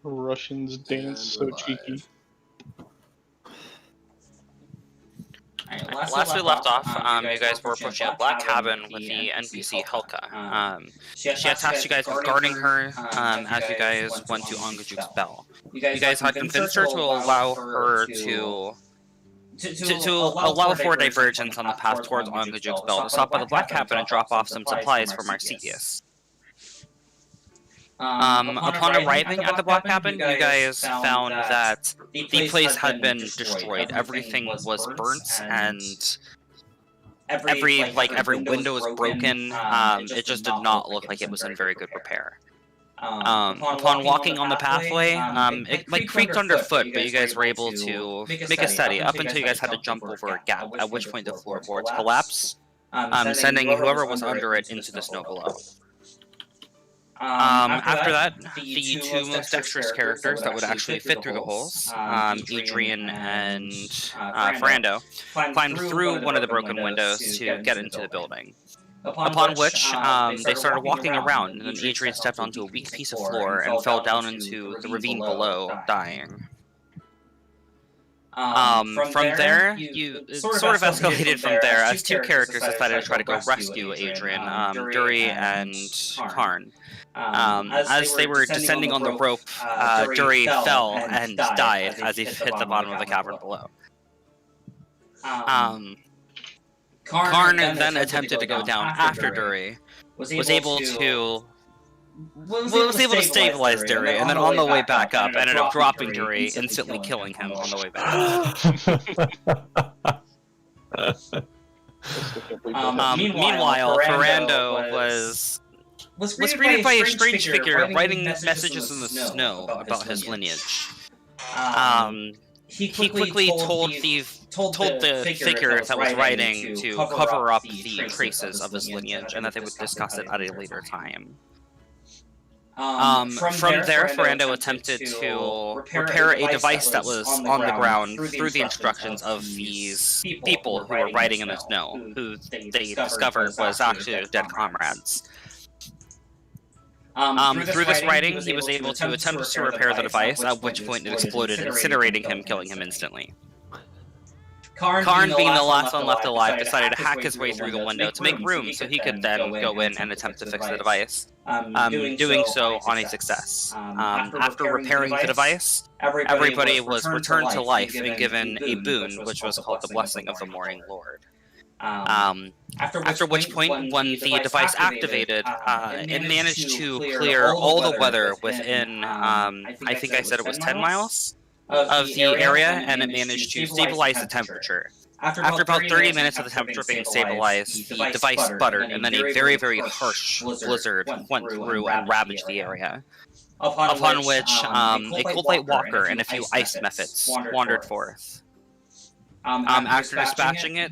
Russians dance so cheeky. Alright, last we left off, you guys were approaching a black cabin with the NPC Helka. She had tasked you guys with guarding her as you guys went to Ongajuk's bell. You guys had convinced her to allow her to allow for divergence on the path towards Ongajuk's bell to stop by the black cabin and drop off some supplies from Arcedius. Upon arriving at the black cabin, you guys found that the place had been destroyed. Everything was burnt, and every window was broken. It just did not look like it was in very good repair. Upon walking on the pathway, it creaked underfoot, but you guys were able to make it steady up until you guys had to jump over a gap, at which point the floorboards collapsed, sending whoever was under it into the snow below. After that, the two most dexterous characters that would actually fit through the holes, Adrian and Ferrando, climbed through one of the broken windows to get into the building. Upon which, they started walking around, and then Adrian stepped onto a weak piece of floor and fell down into the ravine below, dying. From there, it sort of escalated from there as two characters decided to try to go rescue Adrian, Dury and Karn. As they were descending on the rope, Dury fell and died as he hit the bottom of the cavern below. Karn then attempted to go down after Dury, was able to stabilize Dury, and then on the way back up, ended up dropping Dury, instantly killing him on the way back. Meanwhile, Ferrando was greeted by a strange figure writing messages in the snow about his lineage. He quickly told the figure that was writing to cover up the traces of his lineage, and that they would discuss it at a later time. From there, Ferrando attempted to repair a device that was on the ground through the instructions of these people who were writing in the snow, who they discovered was actually their dead comrades. Through this writing, he was able to attempt to repair the device, at which point it exploded, incinerating him, killing him instantly. Karn, being the last one left alive, decided to hack his way through the window to make room so he could then go in and attempt to fix the device, doing so on a success. After repairing the device, everybody was returned to life and given a boon, which was called the Blessing of the Morning Lord. After which point, when the device activated, it managed to clear all the weather within, I think I said it was 10 miles of the area, and it managed to stabilize the temperature. After about 30 minutes of the temperature being stabilized, the device sputtered, and then a very, very harsh blizzard went through and ravaged the area. Upon which, a Cold Light Walker and a few ice methods wandered forth. After dispatching it,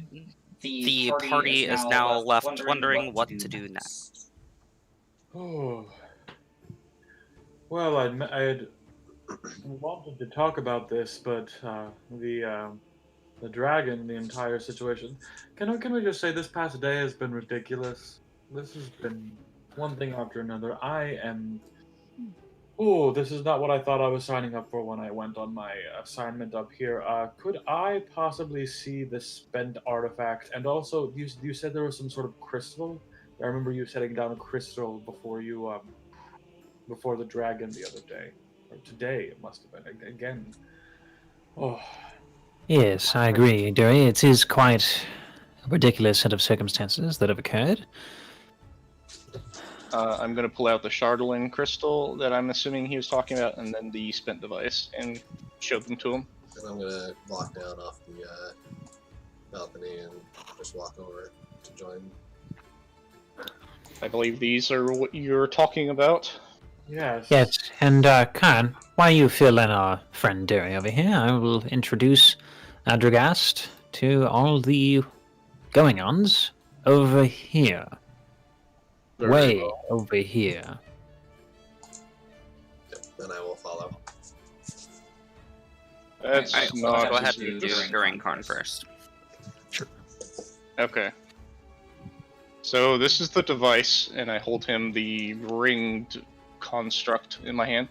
the party is now left wondering what to do next. Oh. Well, I'd wanted to talk about this, but the dragon, the entire situation. Can we just say this past day has been ridiculous? This has been one thing after another. This is not what I thought I was signing up for when I went on my assignment up here. Could I possibly see the spent artifact? And also, you said there was some sort of crystal? I remember you setting down a crystal before you, before the dragon the other day. Or today, it must have been. Again. Oh. Yes, I agree, Dury. It is quite a ridiculous set of circumstances that have occurred. I'm going to pull out the Chardolin crystal that I'm assuming he was talking about, and then the spent device, and show them to him. And I'm going to walk down off the balcony and just walk over to join. I believe these are what you're talking about. Yes. Yes, and Khan, while you fill in our friend Dury over here, I will introduce Adragast to all the going-ons over here. Way over here. Then I will follow. That's Alright, not... so go ahead and do during Karn first. Sure. Okay. So this is the device, and I hold him the ringed construct in my hand.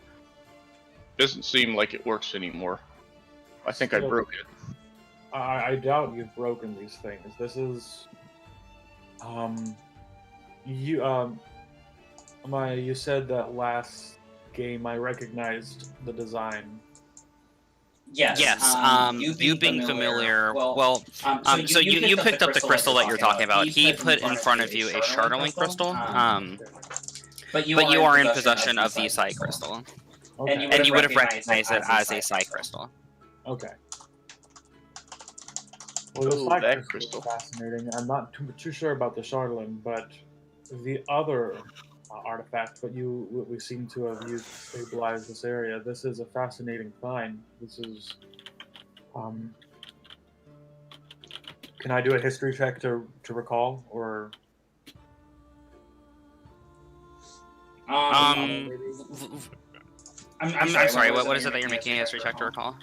Doesn't seem like it works anymore. I think I broke it. I doubt you've broken these things. This is, you said that last game I recognized the design. Yes. You being familiar. So you picked up the crystal that you're talking about. He put in front of you a Shardling crystal. But you are in possession of the Psi crystal. Okay. And you would have recognized it as a Psi crystal. Okay. Well, the Psi that crystal is fascinating. I'm not too sure about the Shardling, but the other artifact that we seem to have used to stabilize this area. This is a fascinating find. This is, can I do a history check to recall, or? I'm sorry. What is it that you're making a history check to recall?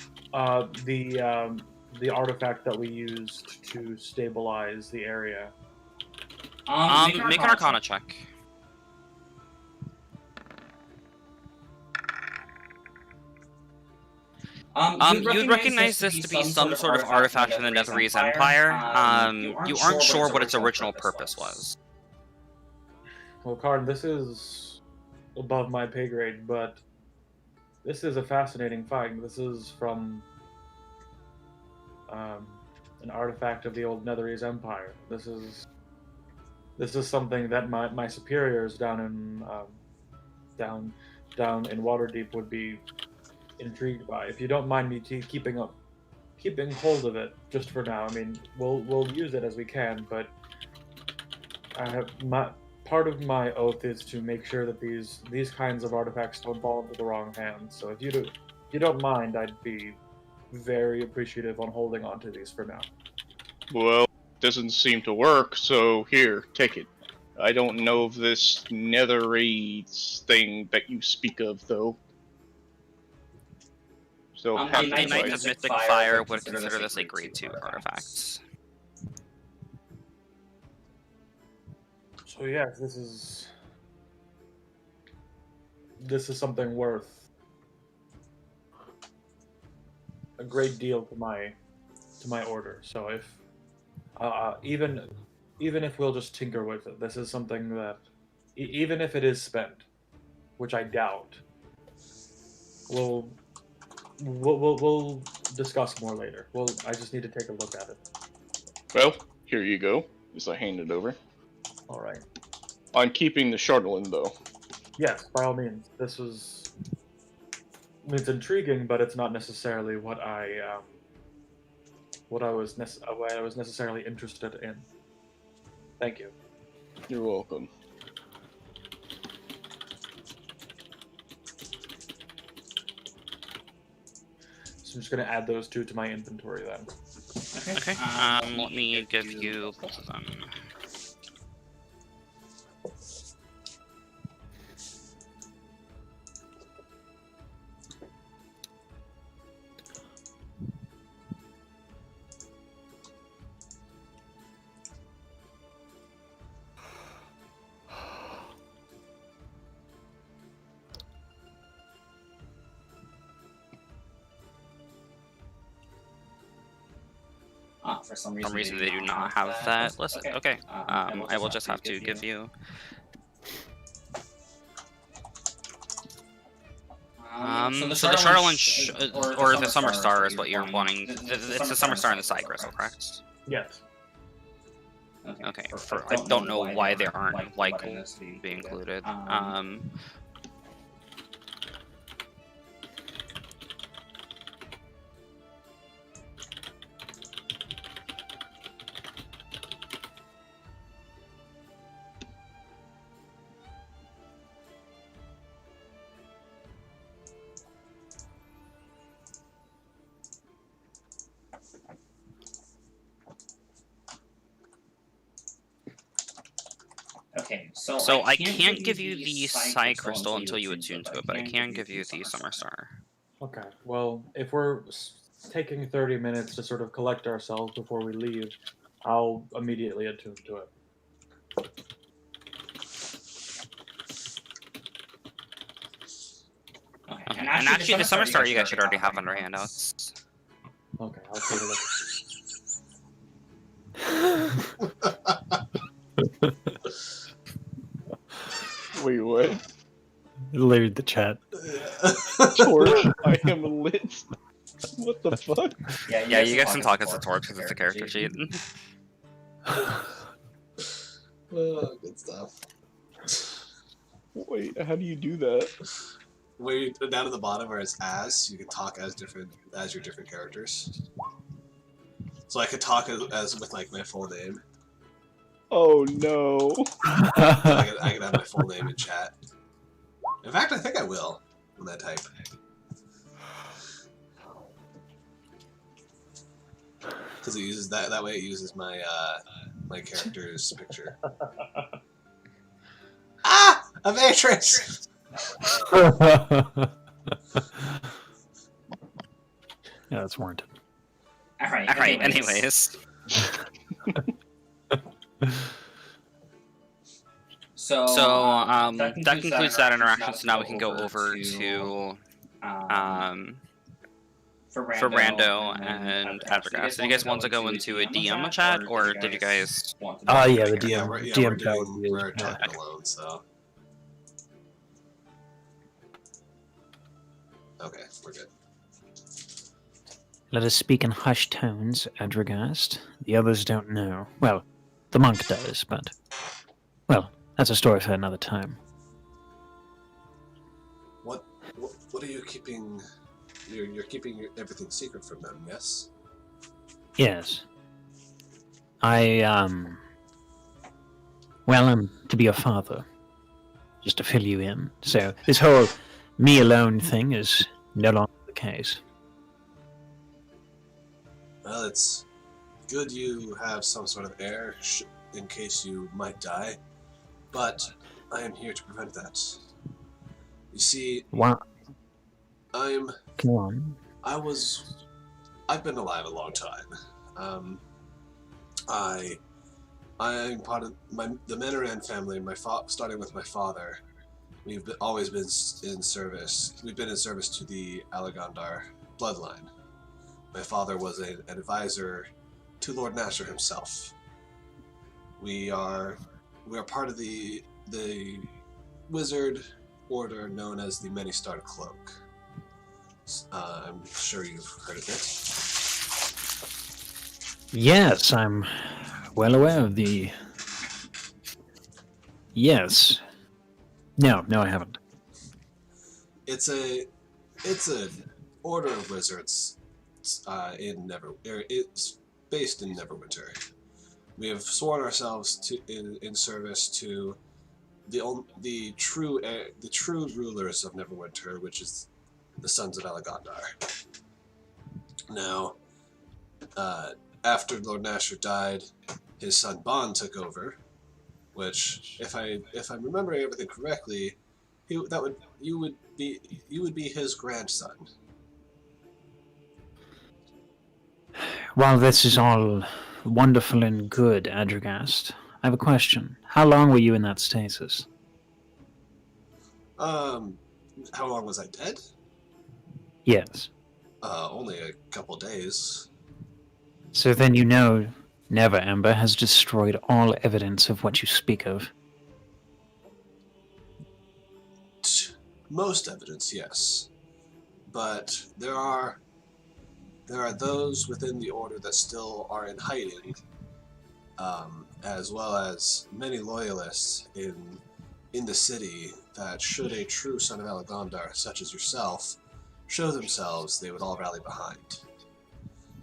The artifact that we used to stabilize the area. Make an Arcana check. You'd recognize this to be some sort of artifact from the Netherese Empire. You aren't sure what its original purpose was. Well, Karn, this is above my pay grade, but this is a fascinating find. This is from an artifact of the old Netherese Empire. This is something that my superiors down in Waterdeep would be intrigued by. If you don't mind me keeping hold of it just for now. I mean, we'll use it as we can, but I have part of my oath is to make sure that these kinds of artifacts don't fall into the wrong hands. So if you don't mind, I'd be very appreciative on holding on to these for now. Well, it doesn't seem to work, so here, take it. I don't know of this Netherese thing that you speak of, though. So, The Knights of Mystic Fire would consider this a Grade 2 artifact. So yes, this is something worth a great deal to my order. So if even if we'll just tinker with it, this is something that even if it is spent, which I doubt, we'll discuss more later. I just need to take a look at it. Well, here you go. As I hand it over. All right. I'm keeping the Shardling, though. Yes, by all means. It's intriguing, but it's not necessarily what I was necessarily interested in. Thank you. You're welcome. So I'm just going to add those two to my inventory then. Okay. Let me give you both of them. For some reason They do not have that listed. Okay. I will just have to give you. So the Shardling or the Summer Star is what you're wanting. It's the Summer Star and the Psi Crystal, correct? Yes. Okay. I don't know why they aren't likely to be included. Okay, so I can't give you the Psi Crystal until you attune to it, but I can give you the Summer Star. Okay, well, if we're taking 30 minutes to sort of collect ourselves before we leave, I'll immediately attune to it. And actually, the Summer Star you guys should already have under handouts. Okay, I'll take a look. Wait, what? Leave the chat. Torch, I am lit. What the fuck? Yeah, you guys can talk as a Torch because it's a character sheet. Good stuff. Wait, how do you do that? Where you, down at the bottom where it's as, you can talk as your different characters. So I could talk as with like my full name. Oh no. I can have my full name in chat. In fact, I think I will when I type. Because it uses that way. It uses my my character's picture. Ah, a matrix. Yeah, that's warranted. All right. Anyways. So that concludes that interaction. So now we can go over to for Rando and Advergast. So do you guys want to go into a DM chat, or did you guys? Yeah, the DM. Yeah, we're DM we're talking alone, so. Okay, we're good. Let us speak in hushed tones, Advergast. The others don't know. Well, the monk does, but... Well, that's a story for another time. What are you keeping? You're keeping everything secret from them, yes? Yes. Well, I'm to be a father. Just to fill you in. So, this whole me alone thing is no longer the case. Well, it's good you have some sort of heir in case you might die, but I am here to prevent that. You see, Wow. Come on. I've been alive a long time. I'm part of the Menoran family. Starting with my father, we've always been in service. We've been in service to the Alagondar bloodline. My father was an advisor to Lord Nasher himself. We are part of the wizard order known as the Many-Starred Cloak. I'm sure you've heard of it. Yes, I'm well aware of the... Yes. No, I haven't. It's an order of wizards it's based in Neverwinter. We have sworn ourselves in service to the true rulers of Neverwinter, which is the Sons of Alagondar. Now, after Lord Nasher died, his son Bon took over, which, if I'm remembering everything correctly, you would be his grandson. While this is all wonderful and good, Adregast, I have a question. How long were you in that stasis? How long was I dead? Yes. Only a couple days. So then you know Never Ember has destroyed all evidence of what you speak of. Most evidence, yes. But there are those within the order that still are in hiding, as well as many loyalists in the city that should a true son of Alagondar, such as yourself, show themselves, they would all rally behind.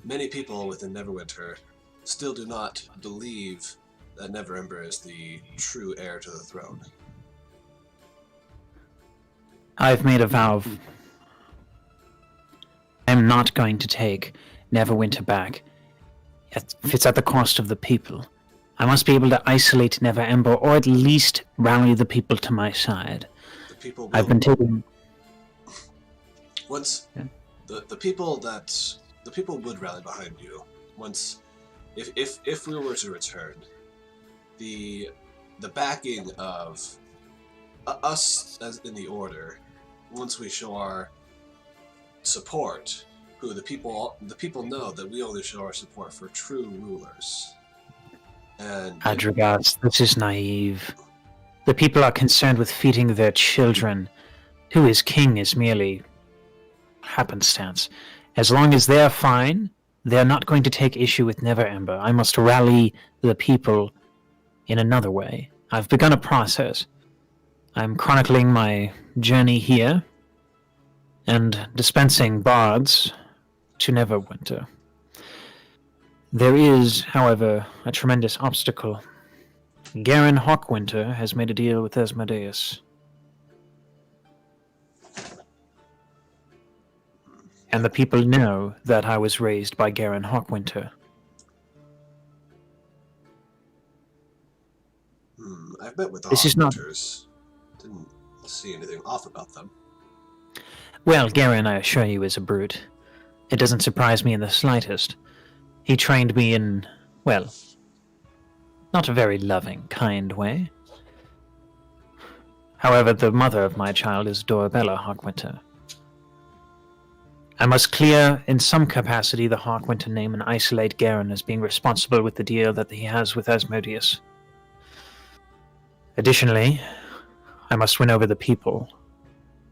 Many people within Neverwinter still do not believe that Neverember is the true heir to the throne. I've made a vow. I'm not going to take Neverwinter back, if it's at the cost of the people. I must be able to isolate Neverember, or at least rally the people to my side. The people will, I've been taking... Once... Yeah. The people would rally behind you. Once... If we were to return, the backing of us as in the order, once we show our support, who the people know that we only show our support for true rulers. And Adragas, this is naive. The people are concerned with feeding their children. Who is king is merely happenstance. As long as they're fine, they're not going to take issue with Never Ember. I must rally the people in another way. I've begun a process. I'm chronicling my journey here and dispensing bards to Neverwinter. There is, however, a tremendous obstacle. Garen Hawkwinter has made a deal with Asmodeus. And the people know that I was raised by Garen Hawkwinter. I've met with the This is not... Hawkwinters. Didn't see anything off about them. Well, Garen, I assure you, is a brute. It doesn't surprise me in the slightest. He trained me in, well, not a very loving, kind way. However, the mother of my child is Dorabella Hawkwinter. I must clear, in some capacity, the Hawkwinter name and isolate Garen as being responsible with the deal that he has with Asmodeus. Additionally, I must win over the people,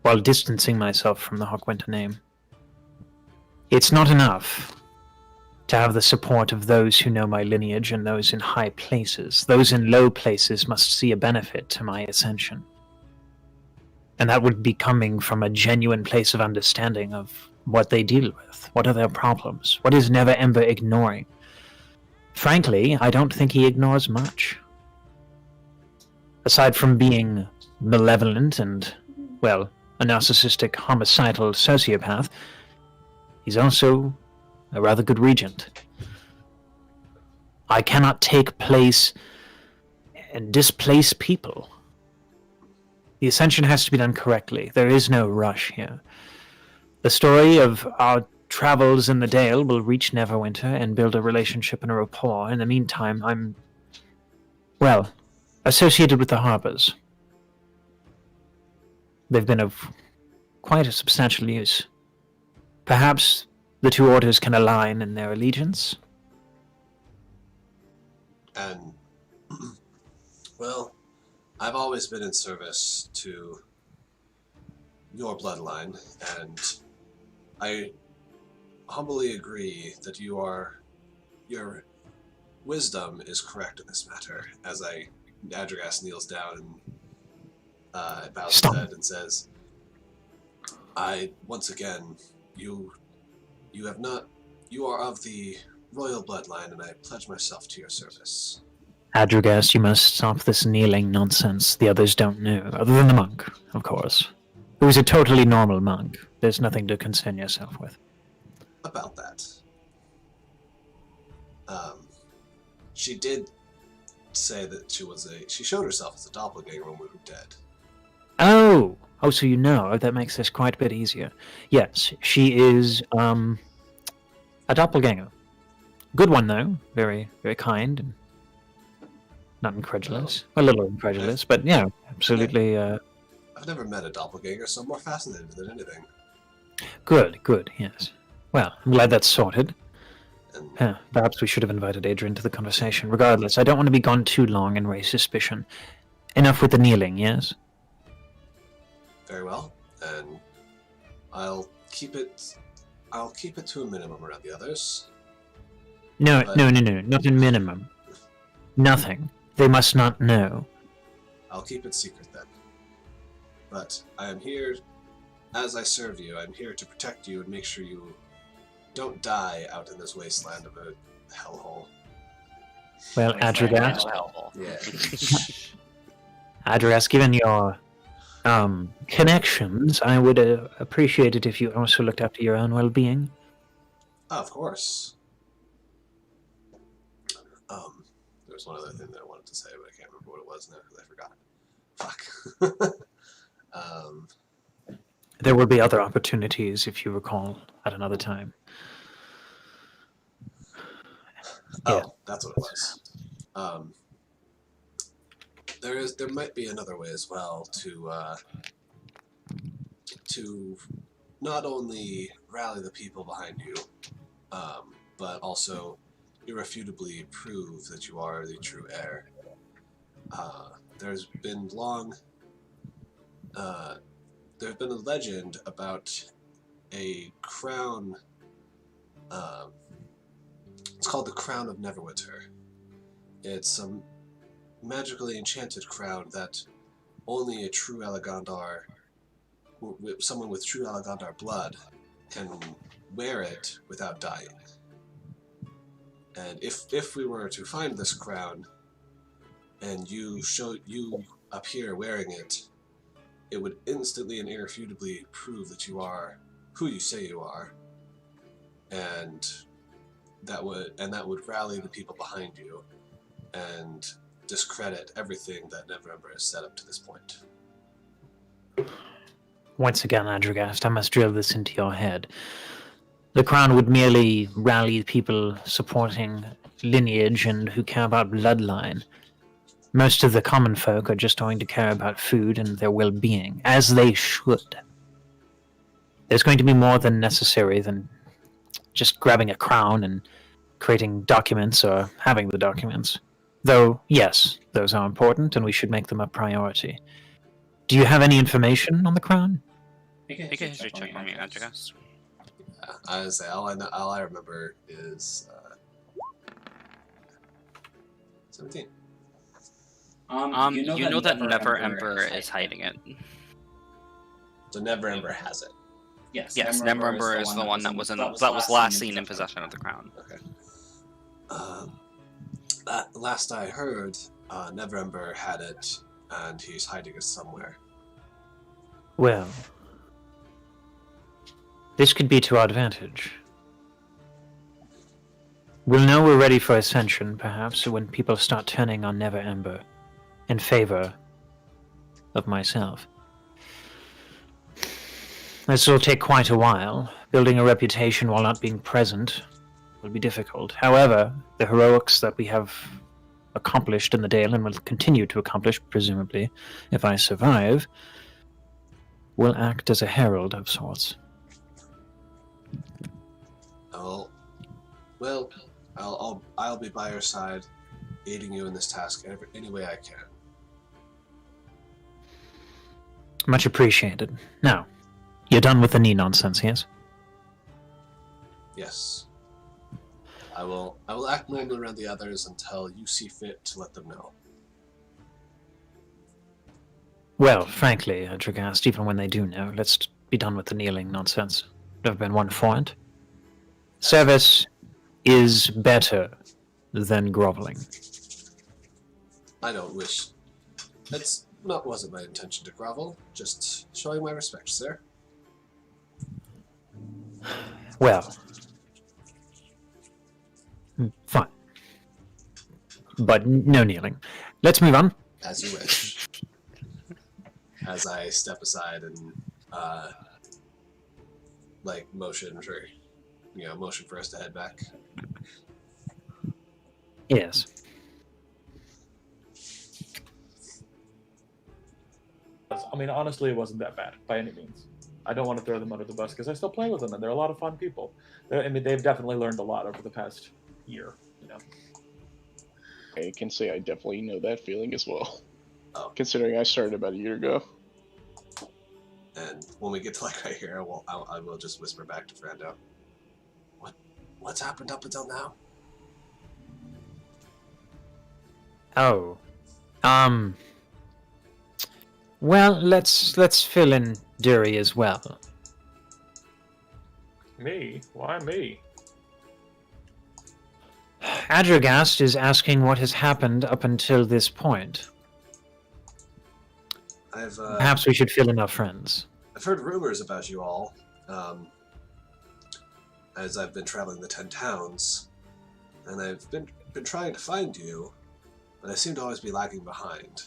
while distancing myself from the Hawkwinter name. It's not enough to have the support of those who know my lineage and those in high places. Those in low places must see a benefit to my ascension. And that would be coming from a genuine place of understanding of what they deal with. What are their problems? What is Never Ember ignoring? Frankly, I don't think he ignores much. Aside from being malevolent and, well, a narcissistic, homicidal sociopath, he's also a rather good regent. I cannot take place and displace people. The ascension has to be done correctly. There is no rush here. The story of our travels in the Dale will reach Neverwinter and build a relationship and a rapport. In the meantime, I'm, well, associated with the Harbors. They've been of quite a substantial use. Perhaps the two orders can align in their allegiance? And, well, I've always been in service to your bloodline, and I humbly agree that your wisdom is correct in this matter. As Adragas kneels down and bows his head and says, once again, you are of the royal bloodline, and I pledge myself to your service. Adragas, you must stop this kneeling nonsense. The others don't know, other than the monk, of course. Who is a totally normal monk. There's nothing to concern yourself with. About that. She did say that she showed herself as a doppelganger when we were dead. Oh, so you know. That makes this quite a bit easier. Yes, she is, a doppelganger. Good one, though. Very, very kind and not incredulous. A little incredulous, but yeah, absolutely. I've never met a doppelganger, so I'm more fascinated than anything. Good, yes. Well, I'm glad that's sorted. Perhaps we should have invited Adrian to the conversation. Regardless, I don't want to be gone too long and raise suspicion. Enough with the kneeling, yes? Very well, and I'll keep it to a minimum around the others. No, not a minimum. Nothing. They must not know. I'll keep it secret then. But I am here, as I serve you, I'm here to protect you and make sure you don't die out in this wasteland of a hellhole. Well, Adragas, Adragas, given your connections, I would appreciate it if you also looked after your own well-being. Of course. There was one other thing that I wanted to say, but I can't remember what it was now because I forgot. Fuck. There will be other opportunities, if you recall, at another time. Oh, that's what it was. There might be another way as well to not only rally the people behind you, but also irrefutably prove that you are the true heir. There's been a legend about a crown. It's called the Crown of Neverwinter. It's a magically enchanted crown that only a true Alagandar, someone with true Alagandar blood, can wear it without dying. And if we were to find this crown, and you appear wearing it, it would instantly and irrefutably prove that you are who you say you are, and that would rally the people behind you, and discredit everything that Neverember has set up to this point. Once again, Adragast, I must drill this into your head. The crown would merely rally people supporting lineage and who care about bloodline. Most of the common folk are just going to care about food and their well-being, as they should. There's going to be more than necessary than just grabbing a crown and creating documents or having the documents. Though, yes, those are important and we should make them a priority. Do you have any information on the crown? Make a history check on me, Adragast. I say all I remember is 17. You know that Neverember is hiding it. So Neverember has it. Yes, Yes, Neverember is the one that was last seen in possession of the crown. Okay. Last I heard, Neverember had it, and he's hiding it somewhere. Well, this could be to our advantage. We'll know we're ready for Ascension, perhaps, when people start turning on Neverember in favor of myself. This will take quite a while. Building a reputation while not being present will be difficult. However, the heroics that we have accomplished in the Dale and will continue to accomplish, presumably, if I survive, will act as a herald of sorts. I'll be by your side, aiding you in this task any way I can. Much appreciated. Now, you're done with the knee nonsense, yes? Yes. I will act normally around the others until you see fit to let them know. Well, frankly, Adragast, even when they do know, let's be done with the kneeling nonsense. Never been one for it. Service is better than groveling. I don't wish. Wasn't my intention to grovel. Just showing my respect, sir. Well, fine. But no kneeling. Let's move on. As you wish. As I step aside and motion for us to head back. Yes. I mean, honestly, it wasn't that bad by any means. I don't want to throw them under the bus because I still play with them and they're a lot of fun people. They've definitely learned a lot over the past year. I can say I definitely know that feeling as well. Oh. Considering I started about a year ago. And when we get to right here, I will just whisper back to Frando. What's happened up until now? Oh. Well, let's fill in Dury as well. Me? Why me? Adragast is asking what has happened up until this point. Perhaps we should fill in our friends. I've heard rumors about you all, as I've been traveling the 10 towns, and I've been trying to find you, but I seem to always be lagging behind.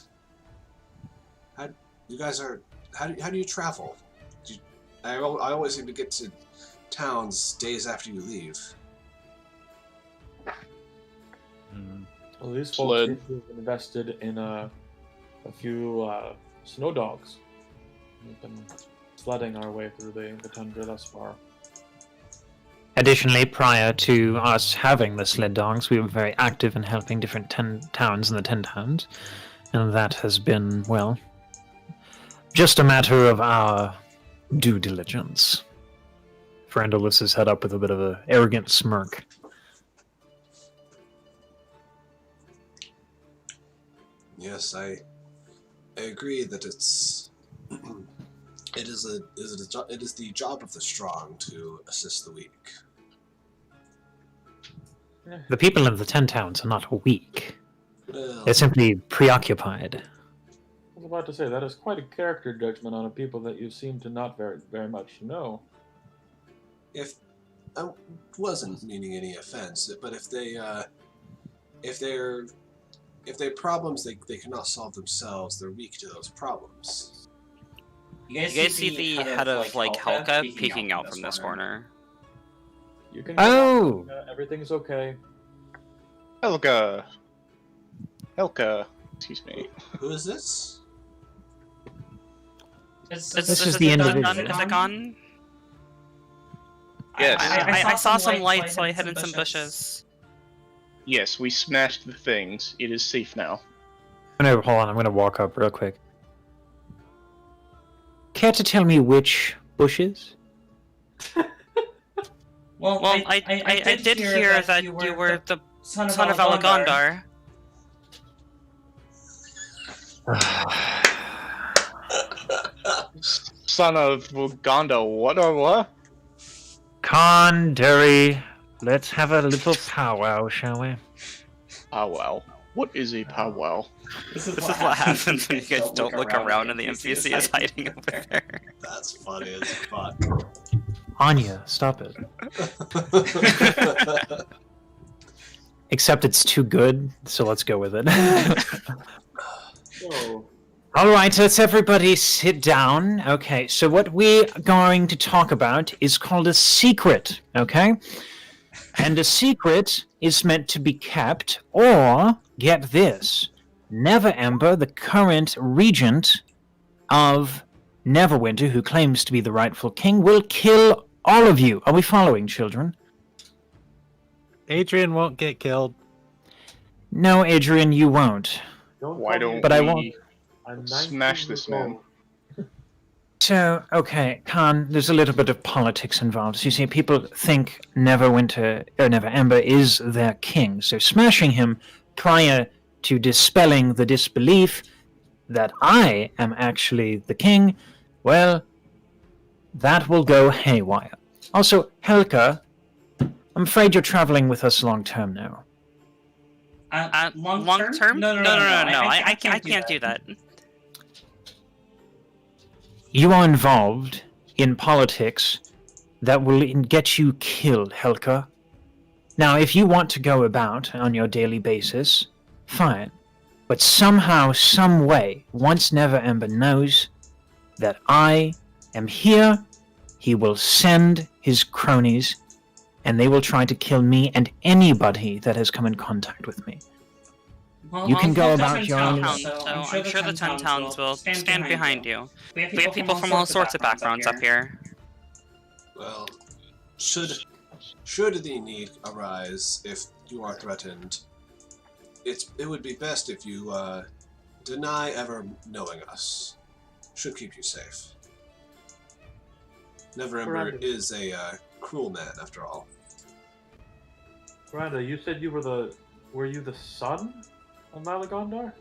How do you travel? I always seem to get to towns days after you leave. Well, these folks have invested in a few snow dogs. They've been sledding our way through the tundra thus far. Additionally, prior to us having the sled dogs, we were very active in helping different towns in the 10 towns. And that has been, well, just a matter of our due diligence. Frandl lifts his head up with a bit of an arrogant smirk. Yes, I agree that it's it is the job of the strong to assist the weak. The people of the 10 towns are not weak. Well, They're simply preoccupied. I was about to say, that is quite a character judgment on a people that you seem to not very much know. if I wasn't meaning any offense, but if they're problems they cannot solve themselves, they're weak to those problems. You guys see the head of like Helka peeking out from this corner. You can. Oh! Everything's okay. Helga. Excuse me. Who is this? This is the individual. Is it gone? Yes. I saw some lights, so I hid in some bushes. Yes, we smashed the things. It is safe now. No, hold on, I'm going to walk up real quick. Care to tell me which bushes? Well, I did hear that you were the son of Alagondar. Son of Uganda, what or what? Khan, Derry, let's have a little powwow, shall we? Powwow. What is a powwow? This is what happens when you guys don't look around and the NPC is hiding over there. That's funny as fuck. Anya, stop it. Except it's too good, so let's go with it. So, Alright, let's everybody sit down. Okay, so what we're going to talk about is called a secret, okay? And a secret is meant to be kept, or, get this, Neverember, the current regent of Neverwinter, who claims to be the rightful king, will kill all of you. Are we following, children? Adrian won't get killed. No, Adrian, you won't. Why don't But we I won't- I'm smash 19 this years man? old. So, okay, Khan, there's a little bit of politics involved. You see, people think Neverwinter, or Neverember, is their king. So smashing him prior to dispelling the disbelief that I am actually the king, well, that will go haywire. Also, Helka, I'm afraid you're traveling with us long term now. Long term? No. I can't do that. You are involved in politics that will get you killed, Helka. Now, if you want to go about on your daily basis, fine. But somehow, some way, once Neverember knows that I am here, he will send his cronies, and they will try to kill me and anybody that has come in contact with me. Well, You can go well, about the your 10 own- towns, So I'm sure the 10 towns will stand behind you. We We have people from all sorts of backgrounds up here. Well, should the need arise, if you are threatened, it would be best if you deny ever knowing us. Should keep you safe. Neverember is a cruel man, after all. Miranda, you said you were you the son of Malagondar?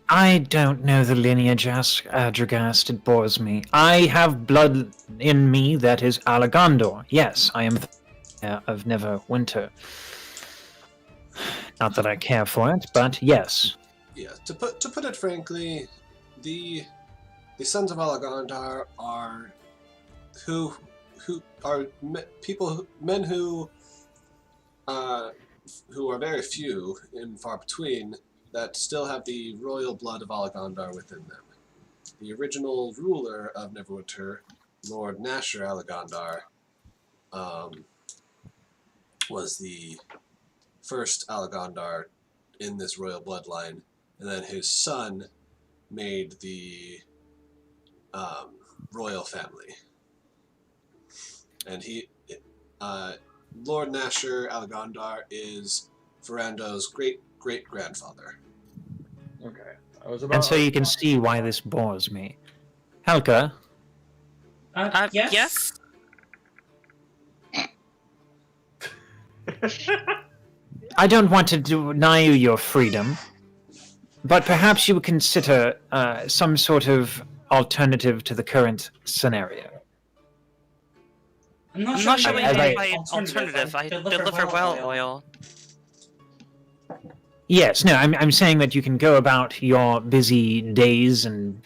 I don't know the lineage, Adragast. It bores me. I have blood in me that is Alagondor. Yes, I am of Neverwinter. Not that I care for it, but yes. Yeah, to put it frankly, the sons of Alagondar are men who are very few and far between, that still have the royal blood of Alagondar within them. The original ruler of Neverwinter, Lord Nasher Alagondar, was the first Alagondar in this royal bloodline, and then his son made the royal family. And Lord Nasher Algondar is Verando's great-great-grandfather. Okay. And so you can see why this bores me. Helka, Yes? I don't want to deny you your freedom, but perhaps you would consider some sort of alternative to the current scenario. I'm not Not sure sure what what you you mean mean by by alternative. I deliver well oil. Yes, no, I'm saying that you can go about your busy days I'm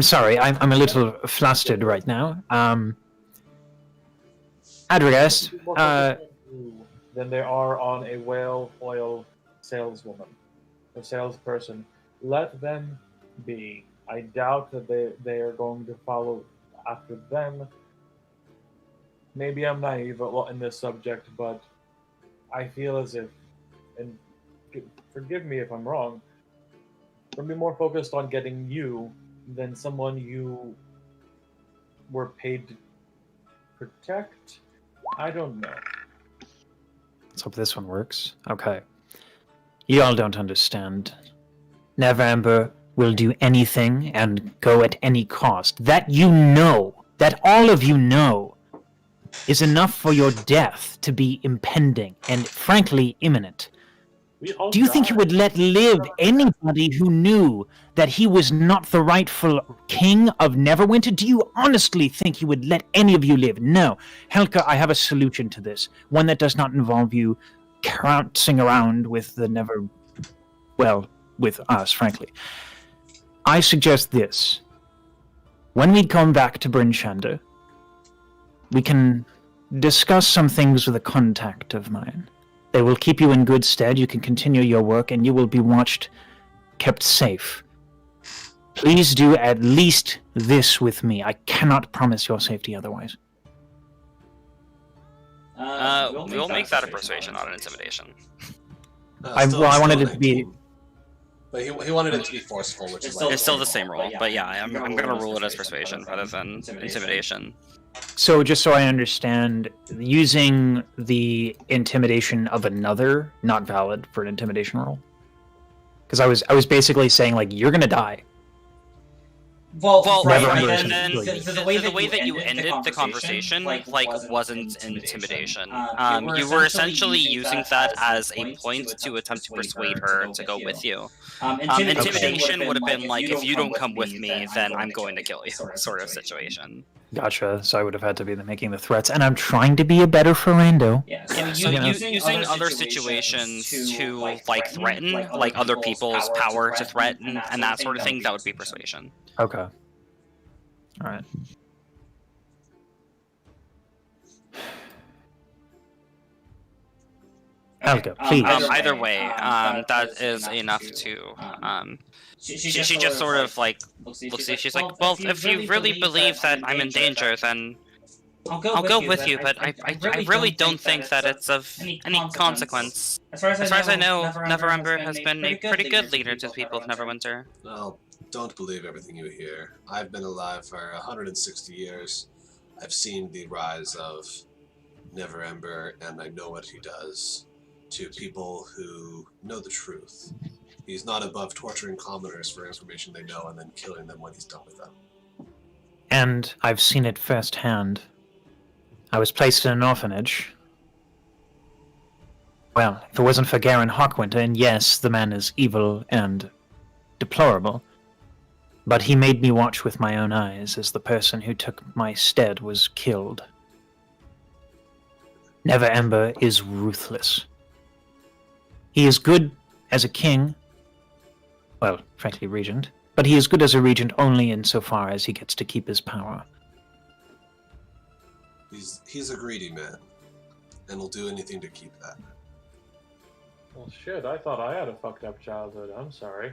sorry, I'm a little flustered right now. Adrigas, than they are on a whale oil saleswoman or salesperson. Let them be. I doubt that they are going to follow after them. Maybe I'm naive in this subject, but I feel as if, and forgive me if I'm wrong, they'll be more focused on getting you than someone you were paid to protect. I don't know. let's hope this one works. Okay. You all don't understand. Neverember will do anything and go at any cost. That all of you know, is enough for your death to be impending and frankly imminent. Do you think you would let live anybody who knew that he was not the rightful king of Neverwinter? Do you honestly think you would let any of you live? No. Helka, I have a solution to this. One that does not involve you trouncing around with with us, frankly. I suggest this. When we come back to Bryn Shander, we can discuss some things with a contact of mine. They will keep you in good stead. You can continue your work, and you will be watched, kept safe. Please do at least this with me. I cannot promise your safety otherwise. We'll make that a persuasion, not an intimidation. I wanted it to be... But he wanted it to be forceful, which is It's still the same roll, but yeah, I'm gonna rule it as persuasion rather than intimidation. So, just so I understand, using the intimidation of another, not valid for an intimidation roll? Because I was basically saying, like, you're gonna die. Well, right, Never then, understood. the way that you ended the conversation, wasn't intimidation. You were essentially using that as a point to attempt to persuade her to go with you. Intimidation would have been like, if you don't come with me, then I'm going to kill you, sort of situation. Gotcha. So I would have had to be making the threats, and I'm trying to be a better Ferrando. Yeah, So using other situations to like threaten, like other people's power to threaten and that sort of thing, that would be persuasion. Okay. All right. Helga, please. Either way, that is enough to. She just sort of like looks at you. She's like, well, if you really believe that I'm in danger, then I'll go with you. But I really don't think that it's of any consequence. As far as I know, Neverember has been a pretty good leader to the people of Neverwinter. Well, don't believe everything you hear. I've been alive for 160 years. I've seen the rise of Neverember, and I know what he does to people who know the truth. He's not above torturing commoners for information they know and then killing them when he's done with them. And I've seen it firsthand. I was placed in an orphanage. Well, if it wasn't for Garen Hawkwinter, and yes, the man is evil and deplorable, but he made me watch with my own eyes as the person who took my stead was killed. Neverember is ruthless. He is good as a king, well, frankly, regent, but he is good as a regent only insofar as he gets to keep his power. He's a greedy man, and will do anything to keep that. Well, shit, I thought I had a fucked up childhood. I'm sorry.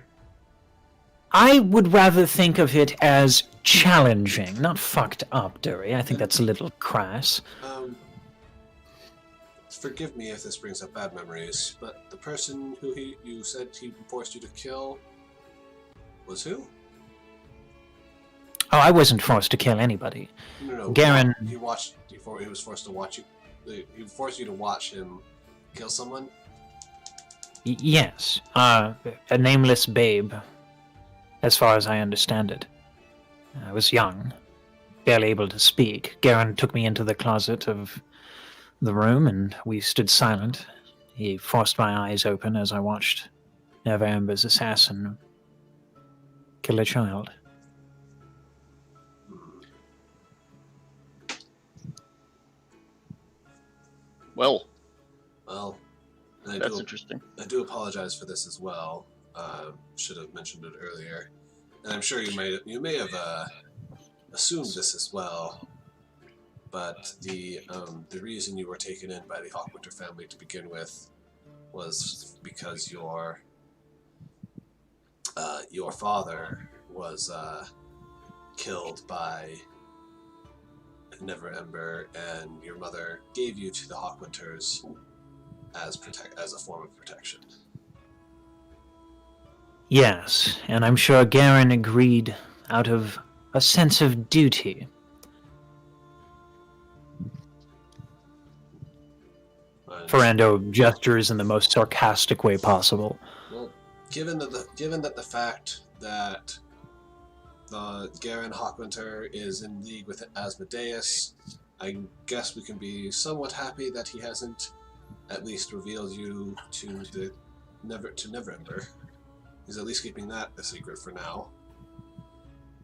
I would rather think of it as challenging, not fucked up, Dury. I think that's a little crass. Forgive me if this brings up bad memories, but the person who you said he forced you to kill was who? Oh, I wasn't forced to kill anybody. No. Garen... He was forced to watch you. He forced you to watch him kill someone? Yes. A nameless babe, as far as I understand it. I was young, barely able to speak. Garen took me into the closet of the room, and we stood silent. He forced my eyes open as I watched Never Ember's assassin kill a child. Well, that's interesting. I do apologize for this as well. Should have mentioned it earlier, and I'm sure you may have assumed this as well. But the reason you were taken in by the Hawkwinter family to begin with was because your father was killed by Never Ember, and your mother gave you to the Hawkwinters as a form of protection. Yes, and I'm sure Garen agreed out of a sense of duty. Ferrando gestures in the most sarcastic way possible. Well, given that the fact that Garen Hawkwinter is in league with Asmodeus, I guess we can be somewhat happy that he hasn't at least revealed you to Neverember. He's at least keeping that a secret for now.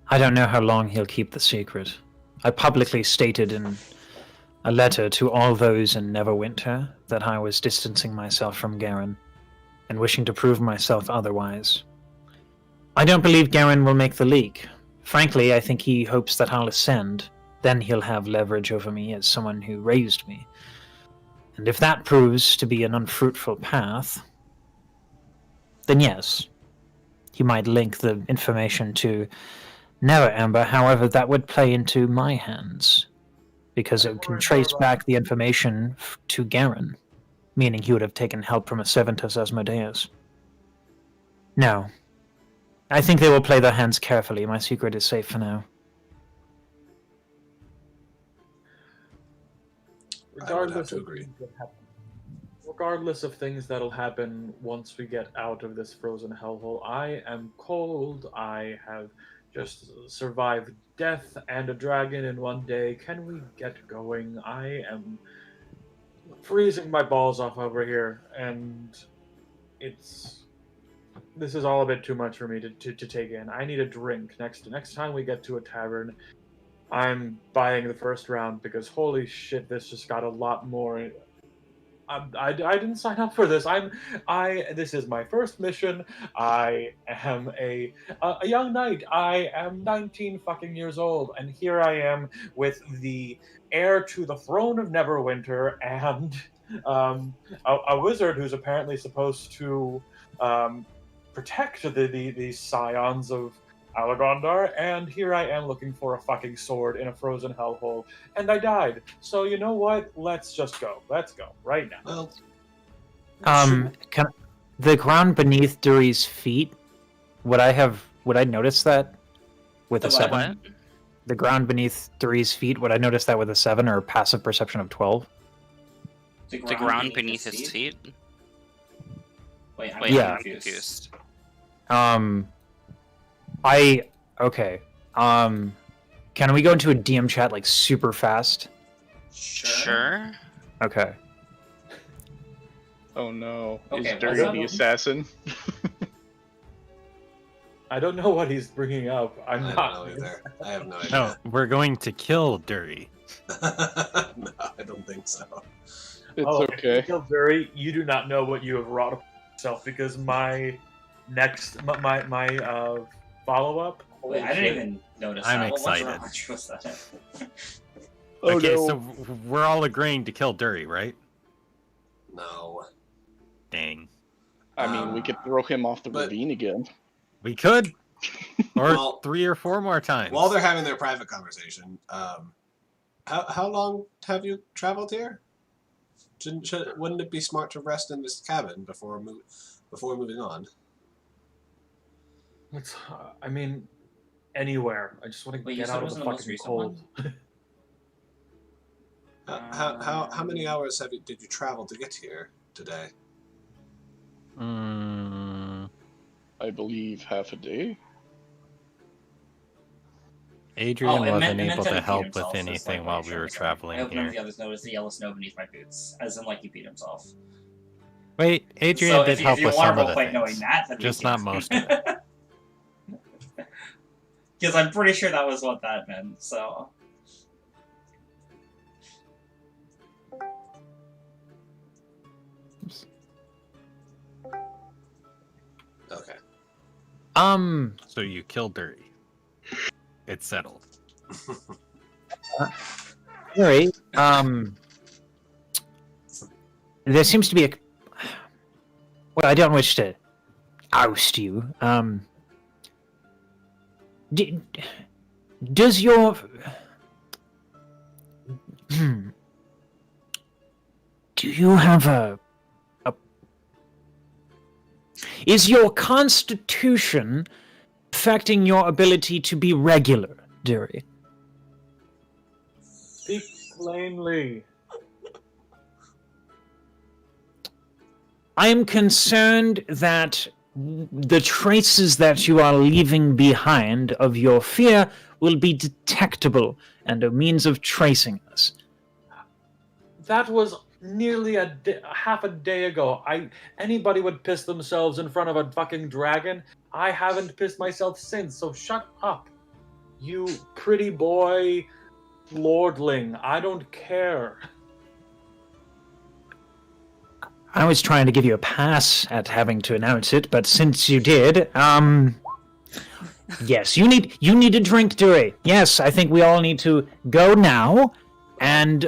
I don't know how long he'll keep the secret. I publicly stated in a letter to all those in Neverwinter that I was distancing myself from Garen and wishing to prove myself otherwise. I don't believe Garen will make the leak. Frankly, I think he hopes that I'll ascend. Then he'll have leverage over me as someone who raised me. And if that proves to be an unfruitful path, then yes, he might link the information to Neverember. However, that would play into my hands, because it can trace back the information to Garen, meaning he would have taken help from a Servantus Asmodeus. No. I think they will play their hands carefully. My secret is safe for now. Regardless of things that'll happen once we get out of this frozen hellhole, I am cold. I have just survived death and a dragon in one day. Can we get going? I am freezing my balls off over here, and this is all a bit too much for me to take in. I need a drink. Next time we get to a tavern, I'm buying the first round, because holy shit, this just got a lot more. I didn't sign up for this. This is my first mission. I am a young knight. I am 19 fucking years old, and here I am with the heir to the throne of Neverwinter and a wizard who's apparently supposed to protect the scions of Alagondar, and here I am looking for a fucking sword in a frozen hellhole, and I died. So you know what? Let's just go. Let's go right now. Well, the ground beneath Duri's feet, would I notice that with a 7? What? The ground beneath Duri's feet, would I notice that with a 7 or a passive perception of 12? The ground beneath his feet? Wait, Yeah. I'm confused. Okay. Can we go into a DM chat like super fast? Sure. Okay. Oh no. Okay, Is Dirty the assassin? I don't know what he's bringing up. I don't know either. I have no idea. No, we're going to kill Dury. No, I don't think so. It's okay. Very, you do not know what you have wrought upon yourself, because my next follow-up. Wait, I didn't even notice. I'm that. excited. What's wrong with that? Okay, no. so we're all agreeing to kill Dury, right? No. Dang. I mean, we could throw him off the but- ravine again. We could. Or Well, 3 or 4 more times. While they're having their private conversation, how long have you traveled here? Wouldn't it be smart to rest in this cabin before moving on? I mean, anywhere. I just want to Wait, you get said out it of the wasn't the most fucking recent cold. How many hours did you travel to get here today? I believe half a day. Adrian it wasn't meant able that to he peed help himself, with is, anything what while he's we trying were to say. traveling I hope none of the here. others noticed the yellow snow beneath my boots, as in like he peed himself. Wait, Adrian So did if help you with want some to of the roleplay knowing things, that, that'd be just cute. not most of it. Because I'm pretty sure that was what that meant, so... Okay. So you killed Dirty. It's settled. Harry, there seems to be a. Well, I don't wish to oust you. Does your. Do you have a. Is your constitution affecting your ability to be regular, Duri? Speak plainly. I am concerned that the traces that you are leaving behind of your fear will be detectable and a means of tracing us. That was nearly half a day ago. Anybody would piss themselves in front of a fucking dragon. I haven't pissed myself since, so shut up. You pretty boy lordling. I don't care. I was trying to give you a pass at having to announce it, but since you did, yes, you need a drink, Dewey. Yes, I think we all need to go now and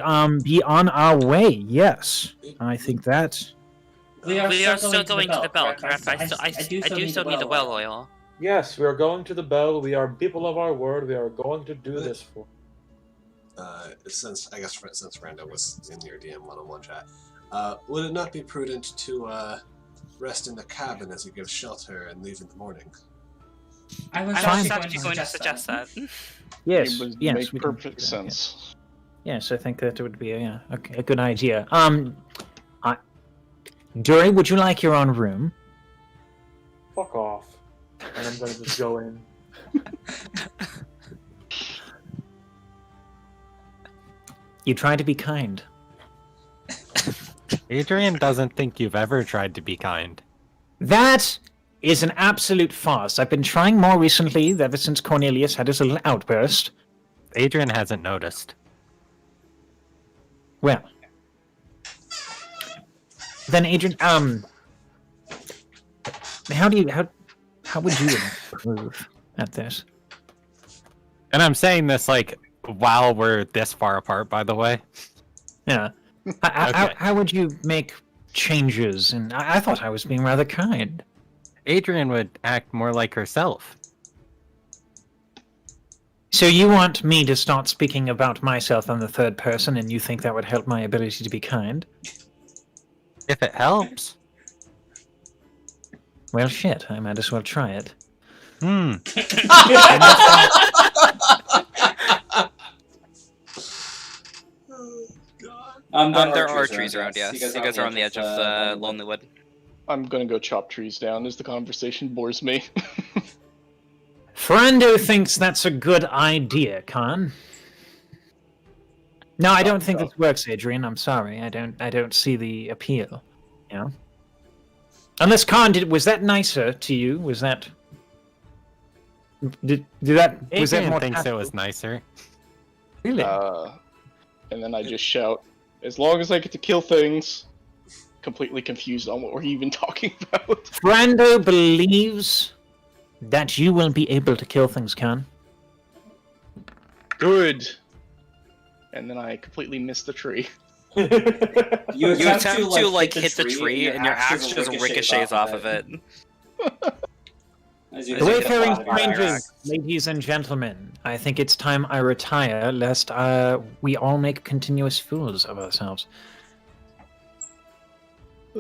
be on our way. Yes, I think that. We are still going to the bell, correct? I do still need the well oil. Yes, we are going to the bell. We are people of our word. We are going to do this for. Since Rando was in your DM one-on-one chat, would it not be prudent to rest in the cabin as he gives shelter and leave in the morning? I was actually going to suggest that. Yes, It would yes, make we can perfect do that, sense. Yes, I think that would be a good idea. Duri, would you like your own room? Fuck off. And I'm gonna just go in. You try to be kind. Adrian doesn't think you've ever tried to be kind. That is an absolute farce. I've been trying more recently, ever since Cornelius had his little outburst. Adrian hasn't noticed. Well, then Adrian, how would you improve at this? And I'm saying this like while we're this far apart, by the way. Yeah. Okay. How would you make changes? And I thought I was being rather kind. Adrian would act more like herself. So you want me to start speaking about myself in the third person, and you think that would help my ability to be kind? If it helps. Well, shit, I might as well try it. There are trees around, yes. You guys are on the edge of the Lonely Wood. I'm gonna go chop trees down as the conversation bores me. Ferrando thinks that's a good idea, Khan. No, I don't think this works, Adrian. I'm sorry. I don't see the appeal. You know? Unless Khan was that nicer to you? Was that was that Adrian more thinks it tactful? was nicer. Really? And then I just shout, as long as I get to kill things, completely confused on what we're even talking about. Ferrando believes that you will be able to kill things, Khan. Good. And then I completely missed the tree. You attempt to like hit the tree, and your axe just ricochets off of it. The wayfaring strangers, ladies and gentlemen, I think it's time I retire, lest we all make continuous fools of ourselves.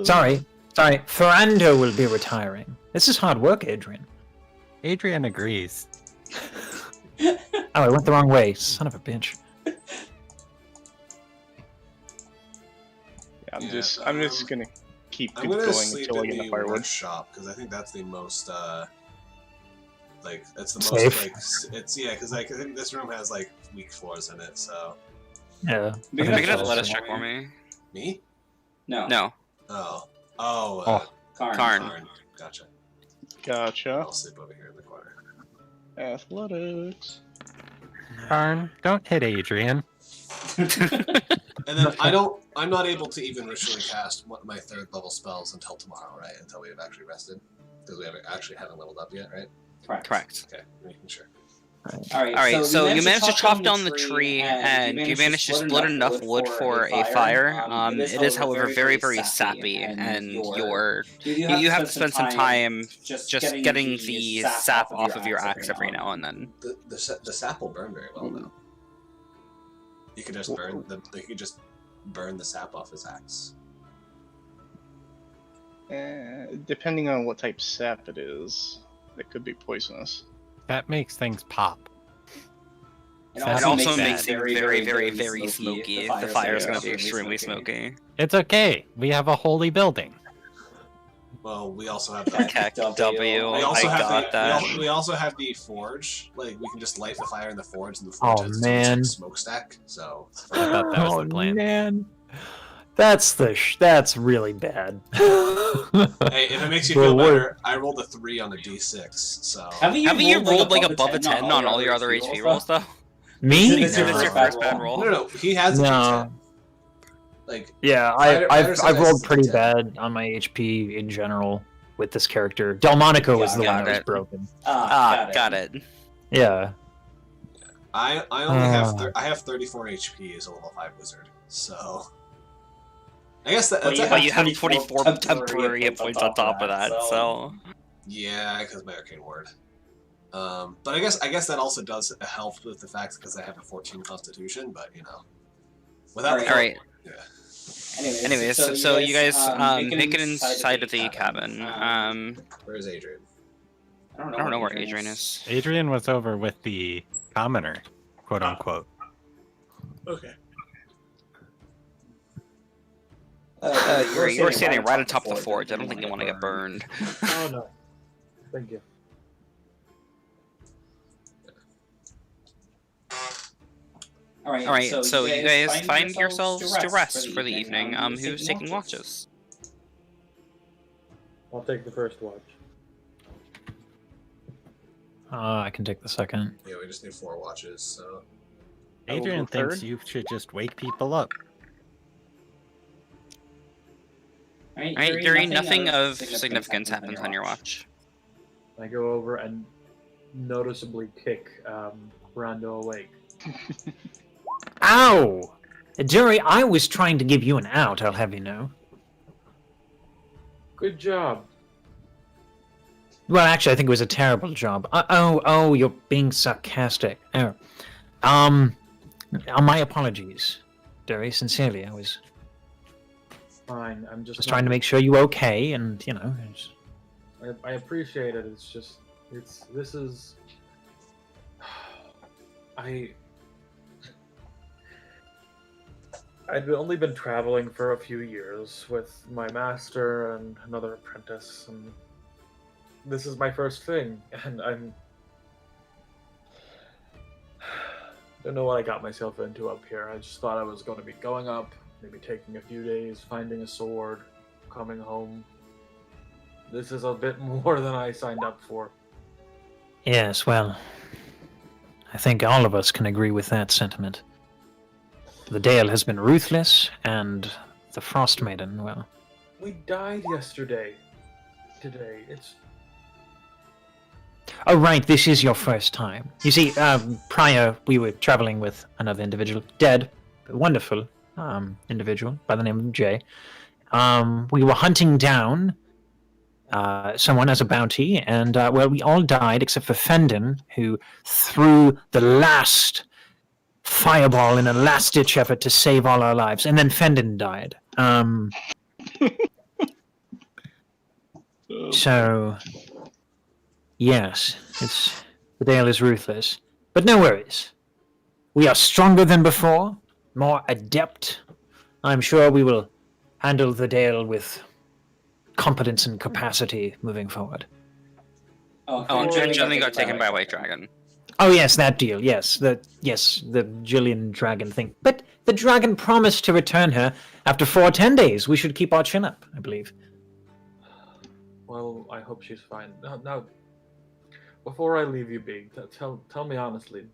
Sorry, Ferrando will be retiring. This is hard work, Adrian. Adrian agrees. Oh, I went the wrong way. Son of a bitch. I'm just gonna keep I'm gonna going sleep until I in get the the firewood. workshop because I think that's the most that's the Safe. most it's because I think this room has like weak floors in it. So Yeah. Make it athletics check for me. me? No. Oh. Karn. Gotcha. Gotcha. I'll sleep over here in the corner. Athletics. Karn, don't hit Adrian. And then I'm not able to even ritually cast my 3rd level spells until tomorrow, right? Until we have actually rested. Because we haven't leveled up yet, right? Correct. Okay, making sure. Alright, so you managed to chop down the tree, and you managed to split enough wood for a fire. It is, however, very, very sappy, and you have to spend some time just getting the sap off of your axe every now and then. The sap will burn very well, though. You could just burn the sap off his axe. Depending on what type sap it is, it could be poisonous. That makes things pop. It also makes it very, very, very, very smoky. The fire is going to be extremely smoky. It's okay. We have a holy building. Well, we also have the Heck, W. I got that. We also have the forge. Like we can just light the fire in the forge, and the forge has man. a smokestack. So I thought that was the plan. Man. That's really bad. hey, if it makes you feel better, I rolled a 3 on the d6. So haven't you rolled like above a 10 on all your other HP rolls though? Me? This is your first bad roll. No, he has a No. D10. Like Yeah, I've rolled pretty bad on my HP in general with this character. Delmonico was the one that was broken. Got it. Yeah. I only I have 34 HP as a level 5 wizard. So I guess that's but you have 24 temporary hit points on top of that, so yeah, because my arcane ward. But I guess that also does help with the fact because I have a 14 constitution, but you know, without all right. Yeah. Anyways, so you guys make it inside of the cabin. Where's Adrian? I don't know where Adrian is. Adrian was over with the commoner, quote unquote. Okay. You were standing right on top of the forge. I don't think you want to get burned. Oh no. Thank you. Alright, so you guys find yourselves to rest for the evening. Who's taking watches? I'll take the first watch. I can take the second. Yeah, we just need 4 watches, so Adrian thinks you should just wake people up. Alright, Gary, nothing of significance happens on your watch. I go over and noticeably kick Brando awake. Ow! Jerry, I was trying to give you an out, I'll have you know. Good job. Well, actually, I think it was a terrible job. Oh, you're being sarcastic. Oh. My apologies, Jerry, sincerely. I was Fine, I'm just trying to make sure you were okay, and, you know... I appreciate it, it's just... This is... I'd only been traveling for a few years with my master and another apprentice, and this is my first thing, and I don't know what I got myself into up here. I just thought I was going to be going up, maybe taking a few days, finding a sword, coming home. This is a bit more than I signed up for. Yes, well, I think all of us can agree with that sentiment. The Dale has been ruthless, and the Frost Maiden, well... We died yesterday. Today, it's... Oh, right, this is your first time. You see, prior, we were traveling with another individual, dead, but wonderful individual by the name of Jay. We were hunting down someone as a bounty, and, well, we all died except for Fendon, who threw the last fireball in a last-ditch effort to save all our lives, and then Fendon died. So, yes, the Dale is ruthless. But no worries. We are stronger than before, more adept. I'm sure we will handle the Dale with competence and capacity moving forward. Oh, and Jillian got taken by a white dragon. Oh yes, that deal. Yes, the Jillian dragon thing. But the dragon promised to return her after 10 days. We should keep our chin up, I believe. Well, I hope she's fine. Now, before I leave you be, tell me honestly.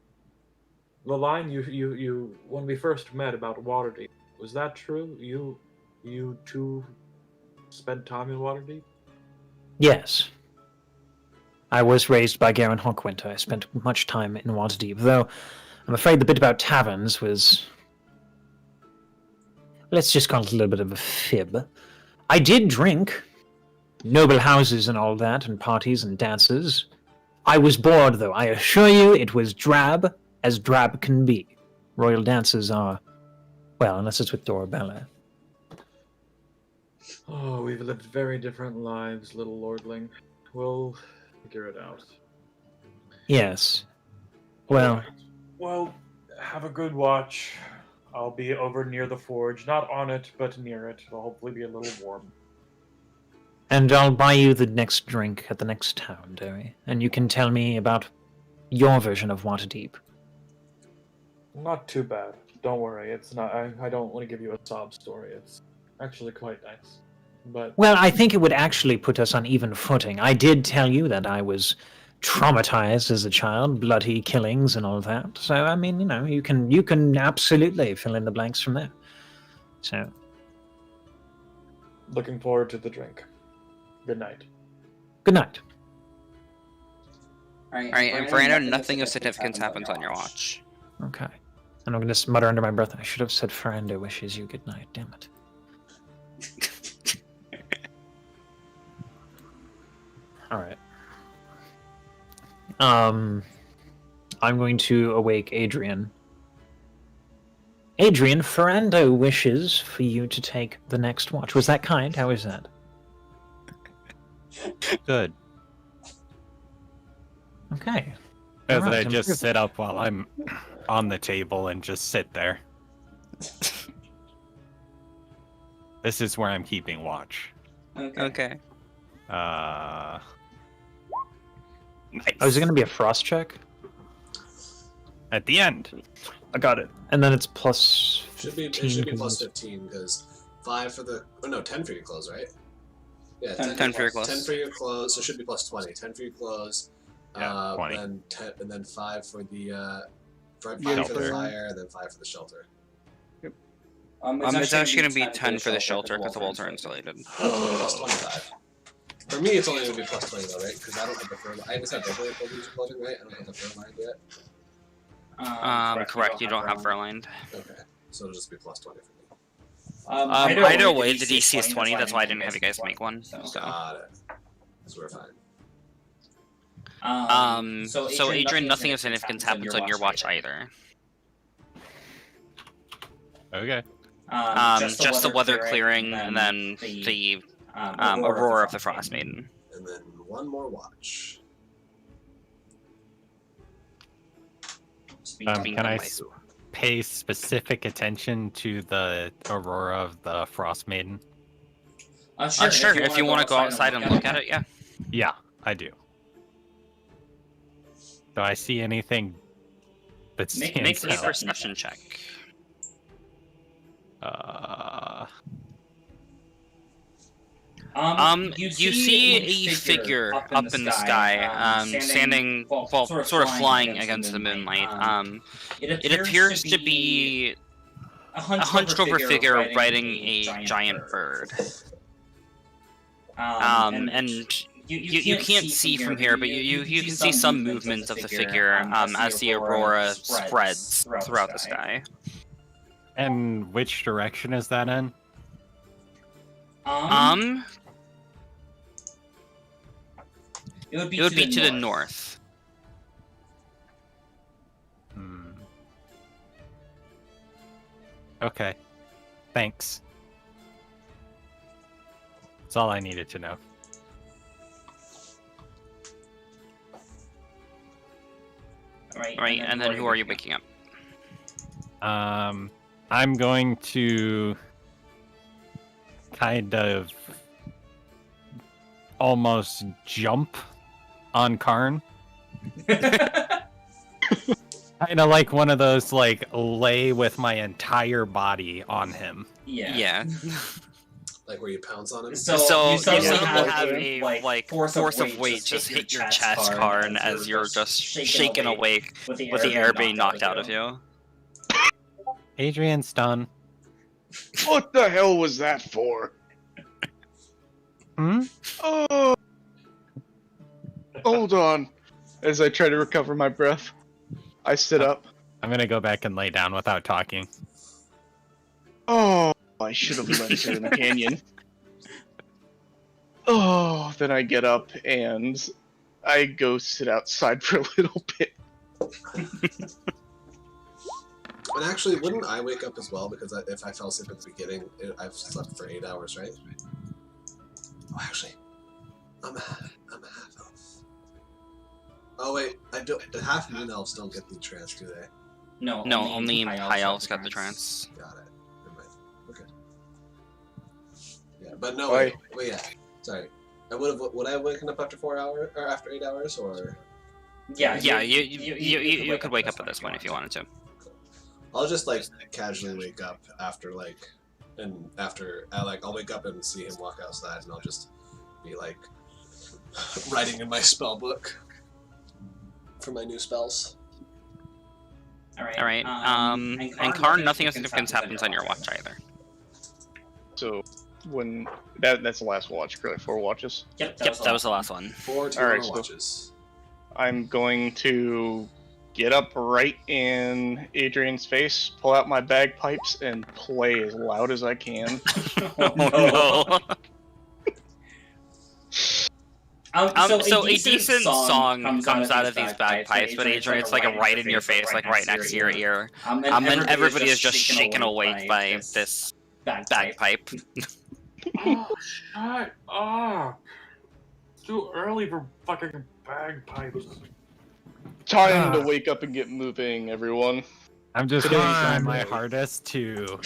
The line you when we first met about Waterdeep, was that true? You two spent time in Waterdeep? Yes. I was raised by Garen Hawkwinter. I spent much time in Waterdeep, though I'm afraid the bit about taverns was... let's just call it a little bit of a fib. I did drink. Noble houses and all that, and parties and dances. I was bored, though. I assure you, it was drab as drab can be. Royal dances are... well, unless it's with Dorabella. Oh, we've lived very different lives, little lordling. We'll figure it out. Yes. Well... Right. Well, have a good watch. I'll be over near the forge. Not on it, but near it. It'll hopefully be a little warm. And I'll buy you the next drink at the next town, Derry. And you can tell me about your version of Waterdeep. Not too bad. Don't worry. It's not. I don't want to give you a sob story. It's actually quite nice. But Well, I think it would actually put us on even footing. I did tell you that I was traumatized as a child, bloody killings and all that. So, I mean, you can absolutely fill in the blanks from there. So, looking forward to the drink. Good night. good night. Alright, and Brando, nothing of significance happens on your watch. Okay. And I'm going to mutter under my breath, I should have said Ferrando wishes you good night. Damn it. Alright. I'm going to awake Adrian. Adrian, Ferrando wishes for you to take the next watch. Was that kind? How is that? Good. Okay. As Alright, I just improved. sit up while I'm on the table and just sit there. This is where I'm keeping watch. Okay. Nice. Oh, is it going to be a frost check? At the end. I got it. And then it's plus It should be 15, plus 15 because 5 for the 10 for your clothes, right? Yeah, 10 for your clothes. 10 for your clothes, so it should be plus 20. 10 for your clothes. Yeah, 20. Then 10, and then 5 for the 5 for the Shelter. fire, and then 5 for the shelter. It's actually going to be 10 for the shelter because the walls are insulated. Plus 25. For me, it's only going to be plus 20 though, right? Because I don't have the fur. I just have regular clothing, right? I don't have the fur lined yet. Correct, you don't have fur lined. Okay, so it'll just be plus 20 for me. Either way, the DC is 20, that's why I didn't have you guys make one. So. Got it. So we're fine. So Adrian, nothing of significance happens on your watch either. Okay. Just the weather clearing, and then the Aurora of the Frost Maiden. And then one more watch. Can I pay specific attention to the Aurora of the Frost Maiden? Sure, if you want to go outside and look at it, yeah. Yeah, I do. Do I see anything that stands Make a out? perception check. You see a figure up in the sky, standing, well, sort of flying against the moonlight. It appears to be a hunched-over figure riding a giant bird. And you can't see from here, but you can see some movement of the figure as the aurora spreads throughout the sky. And which direction is that in? It would be to the north. Okay. Thanks. That's all I needed to know. Right, and then who are you waking up? I'm going to kind of almost jump on Karn. Kind of like one of those, like, lay with my entire body on him. Yeah. Like where you pounce on him? So you suddenly have a like force of weight just hit your chest, Karn, as you're just shaken awake with the air being knocked out of you. Adrian's done. What the hell was that for? Hmm? Oh, hold on. As I try to recover my breath, I sit up. I'm gonna go back and lay down without talking. Oh, I should have left her in the canyon. Oh, then I get up and I go sit outside for a little bit. And actually, wouldn't I wake up as well? Because if I fell asleep at the beginning, I've slept for 8 hours, right? Oh, actually, I'm a half elf. Oh wait, I don't. The half moon elves don't get the trance, do they? No, only high elves got the trance. Got it. Never mind. Okay. Yeah, but no. Wait, yeah. Sorry. Would I have waken up after 4 hours or after 8 hours or? Yeah, you could wake up at this point if you wanted to. I'll just like casually wake up after I'll wake up and see him walk outside, and I'll just be like writing in my spell book for my new spells. All right. And Karn, nothing of significance happens on your watch either. So when that's the last watch, correct? 4 watches. Yep, that was the last one. 4 Alright, watches. I'm going to get up right in Adrian's face, pull out my bagpipes, and play as loud as I can. Oh no. So a decent song comes out of these bagpipes, but Adrian, it's like right in your face, like right next to your ear. And everybody is just shaken awake by this bagpipe. Oh, shut up! It's too early for fucking bagpipes. Time to wake up and get moving, everyone. I'm just gonna try my hardest to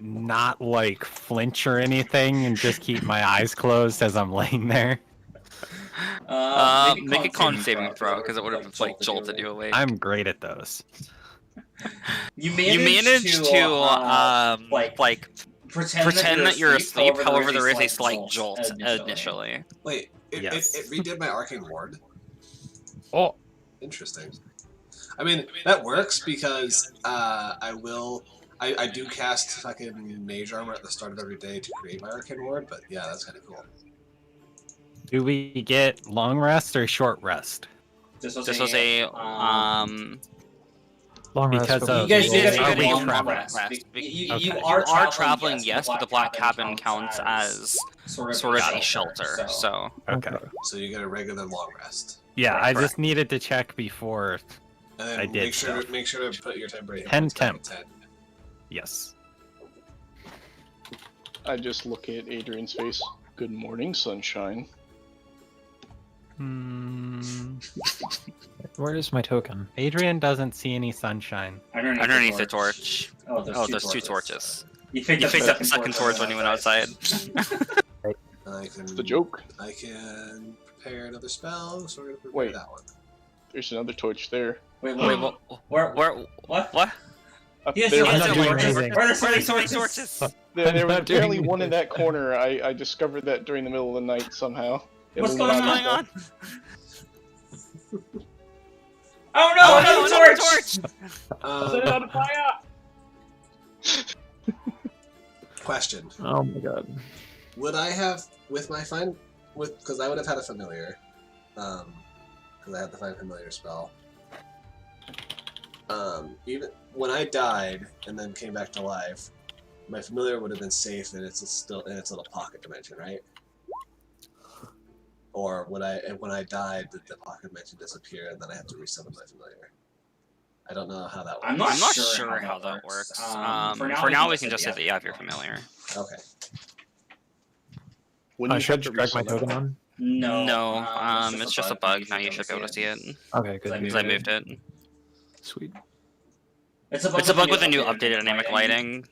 not like flinch or anything and just keep my eyes closed as I'm laying there. Make a con saving throw because it would have like jolted you awake. I'm great at those. You managed to like pretend that you're asleep. However, there is a slight jolt initially. Wait, it redid my arcane ward. Oh, interesting. I mean, that works because I do cast fucking mage armor at the start of every day to create my arcane ward. But yeah, that's kind of cool. Do we get long rest or short rest? This was a Long rest. Because for- of you guys are we long traveling? rest. You Okay. are traveling, yes, but the black cabin counts as sort of a shelter. So Okay. So you get a regular long rest. Yeah, Right, I correct. just needed to check before. And then I did make sure to put your temporary 10 hit points back temp. at 10. Yes. I just look at Adrian's face. Good morning, sunshine. Where is my token? Adrian doesn't see any sunshine. underneath the torch. Oh, there's 2 torches. You picked up the second torch when you went outside. I can, The joke. I can prepare another spell, so we're gonna prepare Wait. that one. There's another torch there. Wait, what? Up Yes, there. I'm not doing anything. Where are so many torches? There was not doing apparently one in anything. that corner. I discovered that during the middle of the night somehow. What's Illuminati going on? stuff. Oh no, another torch! Set it on fire! Question: Oh my god. would I have because I would have had a familiar, because I had the find familiar spell. Even when I died and then came back to life, my familiar would have been safe and it's still in its little pocket dimension, right? Or when I died, did the pocket dimension disappear and then I have to resummon my familiar? I don't know how that works. I'm not sure how that works. For now, we can just say that you have your familiar. Okay. Wouldn't you Should have to drag my resummon? token on? No, it's just a bug. Now you should be able to see it Okay, good. because I moved it. Sweet. It's a bug with a new updated dynamic lighting.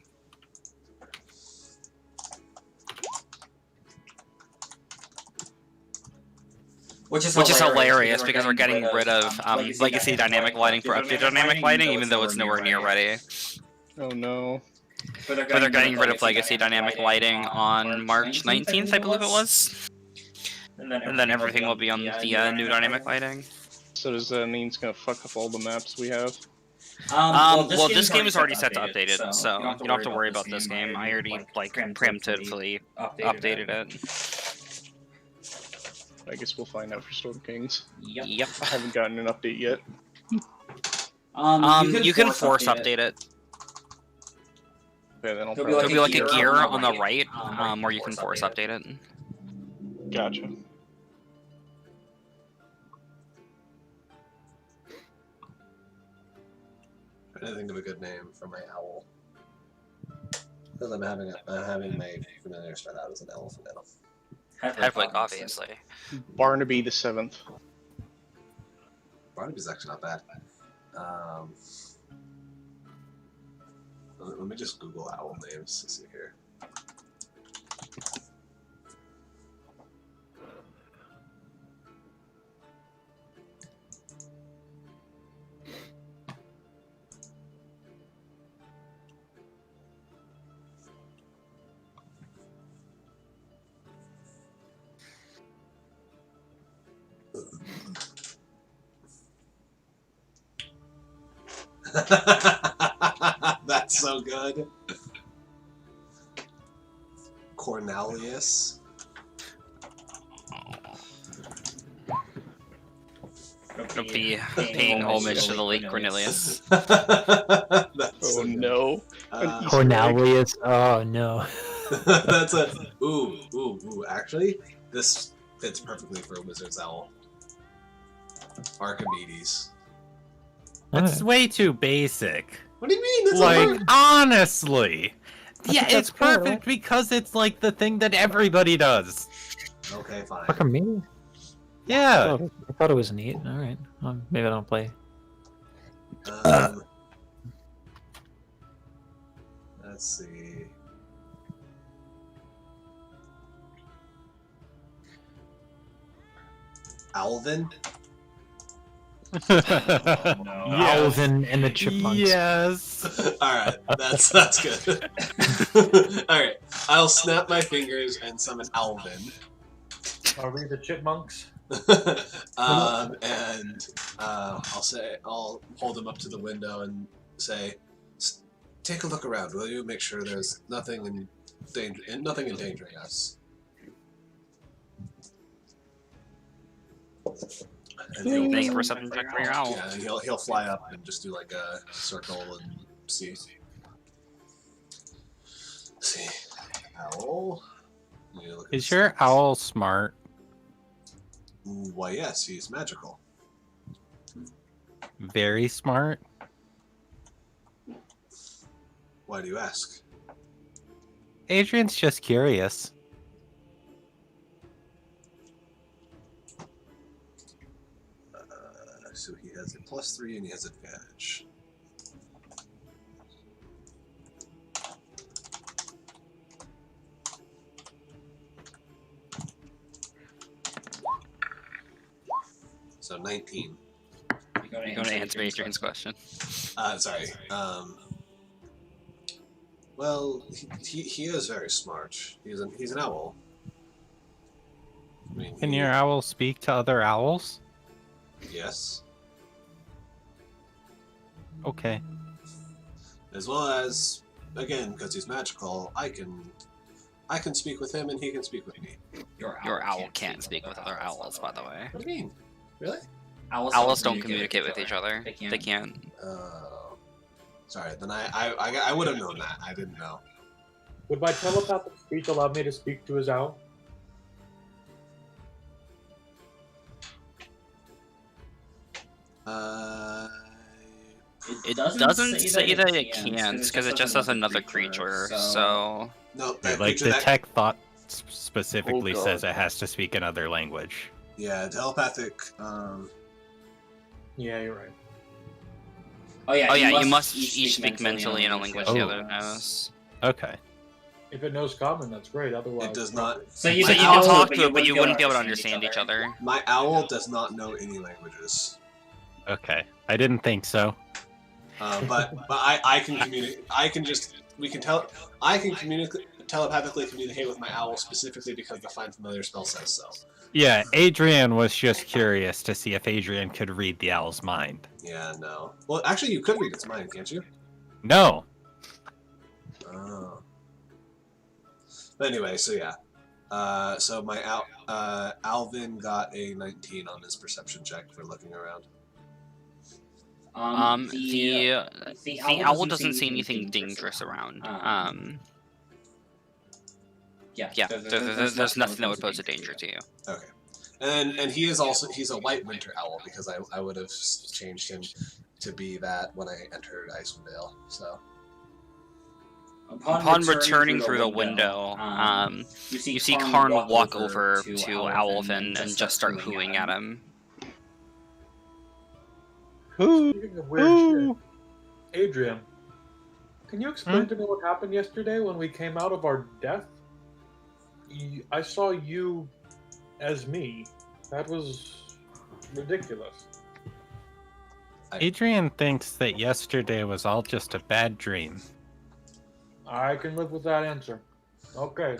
Which is hilarious because we're getting rid of legacy dynamic lighting for updated dynamic lighting, even though it's nowhere near ready. Oh no. But they're getting rid of legacy dynamic lighting on March 19th, I believe it was. And then everything will be on the new dynamic lighting. So does that mean it's gonna fuck up all the maps we have? Well, this game is already set to updated, so you don't have to worry about this game. I already, like, preemptively updated it. I guess we'll find out for Storm Kings. Yep. I haven't gotten an update yet. You can force update it. Okay, then I'll There'll be like a gear on the right, where you can force update it. Gotcha. I didn't think of a good name for my owl. Because I'm having my familiar start out as an elephant now. Hedwig, obviously. Barnaby the 7th. Barnaby's actually not bad. Let me just Google owl names to see here. That's so good. Cornelius. It'll be paying homage to the late Cornelius. Oh no. Cornelius. Oh no. That's a ooh. Actually, this fits perfectly for a wizard's owl. Archimedes. That's way too basic. What do you mean? That's Like, honestly. Yeah, that's it's cool. perfect because it's like the thing that everybody does. Okay, fine. Fucking me. Yeah. I thought it was neat. All right. Maybe I don't play. Let's see. Alvin? Alvin and the Chipmunks. Yes. Alright, that's good. Alright, I'll snap my fingers and summon Alvin. Are we the Chipmunks? I'll hold him up to the window and say, take a look around, will you? Make sure there's nothing endangering us. And Make a perception check for your owl. Yeah, and he'll fly up and just do like a circle and see. See, owl. Is your owl smart? Why, yes, he's magical. Very smart? Why do you ask? Adrian's just curious. So he has a +3 and he has advantage. So 19. You're going to answer Adrian's question. Sorry. Well, he is very smart. He's an owl. I mean, Can your owl speak to other owls? Yes. Okay. As well as, again, because he's magical, I can speak with him and he can speak with me. Your owl can't speak with other owls, by the way. What do you mean? Really? Owls don't communicate with each other. They can't. Sorry, then I would have known that. I didn't know. Would my telepathic speech allow me to speak to his owl? It doesn't say that it can't, because it just says another creature, so... No, Like, the tech thought specifically says it has to speak another language. Yeah, telepathic, Yeah, you're right. Oh yeah, you must each speak mentally in a language the other knows. Okay. If it knows common, that's great. Otherwise, It does not. So you So can you can talk talk to to it, but you wouldn't be able to understand each other. My owl does not know any languages. Okay. I didn't think so. But I can communicate. I can telepathically communicate with my owl specifically because the Find Familiar spell says so. Yeah, Adrian was just curious to see if Adrian could read the owl's mind. Yeah, no. Well, actually, you could read its mind, can't you? No. Oh. But anyway, so yeah. So my Alvin got a 19 on his perception check for looking around. The owl doesn't see anything dangerous around. Yeah, there's nothing that would pose a danger to you. Okay. And he's a white winter owl because I would have changed him to be that when I entered Icewind Dale. So upon returning through the window, you see Karn walk over to Owlvin and just start hooing at him. Speaking of weird shit, Adrian, can you explain to me what happened yesterday when we came out of our death? I saw you as me. That was ridiculous. Adrian thinks that yesterday was all just a bad dream. I can live with that answer. Okay.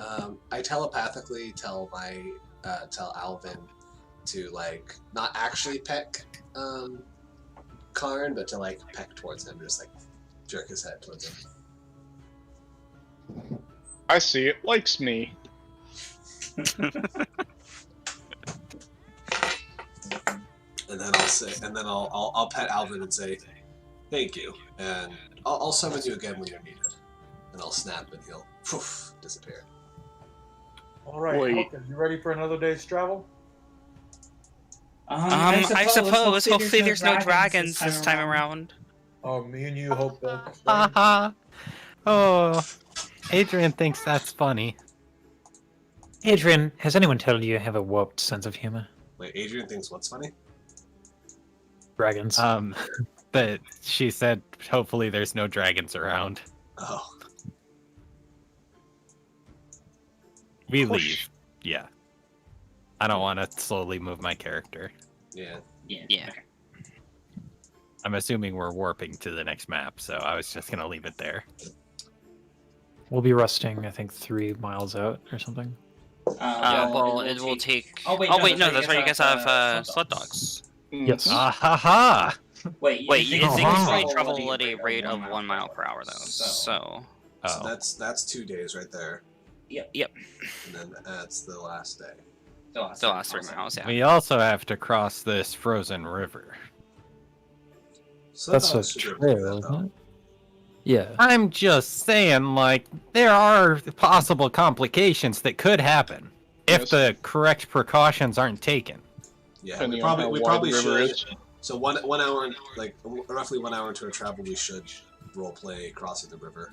I telepathically tell Alvin to like not actually peck Karn, but to like peck towards him, just like jerk his head towards him. I see it likes me. And then I'll pet Alvin and say, "Thank you," and I'll summon you again when you're needed. And I'll snap, and he'll poof, disappear. All right. Wait. Okay, you ready for another day's travel? I suppose. Hopefully, there's no dragons this time around. Oh, me and you hope that. Haha. Oh, Adrian thinks that's funny. Adrian, has anyone told you you have a warped sense of humor? Wait, Adrian thinks what's funny? Dragons. But she said hopefully there's no dragons around. Oh. We leave. Yeah. I don't want to slowly move my character. Yeah. Yeah. I'm assuming we're warping to the next map, so I was just gonna leave it there. We'll be resting, I think, 3 miles out or something. Well, it will take. Oh wait, no, that's right. You guys have sled dogs. Yes. Ah ha ha! Wait, you think you travel at a rate of 1 mile per hour though? So. So that's 2 days right there. Yep. And then that's the last day. The last 3 miles, yeah. We also have to cross this frozen river. So That's a that should be able to do trail, that, isn't it? Yeah. I'm just saying, like, there are possible complications that could happen if the correct precautions aren't taken. Yeah, Depending we on how probably wide the river should. is. So one hour, like roughly 1 hour into our travel, we should roleplay crossing the river,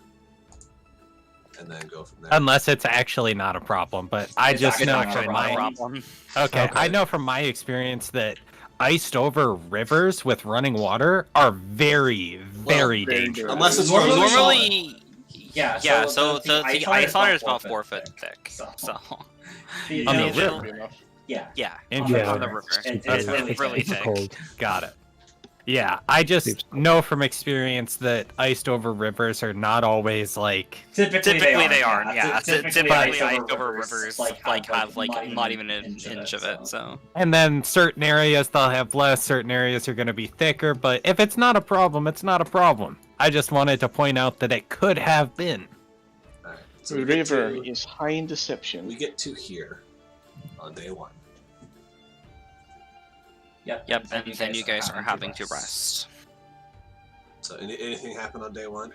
and then go from there. Unless it's actually not a problem, but I just know from my problem. okay, I know from my experience that iced over rivers with running water are very, very dangerous. Unless it's Normally, yeah. So the ice on it is about 4 foot thick. So. On the river. Yeah. Interesting. On the river. It's really thick. Cold. Got it. Yeah, I just know from experience that iced over rivers are not always like. Typically they aren't. Yeah. Typically, iced iced over rivers have not even an inch of it. So. And then certain areas they'll have less. Certain areas are going to be thicker. But if it's not a problem, it's not a problem. I just wanted to point out that it could have been. All right, so The we get river to- is high in deception. We get to here on day 1. Yep. And then you guys are having to rest. So anything happen on day 1?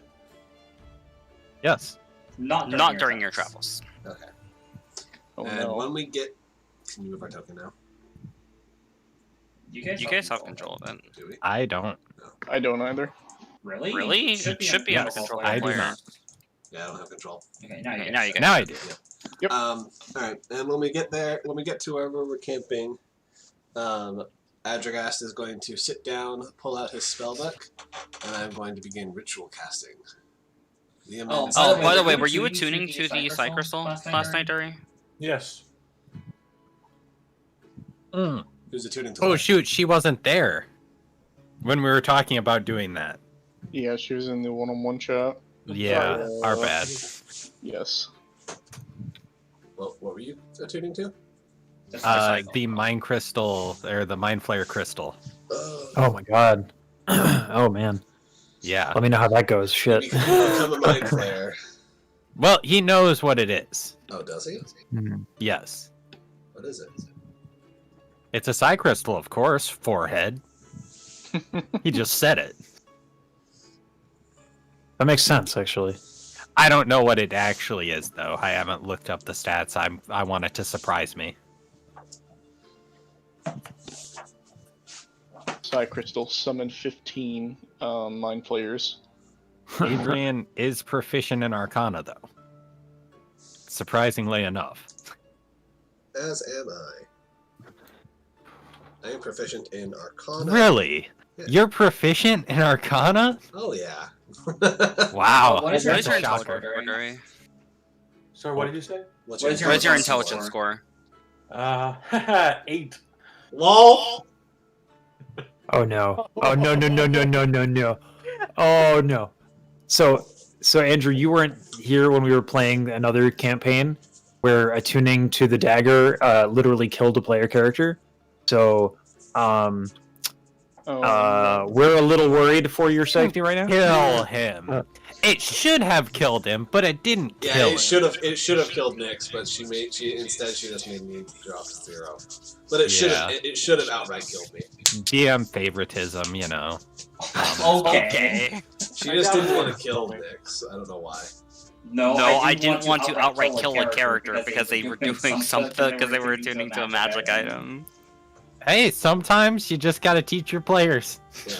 Yes. Not during your travels. Okay. Oh And no. when we get, can you move our token now? You guys have control of it. Do we? I don't. I don't either. Really? It should be under control of I the do player. not. Yeah, I don't have control. Okay, Now you guys. Now I do. All right, and when we get there, when we get to wherever we're camping, Adragast is going to sit down, pull out his spellbook, and I'm going to begin ritual casting. By the way, were you attuning to the Psy Crystal last night, Dury? Yes. Who's attuning to Oh what? shoot, she wasn't there when we were talking about doing that. Yeah, she was in the one-on-one chat. Yeah, our bad. Yes. What were you attuning to? The Mind Crystal, or the Mind Flare Crystal. Oh my god. Oh man. Yeah. Let me know how that goes. Shit. We can become a mind flayer. Well, he knows what it is. Oh, does he? Yes. What is it? It's a Psy Crystal, of course. Forehead. He just said it. That makes sense, actually. I don't know what it actually is, though. I haven't looked up the stats. I want it to surprise me. Psy Crystal summon 15 mind players. Adrian is proficient in Arcana, though. Surprisingly enough. As am I. I am proficient in Arcana. Really? Yeah. You're proficient in Arcana? Oh, yeah. Wow. What is your That's a intelligence shocker. score, Dury? Sorry, what did you say? What's What is your intelligence score? 8. LOL! Oh no. Oh no no no no no no no. Oh no. So Andrew, you weren't here when we were playing another campaign where attuning to the dagger literally killed a player character. So we're a little worried for your safety right now. Kill him. It should have killed him, but it didn't kill him. It should have killed Nyx, but she just made me drop to 0. But it should have outright killed me. DM favoritism, you know. Okay. She just didn't want to kill Nyx. I don't know why. No, I didn't want to outright kill a character because they were doing something, because they were attuning to a magic item. Hey, sometimes you just gotta teach your players. Yeah.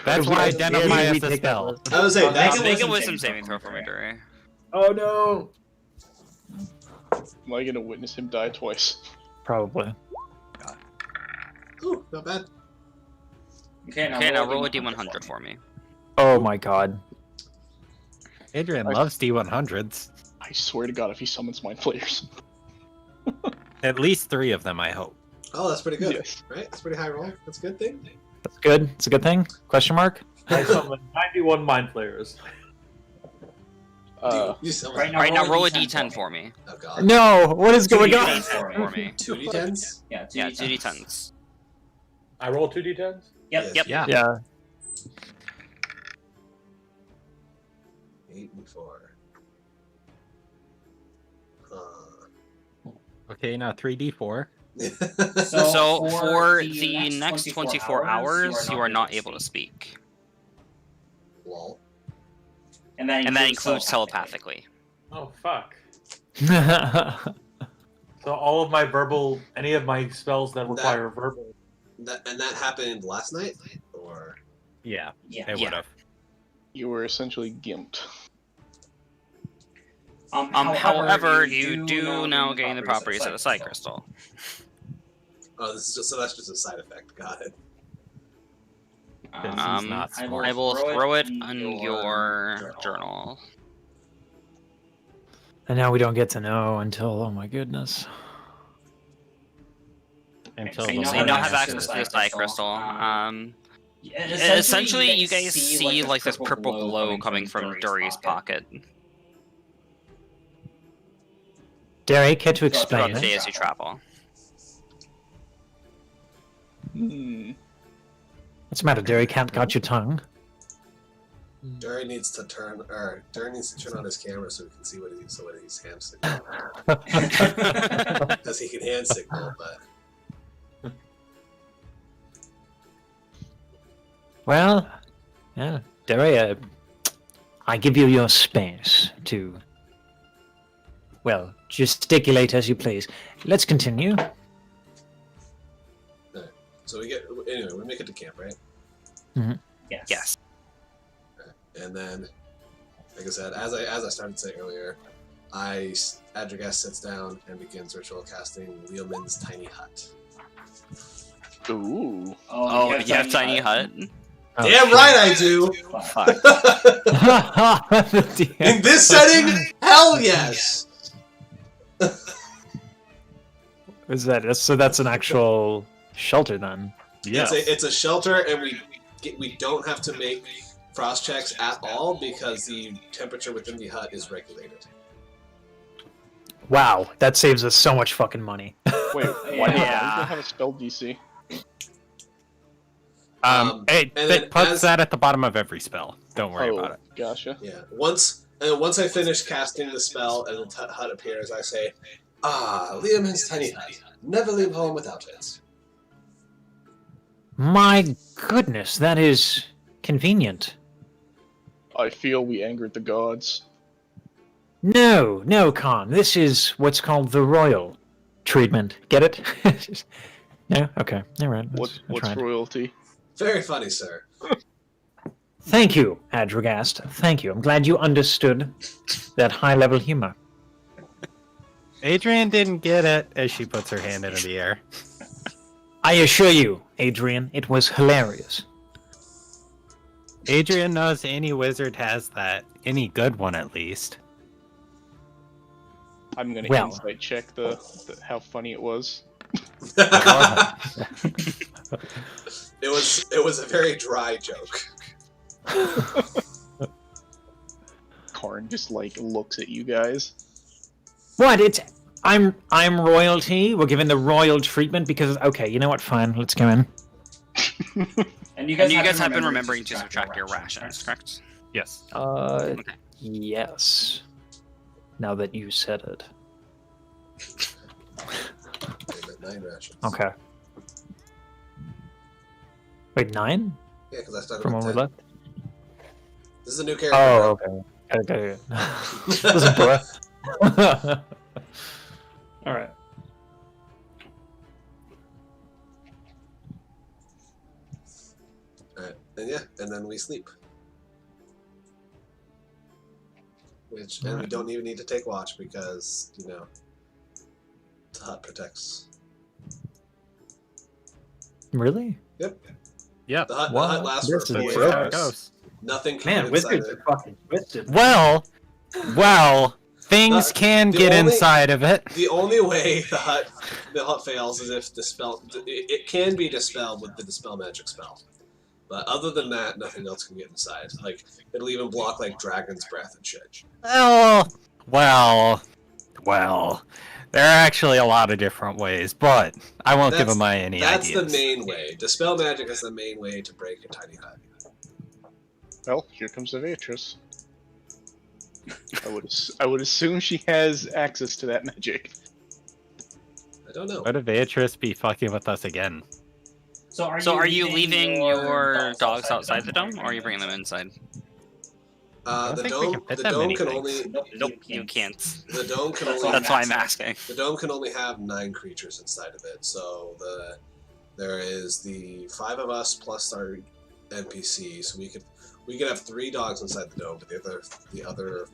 That's why identify as a spell. I was saying Make a wisdom saving throw for me, Dury. Oh no. Am I gonna witness him die twice? Probably. Ooh, not bad. Okay, now roll a d100 for me. Oh my god. Adrian loves D100s. I swear to God, if he summons mind players. At least 3 of them, I hope. Oh, that's pretty good. Yes. Right? That's a pretty high roll. That's a good thing. That's good. It's a good thing. Question mark. I summoned 91 mind players. You Right now, roll a d10 for me. Oh god. No. What is going on? For me. 2 d10s? Yeah, 2 d10s. I roll 2 d10s? Yep. Yeah. Yeah. 8 and 4. Okay, now 3d4. So for the next 24 hours, you are not able to speak. Lol. And that includes telepathically. Oh fuck. So all of my verbal, any of my spells that require verbal. That happened last night? Or Yeah, Yeah. it would have. You were essentially gimped. However, you do now gain the properties of the Psy Crystal. oh, that's just a side effect. Got it. This is not smart. I will throw it on your journal. And now we don't get to know until. Oh my goodness. Until So the you morning now have after. access to the Psy Crystal. Essentially, you guys see like this purple glow coming from Dury's pocket Derek, care to throughout explain the day it? as you travel. What's the matter, Derek? Can't got your tongue? Dury needs to turn on his camera so we can see what he's hand signal. Because he can hand signal, but Well, yeah, Derek, I give you your space to, well, gesticulate as you please. Let's continue. so we make it to camp, right? Yes. And then, like I said, as I started saying earlier, Adragast sits down and begins ritual casting Leomin's tiny hut. Ooh. Oh, you have tiny hut? Oh, Damn shit. right I do. Fuck. In this setting, hell yes. Is that so? That's an actual shelter then. Yeah. It's a shelter, and we don't have to make frost checks at all because the temperature within the hut is regulated. Wow, that saves us so much fucking money. Wait, why do you have a spell DC? It puts that at the bottom of every spell. Don't worry about it. Gotcha. Yeah. Once I finish casting the spell and the hut appears, I say, Liam's tiny hut. Never leave home without it. My goodness, that is convenient. I feel we angered the gods. No, Khan. This is what's called the royal treatment. Get it? No? Okay. All right. What's royalty? Very funny, sir. Thank you, Adragast. Thank you. I'm glad you understood that high-level humor. Adrian didn't get it as she puts her hand into the air. I assure you, Adrian, it was hilarious. Adrian knows any wizard has that. Any good one, at least. I'm gonna Well. insight check the how funny it was. It was a very dry joke. Karn just like looks at you guys. What? I'm royalty. We're given the royal treatment because okay, you know what? Fine, let's go in. And you guys have been remembering to subtract your rations, correct? Yes. Yes. Now that you said it. 9 rations. Okay. Wait, 9? Yeah, because I started From with when 10. we left? This is a new character. Oh, bro. okay. Listen, bro. All right. Alright, and then we sleep. And we don't even need to take watch because, the hut protects. Really? Yep. Yep. The hut lasts This for is 4 That's how it hours. goes. Nothing can Man, get inside wizards it. are fucking twisted. Well, things can the get only- inside of it. The only way the hut fails is if it can be dispelled with the dispel magic spell. But other than that, nothing else can get inside. Like, it'll even block, like, dragon's breath and shit. Well. There are actually a lot of different ways, but I won't give them any That's ideas. the main way. Dispel magic is the main way to break a tiny hut. Well, here comes the Beatrice. I would assume she has access to that magic. I don't know. Would Beatrice be fucking with us again? So are you leaving your dogs outside the dome, or are you bringing them inside? don't The think we can dome, fit the that dome many can things. only Nope, you can't. the dome can only That's why I'm asking. the dome can only have 9 creatures inside of it. So there is the 5 of us plus our NPC. So we could have 3 dogs inside the dome, but the other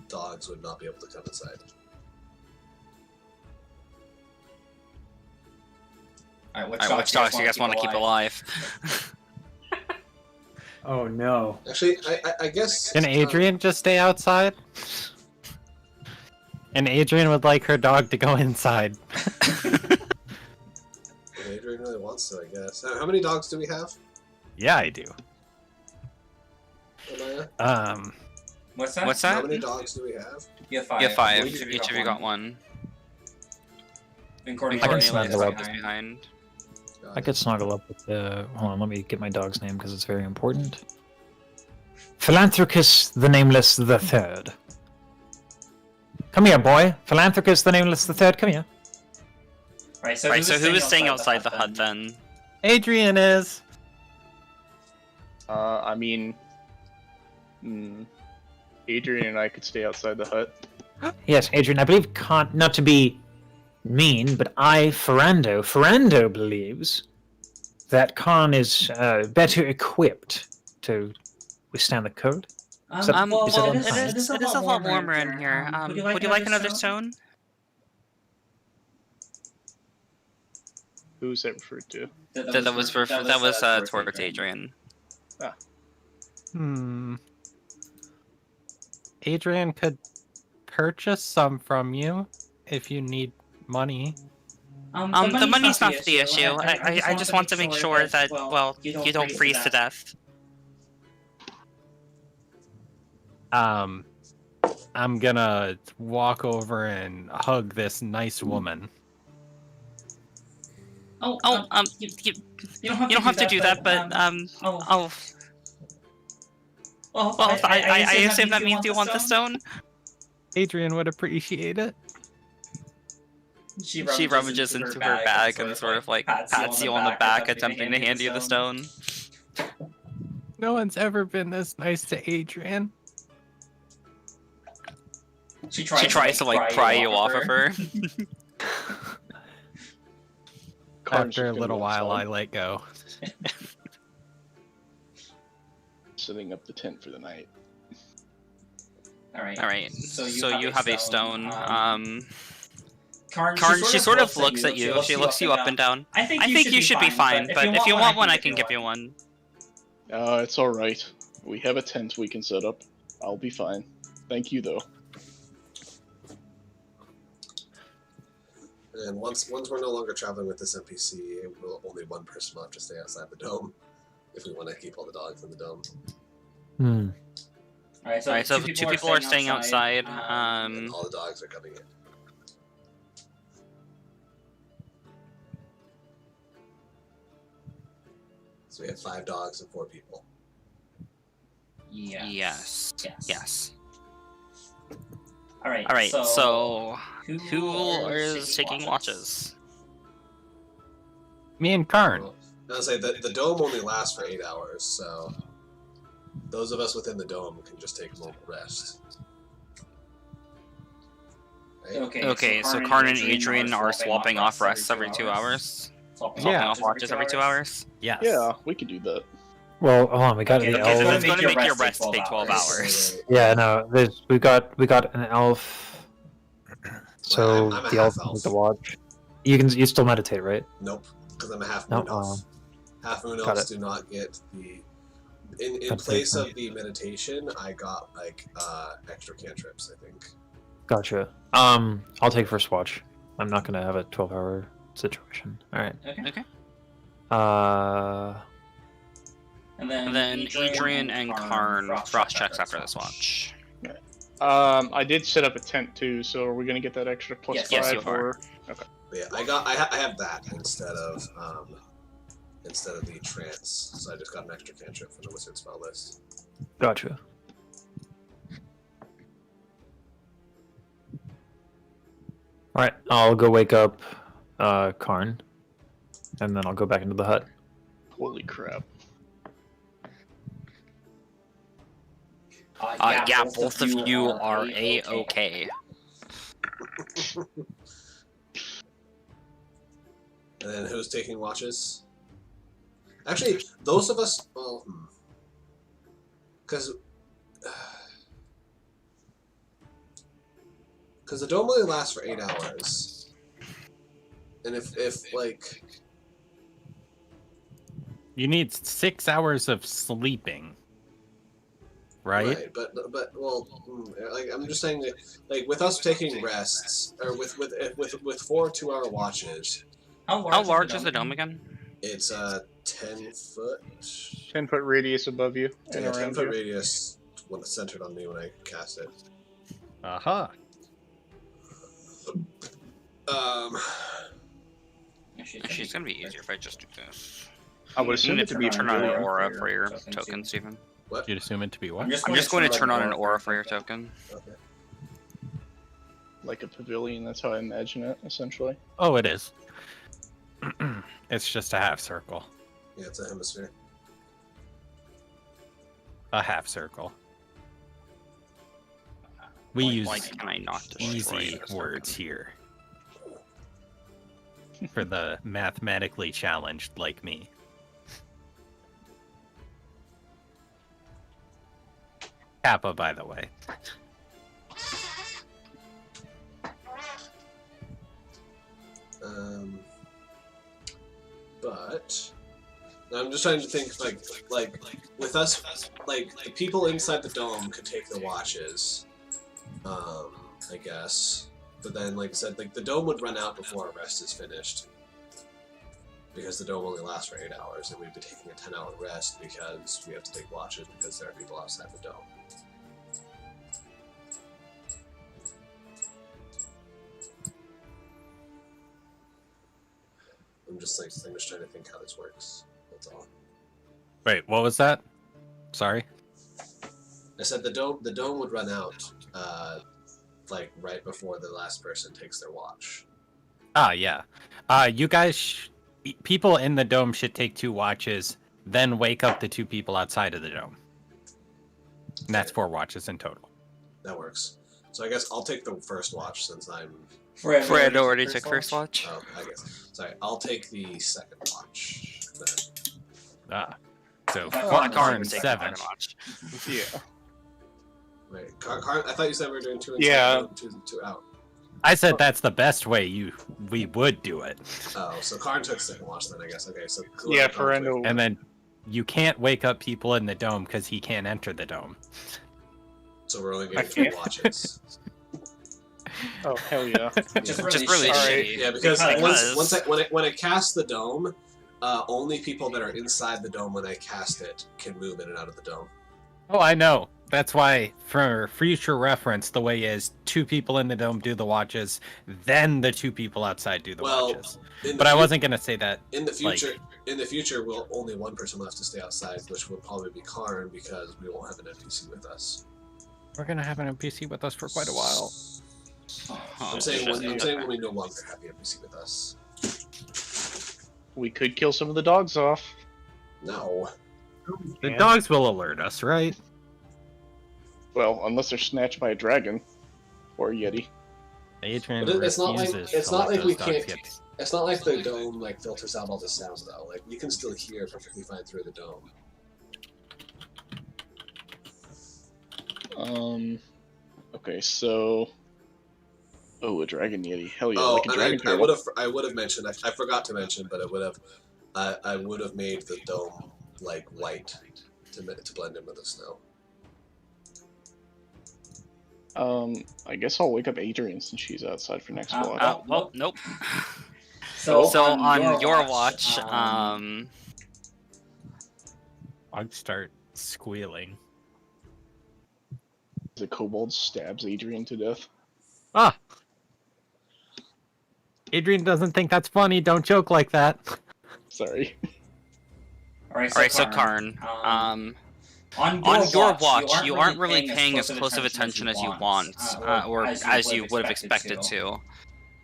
dogs would not be able to come inside. Alright, Which dogs do you guys want to keep alive? Oh no. Actually, I guess. Can Adrian just stay outside? And Adrian would like her dog to go inside. If Adrian really wants to, I guess. How many dogs do we have, Yeah, I do. Amaya? What's that? What's How that? many dogs do we have? You have 5. You have 5. Each of you got one. And Courtney I can Courtney snuggle lives up. behind. I could snuggle up with the. Hold on, let me get my dog's name because it's very important. Philanthropus the Nameless the Third. Come here, boy. Philanthropus the Nameless the Third. Come here. Right, So who is staying outside the hut then? Adrian is. I mean, Adrian and I could stay outside the hut. Yes, Adrian. I believe not to be mean, but Ferrando believes that Khan is better equipped to withstand the cold. It it is a lot warmer in here. Would you like another stone? Who's that referred to? That was towards Adrian. Adrian could purchase some from you if you need money. The money's not the issue. I just want to make sure that, well, you don't freeze to death. I'm gonna walk over and hug this nice woman. You don't have to do that, but I assume that means you want the stone. Adrian would appreciate it. She rummages into her bag and sort of like pats you on the back, attempting to hand you the stone. No one's ever been this nice to Adrian. She tries to like pry you off of her. After a little while, I let go. Setting up the tent for the night. All right. So you have a stone. Karn, she sort of looks at you. She looks you up and down. I think you should be fine, but if you want one, I can give you one. It's alright. We have a tent we can set up. I'll be fine. Thank you, though. And once we're no longer traveling with this NPC, only one person will have to stay outside the dome if we want to keep all the dogs in the dome. Alright, so two people are staying outside. And all the dogs are coming in. So we have 5 dogs and 4 people. Yes. All right. So who is taking watches? Me and Karn. Well, I'll say that the dome only lasts for 8 hours, so those of us within the dome can just take a moment rest. Right? Okay, so Karn and Adrian are swapping off rests every 2 hours? Swapping off watches every 2 hours? Yes. Yeah, we could do that. Well, hold on, we got the so elf. it's going to make your rest take 12 hours. Yeah, no, we got an elf. So I'm a the elf half-elf. with the watch. You still meditate, right? Nope, because I'm a half moon elf. Half moon elves do not get the. In place of the meditation, I got like extra cantrips, I think. Gotcha. I'll take first watch. I'm not gonna have a 12-hour situation. All right. Okay. And then Adrian and Karn frost checks after this watch. I did set up a tent too, so are we gonna get that extra plus 5? Yes, you are. Okay. But yeah, I have that instead of the trance, so I just got an extra cantrip from the wizard spell list. Gotcha. All right, I'll go wake up Karn, and then I'll go back into the hut. Holy crap. Yeah, both of you are A-okay. And then who's taking watches? Actually, those of us, well, because the dome only lasts for 8 hours, and if like You need 6 hours of sleeping. Right? but well, like I'm just saying that, like with us taking rests or with 4 2-hour watches. How large is the dome again? It's a 10-foot. 10-foot radius above you and Yeah, around 10-foot you. radius when it's centered on me when I cast it. Aha. She's gonna be easier if I just do this. I would assume it to be turn on an familiar. aura for your token, Steven. What? You'd assume it to be what? I'm just going to turn on an aura for your token. Okay. Like a pavilion, that's how I imagine it, essentially. Oh, it is. It's just a half circle. Yeah, it's a hemisphere. A half circle. We use Why can I not destroy easy this words here. For the mathematically challenged like me. Kappa, by the way. But I'm just trying to think, like with us, like the people inside the dome could take the watches, I guess. But then, like I said, like the dome would run out before our rest is finished, because the dome only lasts for 8 hours, and we'd be taking a 10-hour rest because we have to take watches because there are people outside the dome. I'm just trying to think how this works. That's all. Wait, what was that? Sorry. I said the dome would run out, like right before the last person takes their watch. Ah, yeah. You guys, people in the dome should take 2 watches, then wake up the 2 people outside of the dome. And that's 4 watches in total. That works. So I guess I'll take the first watch since I'm. Fred already took first watch. Oh, I guess. Sorry, I'll take the second watch. Then. Ah. So, Karn Karn take 7. Yeah. Wait, Karn, I thought you said we were doing 2 and Yeah. 2 out. I said that's the best way we would do it. Oh, so Karn took second watch then, I guess. Okay, so. Yeah, Ferendo. And then you can't wake up people in the dome because he can't enter the dome. So we're only I getting 3 can't. watches. Oh hell yeah! Just really shitty. Yeah, because Because- when I cast the dome, only people that are inside the dome when I cast it can move in and out of the dome. Oh, I know. That's why, for future reference, the way is 2 people in the dome do the watches, then the 2 people outside do the watches. But I wasn't gonna say that. In the future, we'll only 1 person left to stay outside, which will probably be Karn because we won't have an NPC with us. We're gonna have an NPC with us for quite a while. I'm saying when we no longer have the NPC with us. We could kill some of the dogs off. No. The dogs will alert us, right? Well, unless they're snatched by a dragon or a yeti. Adrian But it's not like- refuses it's to not let like we those dogs can't- get- It's not like the dome filters out all the sounds though. Like we can still hear perfectly fine through the dome. Okay, so. Oh, a dragon yeti. Hell yeah! Oh, like a dragon and turtle. I would have mentioned. I forgot to mention, but I would have made the dome like white to blend in with the snow. I guess I'll wake up Adrian since she's outside for next watch. Well, nope. So, So on your watch, I'd start squealing. The kobold stabs Adrian to death. Ah! Adrian doesn't think that's funny. Don't joke like that. Sorry. Alright, so Karn, on your watch, you aren't really paying as close of attention as you want, or as you would have expected to.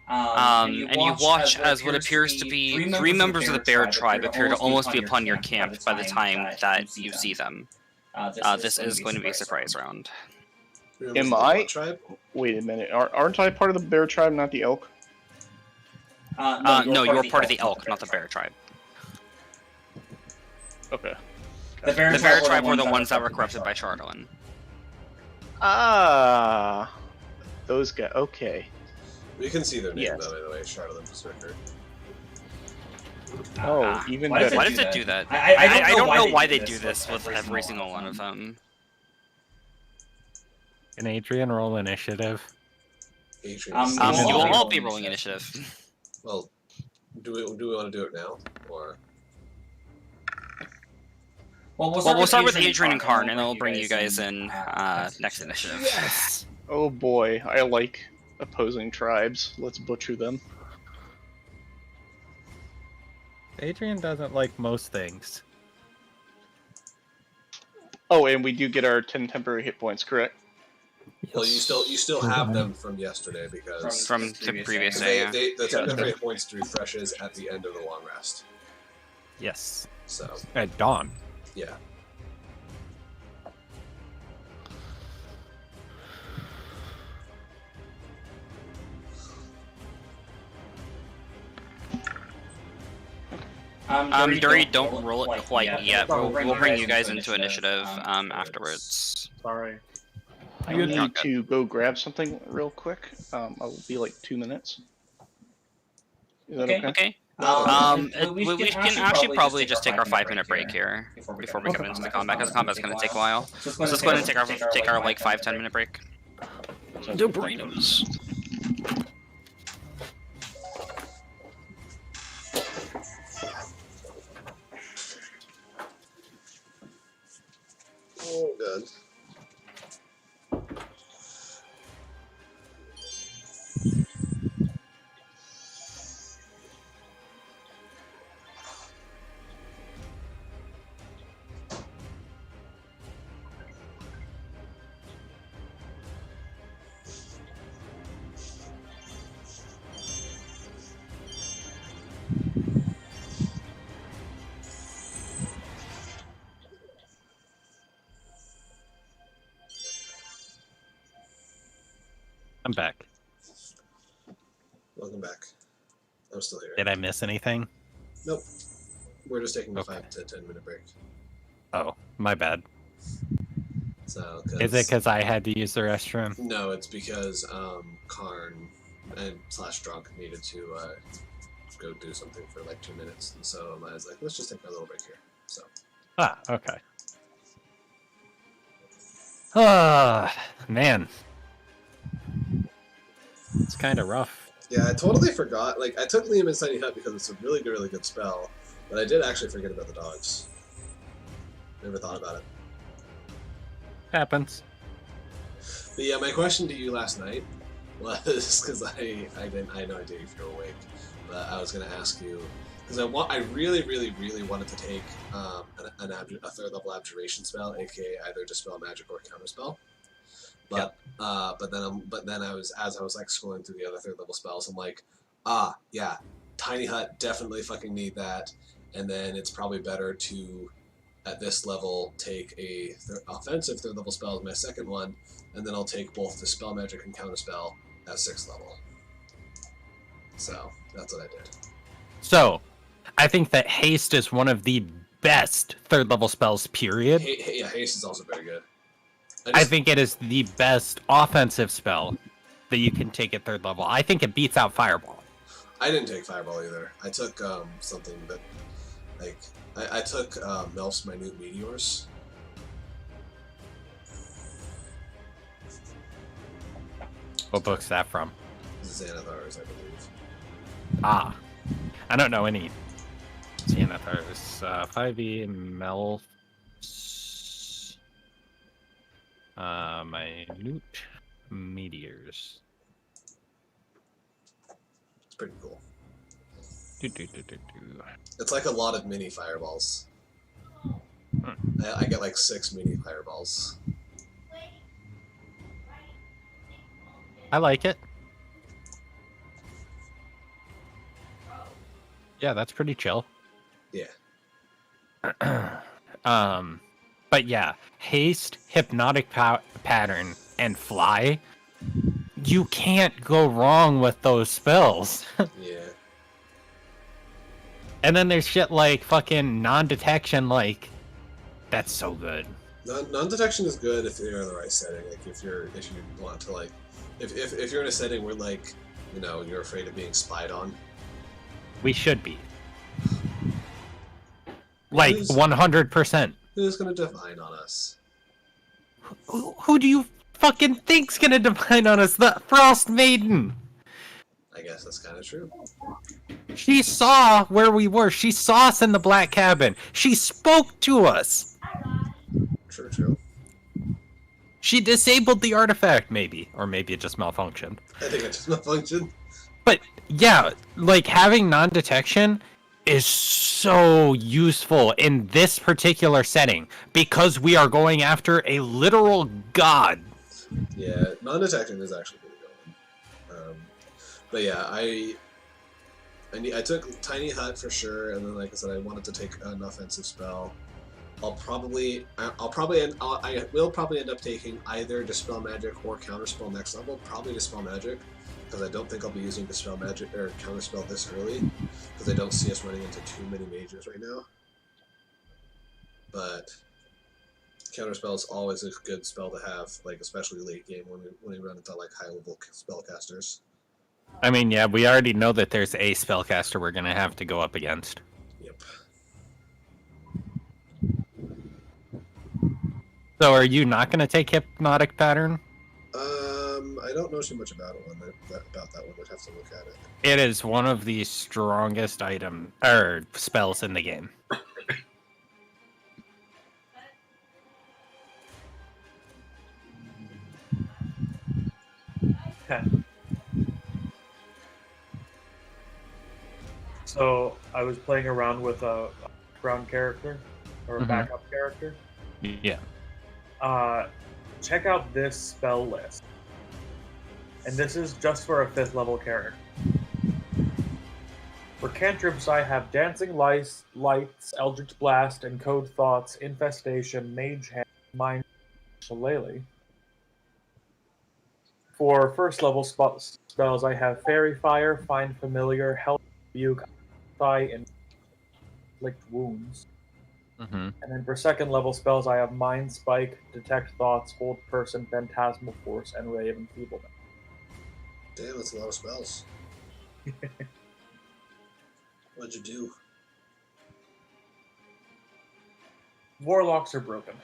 And you watch as what appears to be 3 members of the bear tribe appear to almost be upon your camp by the time that you see them. This is going to be a surprise round. Am I? Wait a minute. Aren't I part of the bear tribe, not the elk? No, you're part of the elk, not the bear tribe. Okay. The bear tribe were the ones that were corrupted by Chardolin. Ah, those guys. Okay. We can see their name Yes. though, by the way. Charlotte Berserker. Oh, even why does better. Why does it do that? I don't know why they do this with every single one of them. Can Adrian roll initiative? Adrian. You will all be rolling initiative. Well, do we want to do it now, or? Well, We'll start with Adrian and Karn, and then we'll bring you guys in next initiative. Yes. Oh boy, I like opposing tribes. Let's butcher them. Adrian doesn't like most things. Oh, and we do get our 10 temporary hit points, correct? Well, you still have them from yesterday because From the previous day, yeah. the temporary hit points refreshes at the end of the long rest. Yes. So At dawn. yeah. Dury, don't roll it quite yet. We'll bring you guys into initiative afterwards. Sorry. I need to go grab something real quick. I'll be like 2 minutes. Is that okay? Okay. We can actually probably just take our 5-minute break here before we come into the combat, because the combat's going to take a while. So let's go ahead and take our like 5-10 minute break. No burritos. Oh, good. I'm back. Welcome back. I'm still here. Did I miss anything? Nope. We're just taking a Okay. 5 to 10 minute break. Oh, my bad. So, Is it because I had to use the restroom? No, it's because Karn and / Drunk needed to go do something for like 2 minutes, and so I was like, let's just take a little break here. So. Ah, okay. Ah, man. It's kind of rough. Yeah, I totally forgot. Like, I took Liam and Tiny Hut because it's a really good spell, but I did actually forget about the dogs. Never thought about it. Happens. But yeah, my question to you last night was, because I had no idea if you were awake, but I was going to ask you, because I really wanted to take a 3rd level abjuration spell, aka either dispel magic or counterspell. But then I was, as I was like scrolling through the other 3rd level spells, I'm like, yeah, Tiny Hut, definitely fucking need that. And then it's probably better to, at this level, take a offensive 3rd level spell as my second one, and then I'll take both Dispel Magic and Counterspell at 6th level. So that's what I did. So, I think that Haste is one of the best 3rd level spells, period. Yeah, Haste is also very good. I think it is the best offensive spell that you can take at 3rd level. I think it beats out Fireball. I didn't take Fireball either. I took something that, like, I took Melf's Minute Meteors. What book's that from? Xanathars, I believe. Ah. I don't know any Xanathars. 5e, Melf. Minute Meteors. It's pretty cool. Do. It's like a lot of mini fireballs. I get like 6 mini fireballs. I like it. Yeah, that's pretty chill. Yeah. But yeah, Haste, Hypnotic Pattern, and Fly. You can't go wrong with those spells. Yeah. And then there's shit like fucking non-detection, like, that's so good. Non-detection is good if you're in the right setting. Like if you want to, like, if you're in a setting where, like, you know, you're afraid of being spied on. We should be. Like 100%. Who's gonna divine on us? Who do you fucking think's gonna divine on us? The Frost Maiden. I guess that's kind of true. She saw where we were. She saw us in the Black Cabin. She spoke to us. True. She disabled the artifact, maybe. Or maybe it just malfunctioned. I think it just malfunctioned. But, yeah, like, having non-detection is so useful in this particular setting, because we are going after a literal god. Yeah, non-detection is actually pretty good. But yeah, I took Tiny Hut for sure, and then, like I said, I wanted to take an offensive spell. I will probably end up taking either Dispel Magic or Counterspell next level. Probably Dispel Magic, because I don't think I'll be using Dispel Magic or Counterspell this early, because I don't see us running into too many mages right now. But Counterspell is always a good spell to have, like especially late game when we run into like high level spellcasters. I mean, yeah, we already know that there's a spellcaster we're gonna have to go up against. Yep. So are you not gonna take Hypnotic Pattern? I don't know too much about it about that one. I'd have to look at it. It is one of the strongest spells in the game. So I was playing around with a background character or a Mhm. backup character. Yeah. Check out this spell list, and this is just for a 5th level character. For cantrips, I have Dancing Lights, Eldritch Blast, Encode Thoughts, Infestation, Mage Hand, Mind, Shillelagh. For 1st level spells, I have Fairy Fire, Find Familiar, Help, Rebuke, and Inflict Wounds. Mm-hmm. And then for 2nd level spells, I have Mind Spike, Detect Thoughts, Hold Person, Phantasmal Force, and Ray of Enfeeblement. Damn, that's a lot of spells. What'd you do? Warlocks are broken.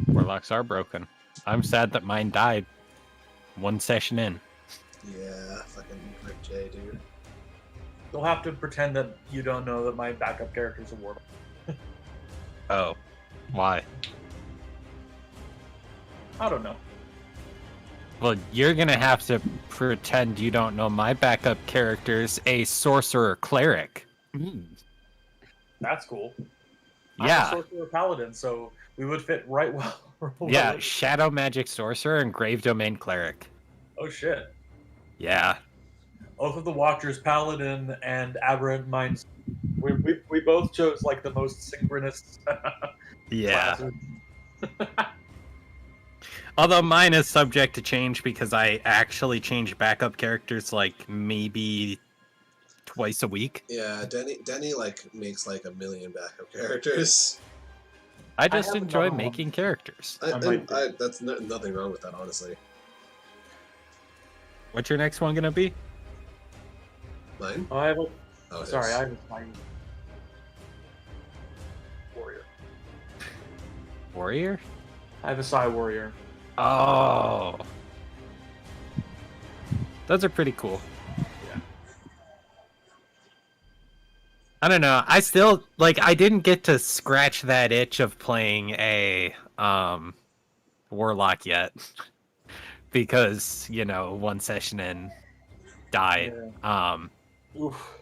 Warlocks are broken. I'm sad that mine died 1 session in. Yeah, fucking Rick J, dude. You'll have to pretend that you don't know that my backup character's a warlock. Oh. Why? I don't know. Well, you're gonna have to pretend you don't know my backup character's a sorcerer cleric. That's cool. Yeah. I'm a sorcerer paladin, so we would fit right well. Yeah, shadow magic sorcerer and grave domain cleric. Oh shit. Yeah. Oath of the Watchers, Paladin, and Aberrant Minds. We both chose like the most synchronous Yeah. classes. Although mine is subject to change because I actually change backup characters like maybe twice a week. Yeah, Denny like makes like a million backup characters. I just have enjoy another one. making characters. That's nothing wrong with that, honestly. What's your next one gonna be? Mine? Oh, I have a, Oh, it sorry, is. I have a tiny warrior. Warrior? I have a Psy warrior. Oh. Those are pretty cool. Yeah. I don't know. I still I didn't get to scratch that itch of playing a warlock yet. Because, 1 session in died. Yeah. Oof.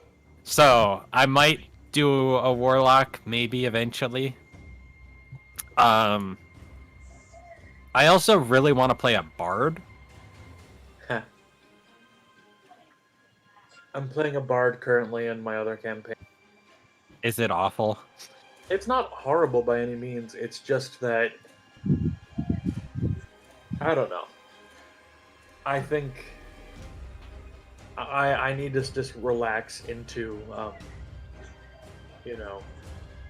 So I might do a warlock maybe eventually. I also really want to play a bard. I'm playing a bard currently in my other campaign. Is it awful? It's not horrible by any means. It's just that I don't know. I think I need to just relax into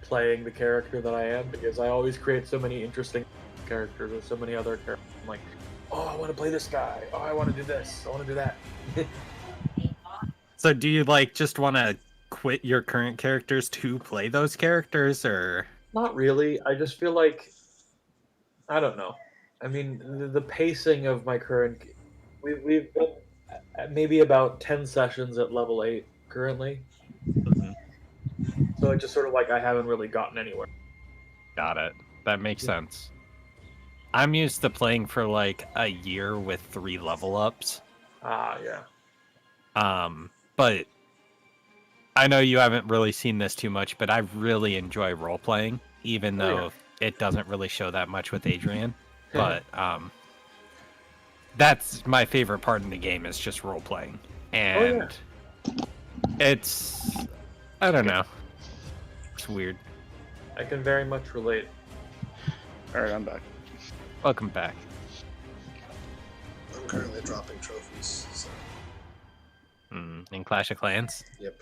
playing the character that I am, because I always create so many interesting characters or so many other characters. I'm like, oh, I want to play this guy. Oh, I want to do this. I want to do that. So do you just want to quit your current characters to play those characters, or? Not really. I just feel like I don't know. I mean, the pacing of my current we've been at maybe about 10 sessions at level 8 currently. So it's just sort of like I haven't really gotten anywhere. Got it. That makes sense. I'm used to playing for a year with 3 level ups. Ah, yeah. But I know you haven't really seen this too much, but I really enjoy role playing, even though it doesn't really show that much with Adrian. But that's my favorite part in the game, is just role playing. And it's I don't know. It's weird. I can very much relate. Alright, I'm back. Welcome back. I'm currently dropping trophies. So. In Clash of Clans? Yep.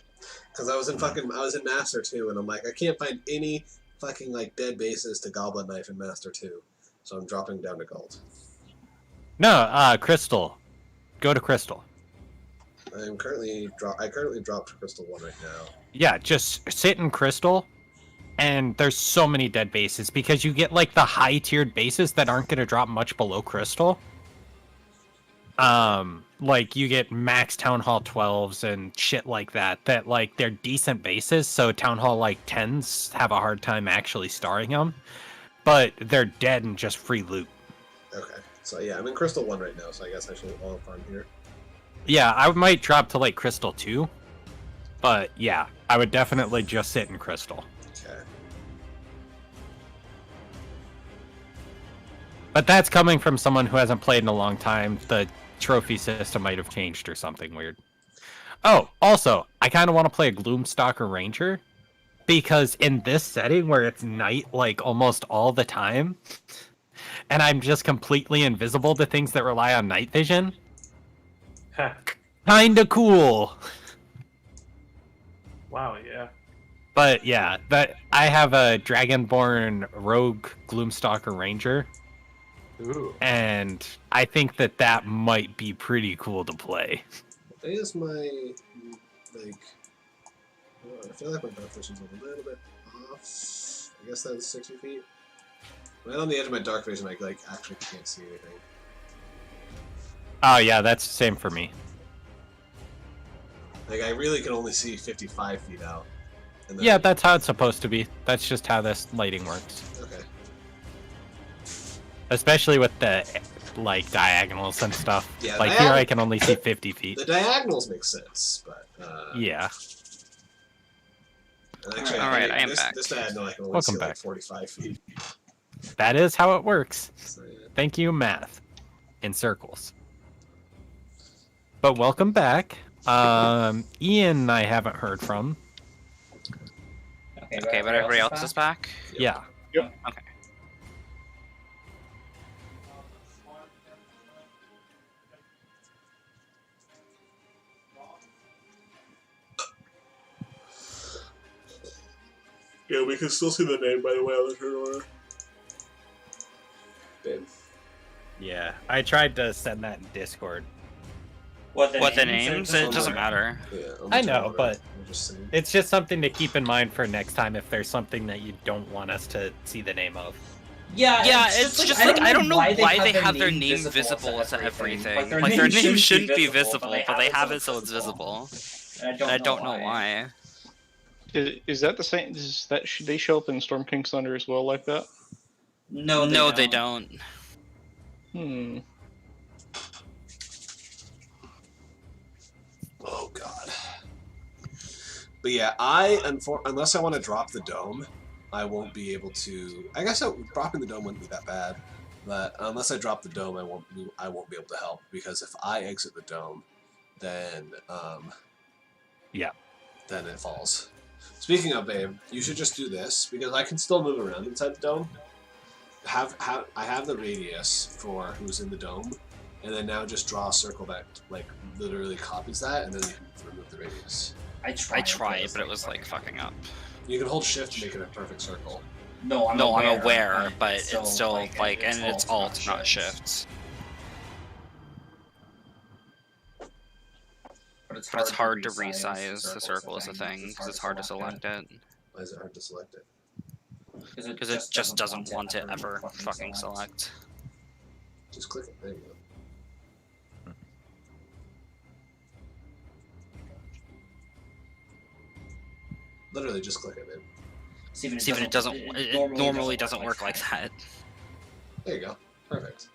Because I was in Master 2, and I'm like, I can't find any fucking dead bases to Goblin Knife in Master 2. So I'm dropping down to Gold. No, Crystal. go to Crystal. I currently dropped Crystal 1 right now. Yeah, just sit in Crystal, and there's so many dead bases because you get like the high tiered bases that aren't going to drop much below Crystal. Like you get max Town Hall 12s and shit like that like they're decent bases, so Town Hall like 10s have a hard time actually starring them, but they're dead and just free loot. Okay, so yeah, I'm in Crystal 1 right now, so I guess I should all farm here. Yeah, I might drop to like Crystal 2, but yeah, I would definitely just sit in Crystal. Okay. But that's coming from someone who hasn't played in a long time. The trophy system might have changed or something weird. Oh, also, I kind of want to play a Gloomstalker Ranger, because in this setting where it's night like almost all the time, and I'm just completely invisible to things that rely on night vision, kinda cool. Wow, yeah. But yeah, I have a Dragonborn Rogue Gloomstalker Ranger. Ooh. And I think that might be pretty cool to play. I guess my, like, I feel like my dark vision's a little bit off. I guess that's 60 feet. Right on the edge of my dark vision, I like actually can't see anything. Oh yeah, that's the same for me. Like, I really can only see 55 feet out. And then, Yeah, that's how it's supposed to be. That's just how this lighting works. Okay. Especially with the like diagonals and stuff. Yeah, like here I can only see 50 feet. The diagonals make sense, but Yeah. and actually, Alright, I am this, back. This diagonal I can only Welcome see like back. 45 feet. That is how it works. So, yeah. Thank you, math. In circles. But welcome back. Ian I haven't heard from. Okay, but everybody else is back? Yeah. Yep. Okay. Yeah, we can still see the name, by the way, on the turn order. Damn. Yeah. I tried to send that in Discord. What the names? It doesn't matter. Yeah, on the I turn know, order, but we're just saying. it's just something to keep in mind for next time if there's something that you don't want us to see the name of. Yeah, it's just like I don't know why they have their name visible to everything. Like their name shouldn't be visible, but they have it so it's visible. And I don't know why. Is that the same? Should they show up in Storm King's Thunder as well, like that? No, they don't. Hmm. Oh god. But yeah, unless I want to drop the dome, I won't be able to. I guess dropping the dome wouldn't be that bad, but unless I drop the dome, I won't be able to help, because if I exit the dome, then Yeah. then it falls. Speaking of, babe, you should just do this, because I can still move around inside the dome. I have the radius for who's in the dome, and then now just draw a circle that like literally copies that, and then you can remove the radius. I tried, but it was like fucking up. You can hold shift to make it a perfect circle. No, I'm aware, but it's still like, and it's alt, not shift. But it's hard to resize the circle is the thing, because it's hard to select it. Why is it hard to select it? Because it just doesn't want to ever fucking select. Just click it. There you go. Literally just click it, man. Steven, it normally doesn't work like that. There you go. Perfect.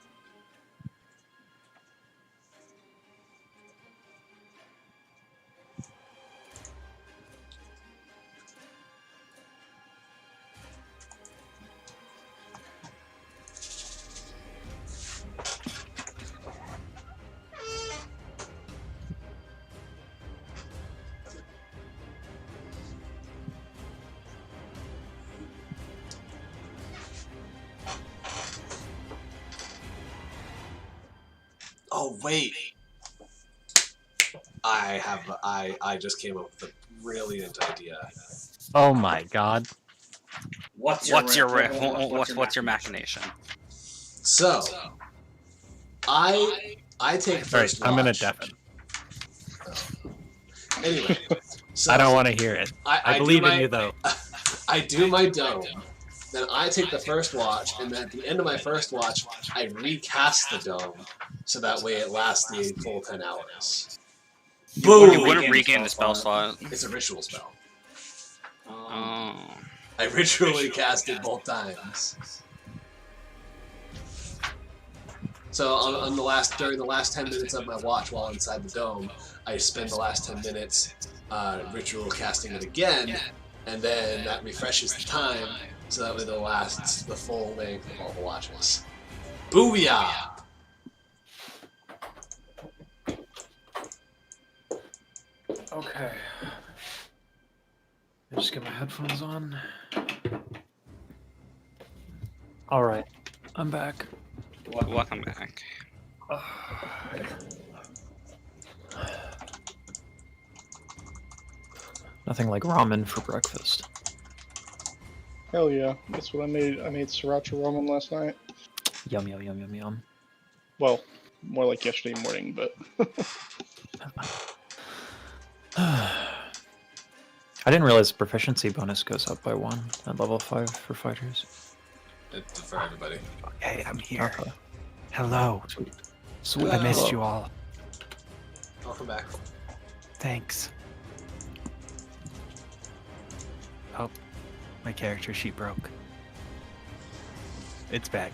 Oh wait, I just came up with a brilliant idea. Oh my god. What's your machination? So, I I take first watch. I'm gonna deafen. Anyway, so I don't want to hear it. I believe in you, though. I do my dome. Then I take the first watch, and then at the end of my first watch, I recast the dome, so that way it lasts the full 10 hours. Boom! You wouldn't regain the spell slot. It's a ritual spell. Oh. I ritually cast it both times. So during the last 10 minutes of my watch while inside the dome, I spend the last 10 minutes ritual casting it again, and then that refreshes the time, so that way it lasts the full length of all the watches. Booyah! Okay. Just get my headphones on. All right, I'm back. Welcome back. Nothing like ramen for breakfast. Hell yeah, that's what I made. I made sriracha ramen last night. Yum, yum, yum, yum, yum. Well, more like yesterday morning, but... I didn't realize the proficiency bonus goes up by 1 at level 5 for fighters. It's for everybody. Hey, I'm here. Okay. Hello. Sweet. I missed you all. Welcome back. Thanks. Oh, my character sheet broke. It's back.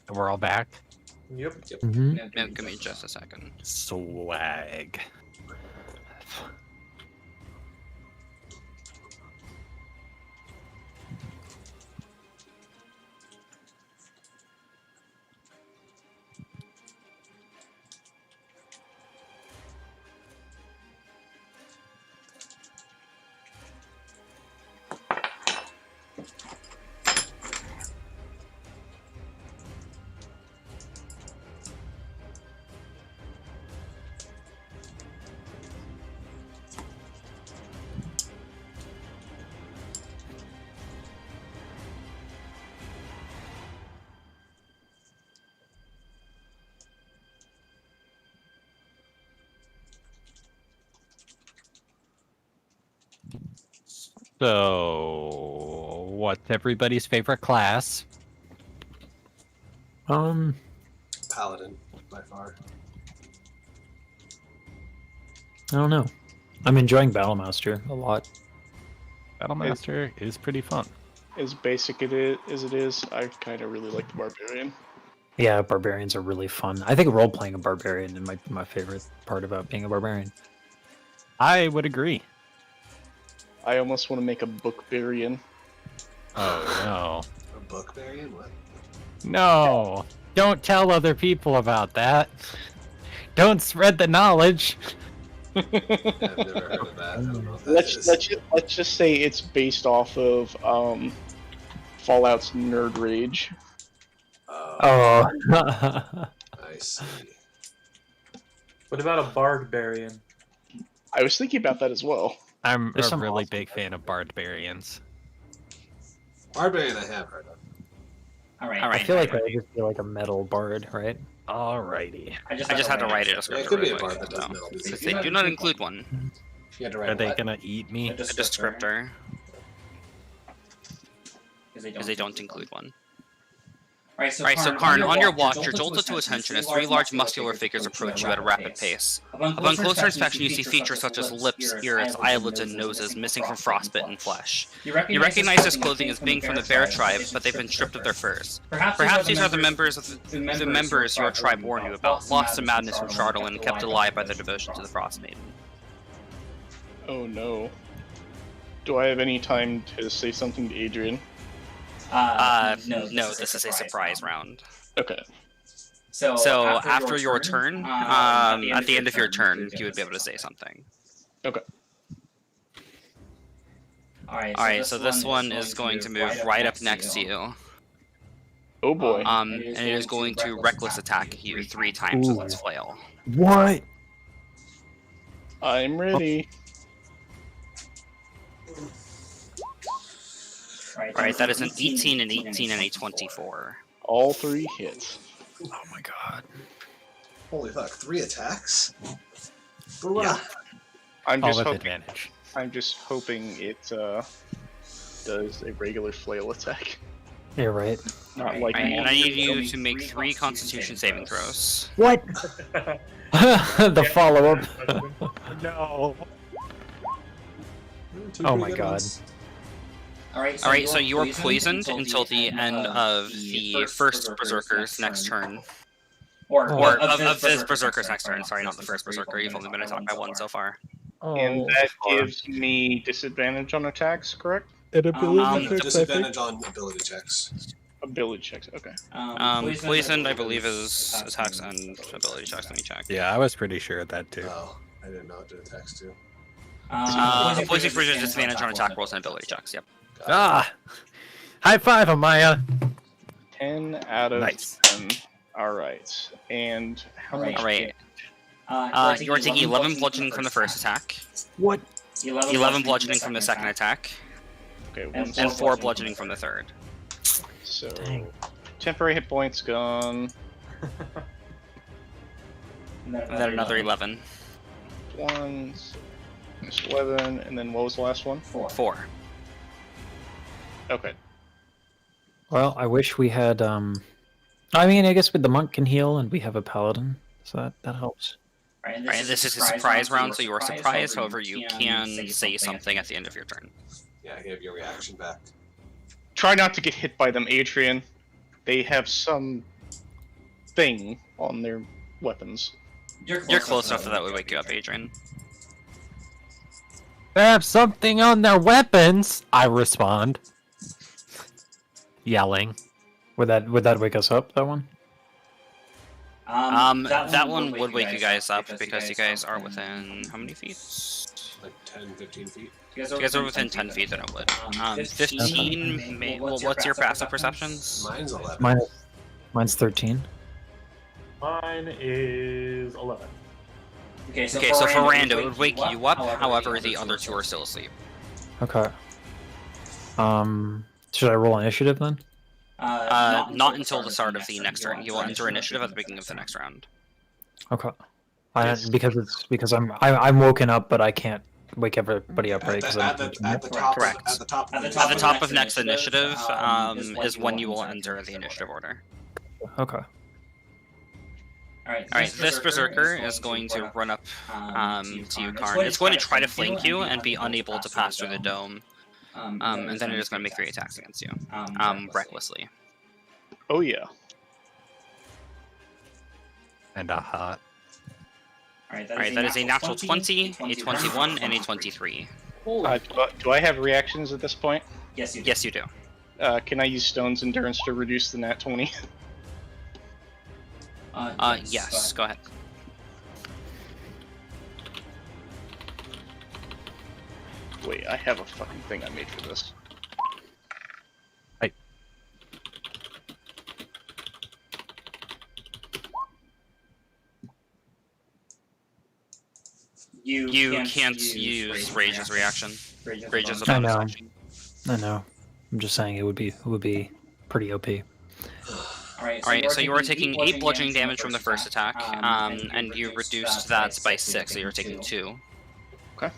We're all back. Yep. Mm-hmm. Yeah, give me just a second. Swag. So, what's everybody's favorite class? Paladin, by far. I don't know. I'm enjoying Battlemaster a lot. Battlemaster is pretty fun. As basic as it is, I kind of really like the Barbarian. Yeah, barbarians are really fun. I think role-playing a barbarian is my favorite part about being a barbarian. I would agree. I almost want to make a Bookbarian. Oh, no. A Bookbarian? What? No! Don't tell other people about that. Don't spread the knowledge. I've never heard of that. I don't know what that is. Let's just say it's based off of Fallout's Nerd Rage. Oh. I see. What about a barbarian? I was thinking about that as well. I'm There's a some really awesome big fan of barbarians. Barbarian I have heard of. Alright. I feel like I just feel like a metal bard, right? Alrighty. I just had to write a Yeah, descriptor. it could be a really bard quick, that does though. metal music. They do not include one. You had to write Are they what? gonna eat me? A descriptor. Because they don't include one. Alright, so Karn, on your watch, you're jolted to attention as 3 large muscular figures approach you at a rapid pace. Upon closer inspection, you see features such as lips, ears, eyelids, and noses missing from frostbitten flesh. You recognize this clothing as being from the Bear tribe, but they've been stripped of their furs. Perhaps these are the members your tribe warned you about, lost to madness from Chardalyn and kept alive by their devotion to the Frost Maiden. Oh no. Do I have any time to say something to Adrian? No, this is a surprise round. Okay. So after your turn, at the end of your turn, you would be able to say something. Okay. Alright, so this one is going to move right up next to you. Oh boy. And it is going to reckless attack you 3 times with its flail. What? I'm ready. Alright, that is an 18, an 18, and a 24. All 3 hits. Oh my god. Holy fuck, 3 attacks? Yeah. I'm All just with hoping. advantage. I'm just hoping it does a regular flail attack, You're right. not like. Alright, and I need you to make 3 Constitution saving throws. What? The follow-up. No. Two Oh pretty my good god. ones. Alright, so you are poisoned until the end of the first Berserker's next turn. Or of this Berserker's next turn, sorry, not the first Berserker. You've only been attacked by 1 so far. And that gives me disadvantage on attacks, correct? Disadvantage on ability checks. Ability checks, okay. Poisoned, I believe, is attacks and ability checks. Let me check. Yeah, I was pretty sure of that too. Oh, I didn't know it did attacks too. Poison Freeze is disadvantage on attack rolls and ability checks, yep. Ah! High five, Amaya! 10 out of Nice. 10. Alright. And how much? Alright. You are taking 11 bludgeoning from the first attack, What? 11 bludgeoning from the second attack, Okay, and 4 bludgeoning from the third. So, Dang. temporary hit points gone. And then another 11. 1, minus 11, and then what was the last one? 4. Okay. Well, I wish we had, I mean, I guess with the monk can heal, and we have a paladin, so that helps. Alright, this is a surprise round, so you are surprised, however, you can say something at the end of your turn. Yeah, you have your reaction back. Try not to get hit by them, Adrian. They have some thing on their weapons. You're close enough that would wake you up, Adrian. They have something on their weapons! I respond. Yelling. Would that wake us up, that one? That one would wake you guys up because you guys are within how many feet? Like 10, 15 feet. You guys are within 10 feet, then it would. 15 may. Well, what's your passive perceptions? Mine's 11. Mine's 13. Mine is 11. Okay, so for Rand, it would wake you up. However, the other 2 are still asleep. Okay. Should I roll initiative then? Not until the start of the next turn. You will enter initiative at the beginning of the next round. Okay. Yes. Because I'm woken up, but I can't wake everybody up, right? 'Cause At the top. Correct. At the top. At the top of next initiative is when you will enter the initiative order. Okay. Alright, this Berserker is going to run up to you, Karn. It's going to try to flank you and be unable to pass through the dome. And then it is going to make 3 attacks against you. Recklessly. Oh yeah. And a hot. Alright, that is a natural 20, a 21, and a 23. Do I have reactions at this point? Yes, you do. Can I use Stone's Endurance to reduce the nat 20? Yes, go ahead. Wait, I have a fucking thing I made for this. You can't use Rage as a reaction. Rage is a I bonus know. action. I know. I'm just saying it would be pretty OP. Alright, so you are taking 8 bludgeoning damage from the first attack, and you reduced that by 6, so you're taking 2. Okay.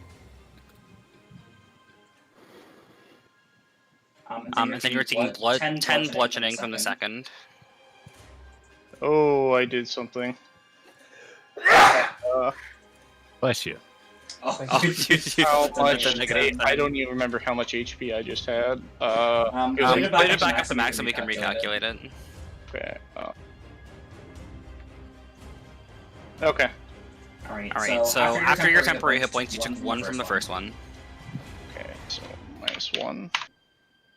And then you're taking 10 bludgeoning from the second. Oh, I did something. Bless you. Oh, How much? I don't even remember how much HP I just had. Put it back up to max and we can recalculate it. Okay. Okay. Alright, so after your temporary hit points, you took 1 from the first one. Okay, so -1.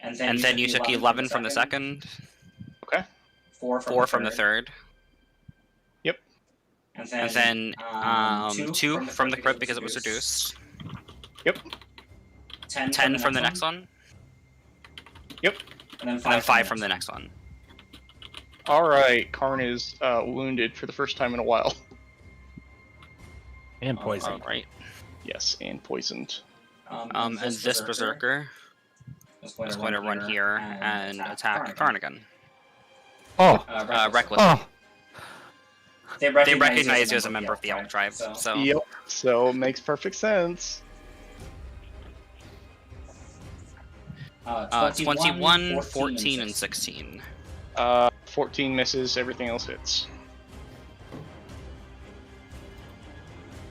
And then you took 11 from the second. Okay. 4 from the third. Yep. And then 2 from the crit because it was reduced. Yep. 10 from the next one. Yep. And then 5 from the next one. Alright, Karn is wounded for the first time in a while. And poison. Right. Yes, and poisoned. And this berserker is going to run here and attack Karn again. Oh, Reckless. oh, They They recognize you as a member of the Elk tribe, so Yep, so makes perfect sense. 21, 14, and 16. 14 misses, everything else hits.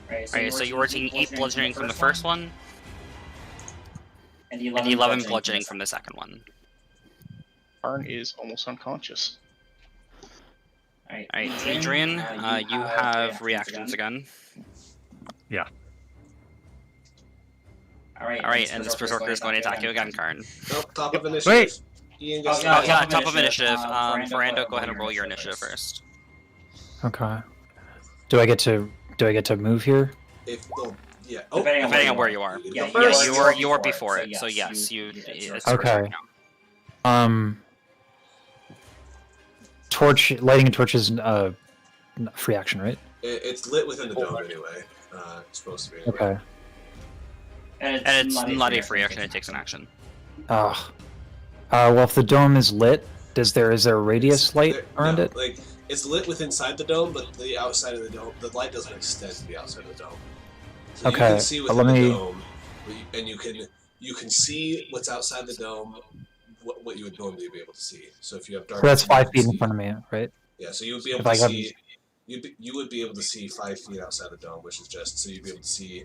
Alright, so you were taking 8 bludgeoning from the first one, and and 11 bludgeoning from the second one. Karn is almost unconscious. Alright, Adrian, you have reactions again. Yeah. Alright, and this berserker is going to attack you again, Karn. Nope, top of initiative. Wait. Ian Oh gets yeah, top of initiative. Ferrando, go ahead and roll your initiative first. okay. Do I get to move here? Well, yeah. Oh, Depending on where you are. Yeah, You are before it, so yes, it's Okay. Lighting a torch is a free action, right? It's lit within the dome anyway. It's supposed to be. Anyway. Okay. And it's not a free action, it takes an action. Ah. Well, if the dome is lit, is there a radius light around No, it? Like it's lit within inside the dome, but the outside of the dome, the light doesn't extend to the outside of the dome. So Okay, you can see within let me- the dome, and you can see what's outside the dome, what you would normally be able to see. So if you have dark, So that's 5 feet vision, in front of me, right? Yeah, so you would be able If to I got- see. You would be able to see 5 feet outside the dome, which is just so you'd be able to see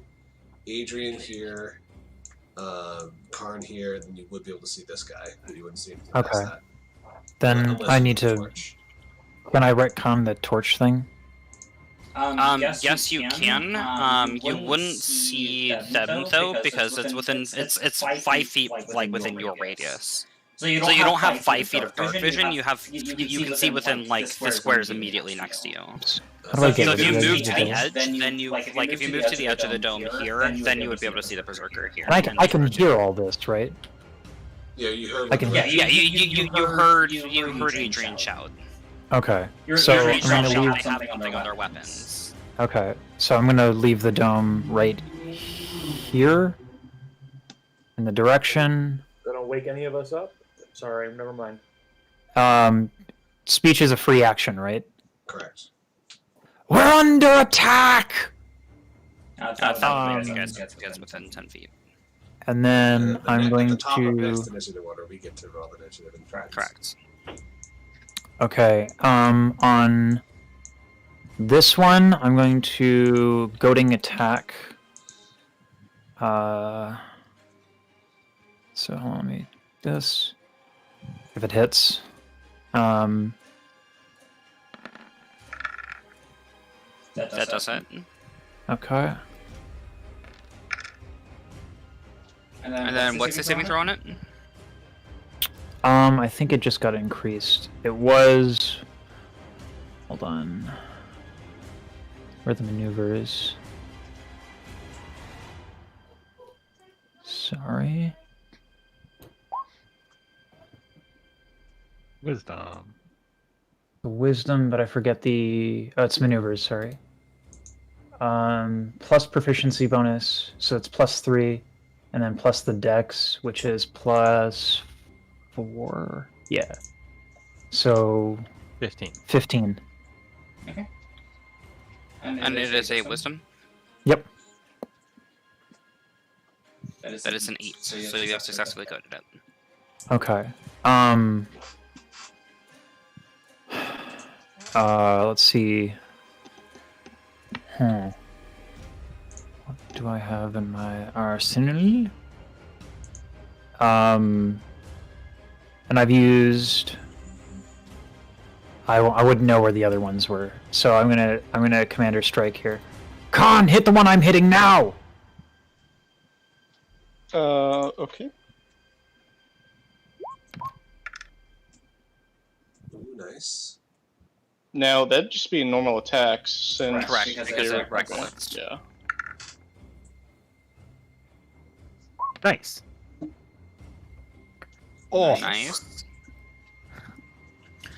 Adrian here, Karn here, and then you would be able to see this guy, but you wouldn't see anything past Okay. that. Then Unless I you need to. torch. Can I retcon the torch thing? Yes, you can. You wouldn't see them though because it's within it's 5 feet like within your radius. So you So you don't have 5 feet of dark vision. You can see within like the squares immediately next to you. How do I get So rid if you of move the to the dome? edge, then you if you move to the edge of the dome here, then you would be able to see the berserker here. And I can hear all this, right? Yeah, you heard. I can- what the- Yeah, you heard Adrian shout. Okay. You're So you're I'm Adrian gonna shout leave. they have something on their weapons. Okay. So I'm gonna leave the dome right here. In the direction. Gonna wake any of us up? Sorry, never mind. Speech is a free action, right? Correct. We're under attack! You guys within 10 feet. And then At the I'm going at the top of to. next initiative order, we get to roll the initiative and try. Correct. Okay. On this one, I'm going to goading attack. So hold on, let me this. If it hits. That does it. Okay. And then what's the saving throw on it? I think it just got increased. It was. Hold on. Where are the maneuvers? Sorry. Wisdom. The wisdom, but I forget the. Oh, it's maneuvers. Sorry. Plus proficiency bonus, so it's +3, and then plus the dex, which is +4. Yeah. So 15. 15. And it is a wisdom. Yep. That is an 8, so you have successfully coded it. Okay. Let's see. What do I have in my arsenal? And I've used. I wouldn't know where the other ones were, so I'm gonna commander strike here. Khan, hit the one I'm hitting now. Okay. Ooh, nice. Now, that'd just be a normal attack since... Correct, because they're- it reckless. Yeah. Nice. Nice.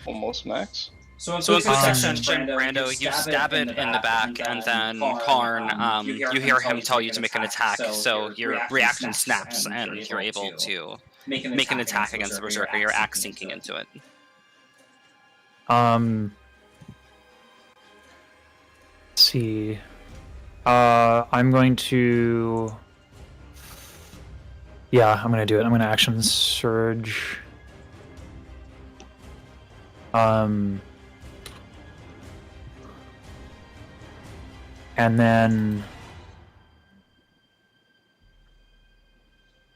almost max. So in quick succession, Brando, you stab it in the back, and then Karn, you hear him tell you to make an attack, so your reaction snaps, and you're able to make an attack against the Berserker, your axe sinking into it. Let's see. I'm going to... Yeah, I'm gonna do it. I'm gonna action surge. And then,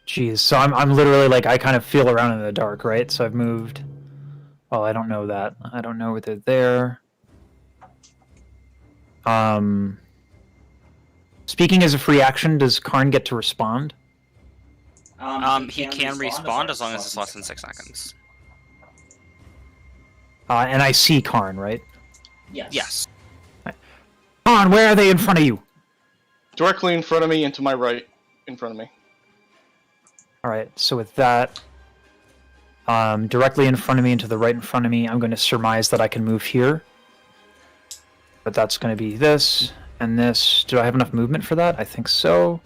geez, so I'm literally like, I kind of feel around in the dark, right? So I've moved. Oh, I don't know that. I don't know whether they're there. Speaking as a free action, does Karn get to respond? He can respawn as long as it's less than 6 seconds. And I see Karn, right? Yes. Karn, where are they in front of you? Directly in front of me and to my right in front of me. Alright, so with that, directly in front of me and to the right in front of me, I'm going to surmise that I can move here. But that's going to be this and this. Do I have enough movement for that? I think so.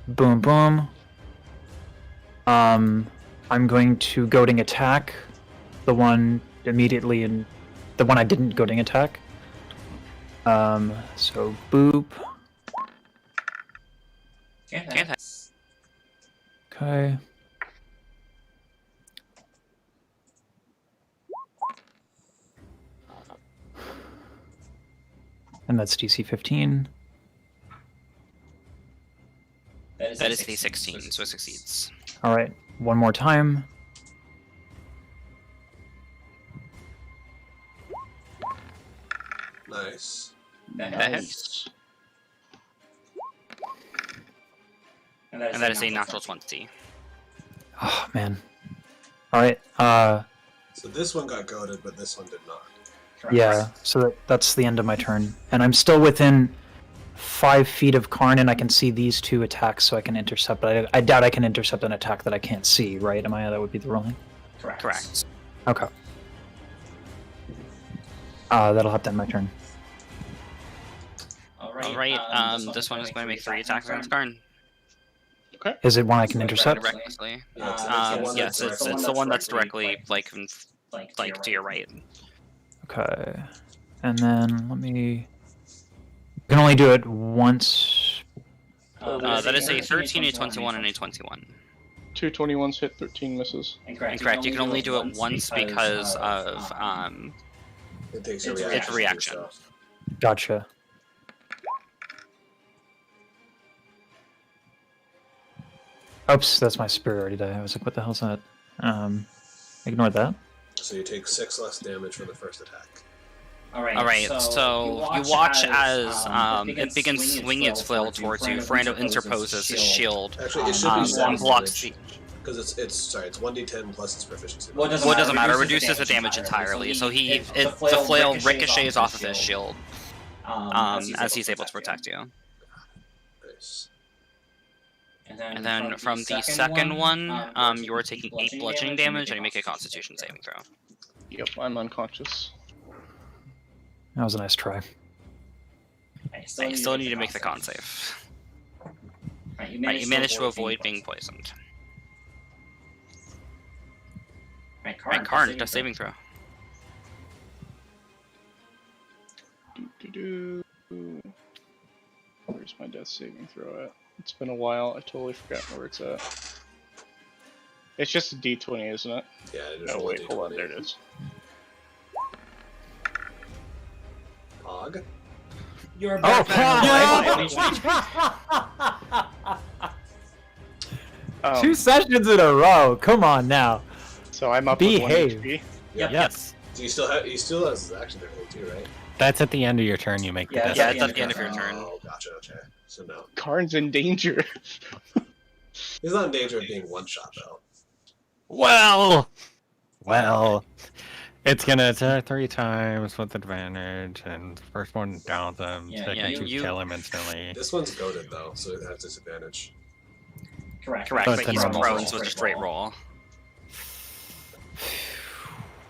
Boom, boom. I'm going to goading attack the one immediately in the one I didn't goading attack. So boop. Okay. And that's DC 15. That is a 16, so it succeeds. Alright, one more time. Nice. That hits. And that is a natural 20. Oh, man. Alright, So this one got goaded, but this one did not. yeah, so that's the end of my turn. And I'm still within 5 feet of Karn, and I can see these two attacks, so I can intercept. But I doubt I can intercept an attack that I can't see, right? That would be the ruling? Correct. Okay. That'll have to end my turn. Alright, this one is going to make 3 attacks against Karn. Okay. Is it one I can intercept? Recklessly. Yes, It's the one that's directly, like to your right. Okay. And then let me... I can only do it once. That is a 13, a 21, and a 21. 2 21s hit, 13 misses. Incorrect. You can only do it once because of It takes a it's reaction. Gotcha. Oops, that's my superiority die. I was like, what the hell's that? Ignore that. So you take 6 less damage from the first attack. Alright, so you watch as it begins swinging its flail towards you. Ferrando interposes his shield Actually, it should be 7 and blocks the... because it's 1d10 plus its proficiency. Well, it doesn't matter. It reduces the damage entirely. So the flail ricochets off of his shield as he's able to protect you. Nice. And then from the second one, you are taking 8 bludgeoning damage, and you make a Constitution saving throw. Yep, I'm unconscious. That was a nice try. You still need to make the con save. You managed to avoid being poisoned. Alright, Karn, does saving throw. Where's my death saving throw at? It's been a while. I totally forgot where it's at. It's just a D20, isn't it? Yeah, it is. Oh wait, hold on. There it is. Pog. You're back. Oh, 2 sessions in a row. Come on now. so I'm up Behave. with 1 HP. Yes. So he still has his action there too, right? That's at the end of your turn. You make the death. Yeah, it's at the end of your turn. Oh, gotcha. Okay. So no, Karn's in danger. he's not in danger of being one shot though. Well, it's gonna attack 3 times with advantage, and first one downs him. Second two kill him instantly. This one's goaded though, so it has disadvantage. Correct, So but it's a he's normal prone, roll. so it's a straight roll.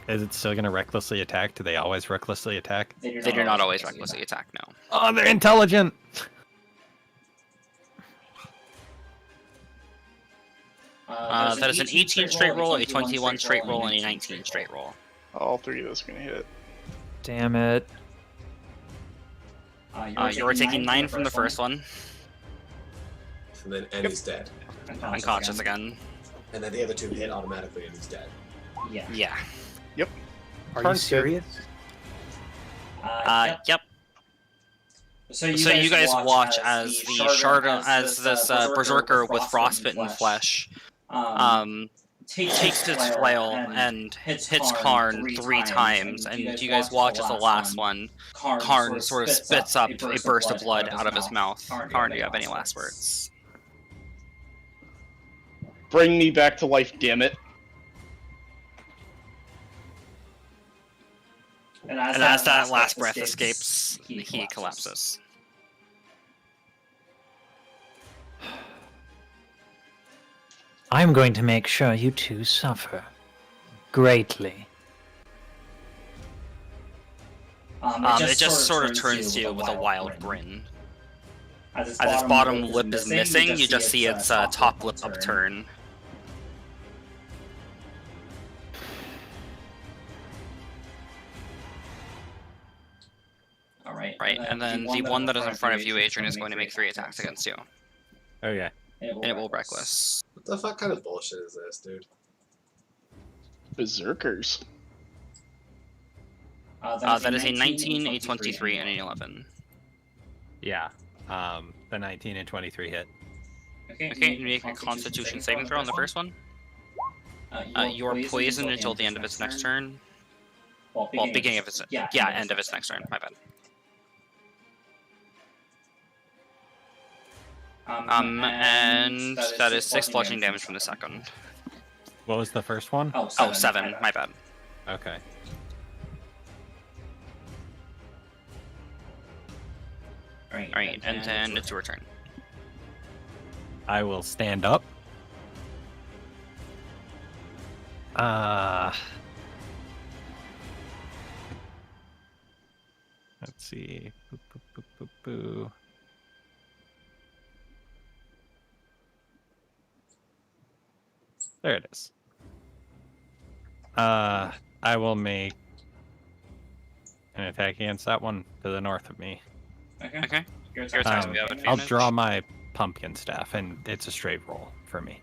Is it still gonna recklessly attack? Do they always recklessly attack? They do not always recklessly attack, no. Oh, they're intelligent! That is an 18 straight roll, a 21 straight roll, and a 19 straight roll. All three of those are gonna hit. Damn it. You are taking 9 from the first one. And then Annie's dead. Unconscious again. And then the other 2 hit automatically and he's dead. Yeah. Are Karn you serious? Yep. So you guys watch as this berserker with frostbitten flesh takes his flail and hits Karn 3 times, and you guys watch as the last one, Karn sort of spits up a burst of blood out of his mouth. Karn, do you have any last words? Bring me back to life, damn it. And as that last breath escapes, he collapses. I'm going to make sure you two suffer. Greatly. It just sort of turns to you with a wild grin. As its bottom lip is missing, you just see its top lip upturn. Right, and then the one that is in front of you, Adrian, is going to make 3 attacks against you. Okay. And it will reckless. What the fuck kind of bullshit is this, dude? Berserkers. That is a 19, a 23, and an 11. Yeah. The 19 and 23 hit. Okay, you make a Constitution saving throw on the first one. You are poisoned until the end of its next turn. Well, beginning of its... Yeah, end of its next turn, my bad. And that is 6 bludgeoning damage from the second. What was the first one? Oh, 7, my bad. Okay. Alright, and then it's your turn. I will stand up. Let's see. Boo, boo, boo, boo, boo. There it is. I will make an attack against that one to the north of me. Okay. Your turn. I'll draw my pumpkin staff, and it's a straight roll for me.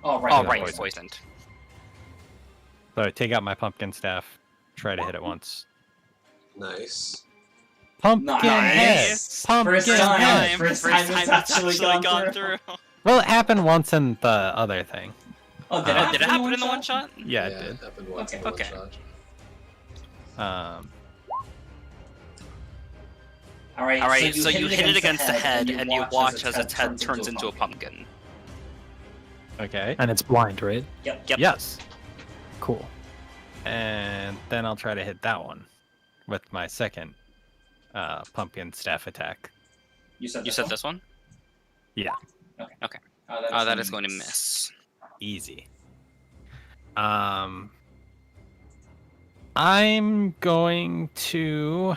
Oh, right, you're poisoned. So I take out my pumpkin staff, try to hit it once. Nice. Pumpkin head! Pumpkin head! First time it's actually gone through. Well, it happened once in the other thing. Oh, did it happen in the one shot? Yeah, it did. Happened once in Okay. one shot. Alright, so you hit it against the head, and you watch as its head turns into a pumpkin. Okay. And it's blind, right? Yep. Yes. Cool. And then I'll try to hit that one with my second pumpkin staff attack. You said this one? Yeah. Okay. That is going to miss. Easy. I'm going to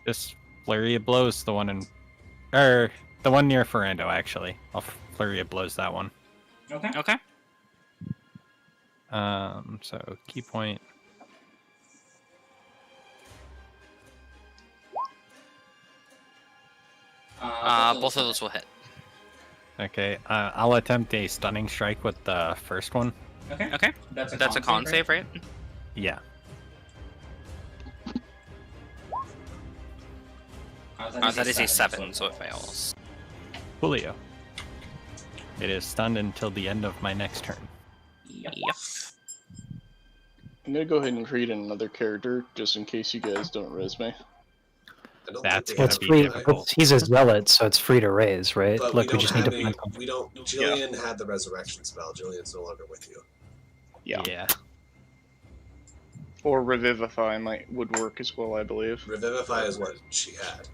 just flurry of blows the one the one near Ferrando, actually. I'll flurry of blows that one. Okay. So key point. Both of those will hit. Okay, I'll attempt a stunning strike with the first one. Okay. That's a con save, right? Yeah. That is a 7, so it fails. Julio. It is stunned until the end of my next turn. Yep. I'm gonna go ahead and create another character, just in case you guys don't res me. That's Well, it's free. He's a zealot, so it's free to raise, right? But Look, we just need to have find a, something. we don't. Jillian had the resurrection spell. Jillian's no longer with you. Yeah. Or Revivify would work as well, I believe. Revivify is what she had.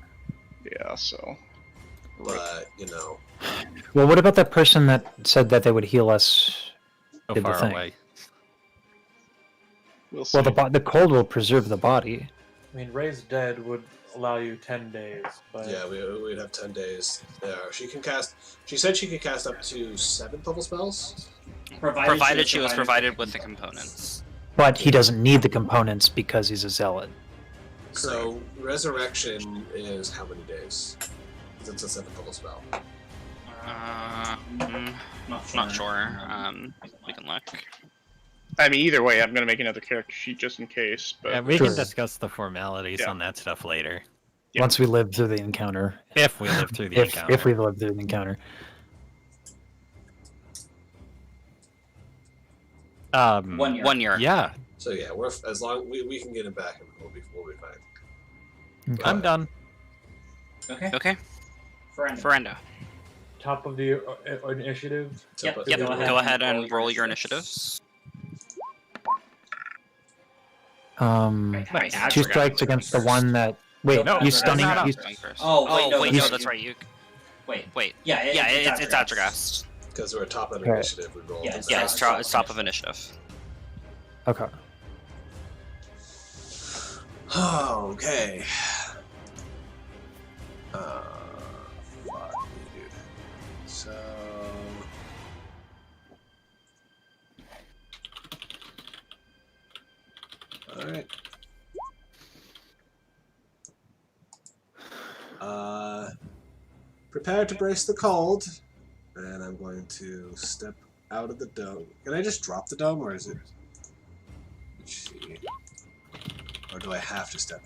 Yeah, so... but you know. Well, what about that person that said that they would heal us? So Did the far thing. away. We'll see. Well, the cold will preserve the body. I mean, Raise Dead would allow you 10 days, but Yeah, we'd have 10 days there. She can cast. She said she could cast up to 7th level spells. Provided she was provided with the components. But he doesn't need the components because he's a zealot. So resurrection is how many days? It's a 7th level spell. Not sure. We can look. I mean, either way, I'm gonna make another character sheet just in case. But Yeah, we Sure. can discuss the formalities Yeah. on that stuff later. Yeah. Once we live through the encounter. If we live through the encounter. If we live through the encounter. 1 year. Yeah, So yeah, we're as long we can get him back and we'll be fine. Okay. I'm done. Okay. Ferendo. top of the initiative. Yep. But- Go ahead and roll your initiatives. Two Nice. strikes against the one that. Wait, No, you stunning? that's not You, Going first. Oh, wait, no, no, that's right. You. Wait. Yeah, It's Addergast. Addergast. Because we're top of Okay. initiative, we roll. Yeah, the it's Yeah, best. it's top of initiative. okay. Okay. Fuck me, dude. So. Alright. Prepare to brace the cold. And I'm going to step out of the dome. Can I just drop the dome, or is it... Let's see. Or do I have to step?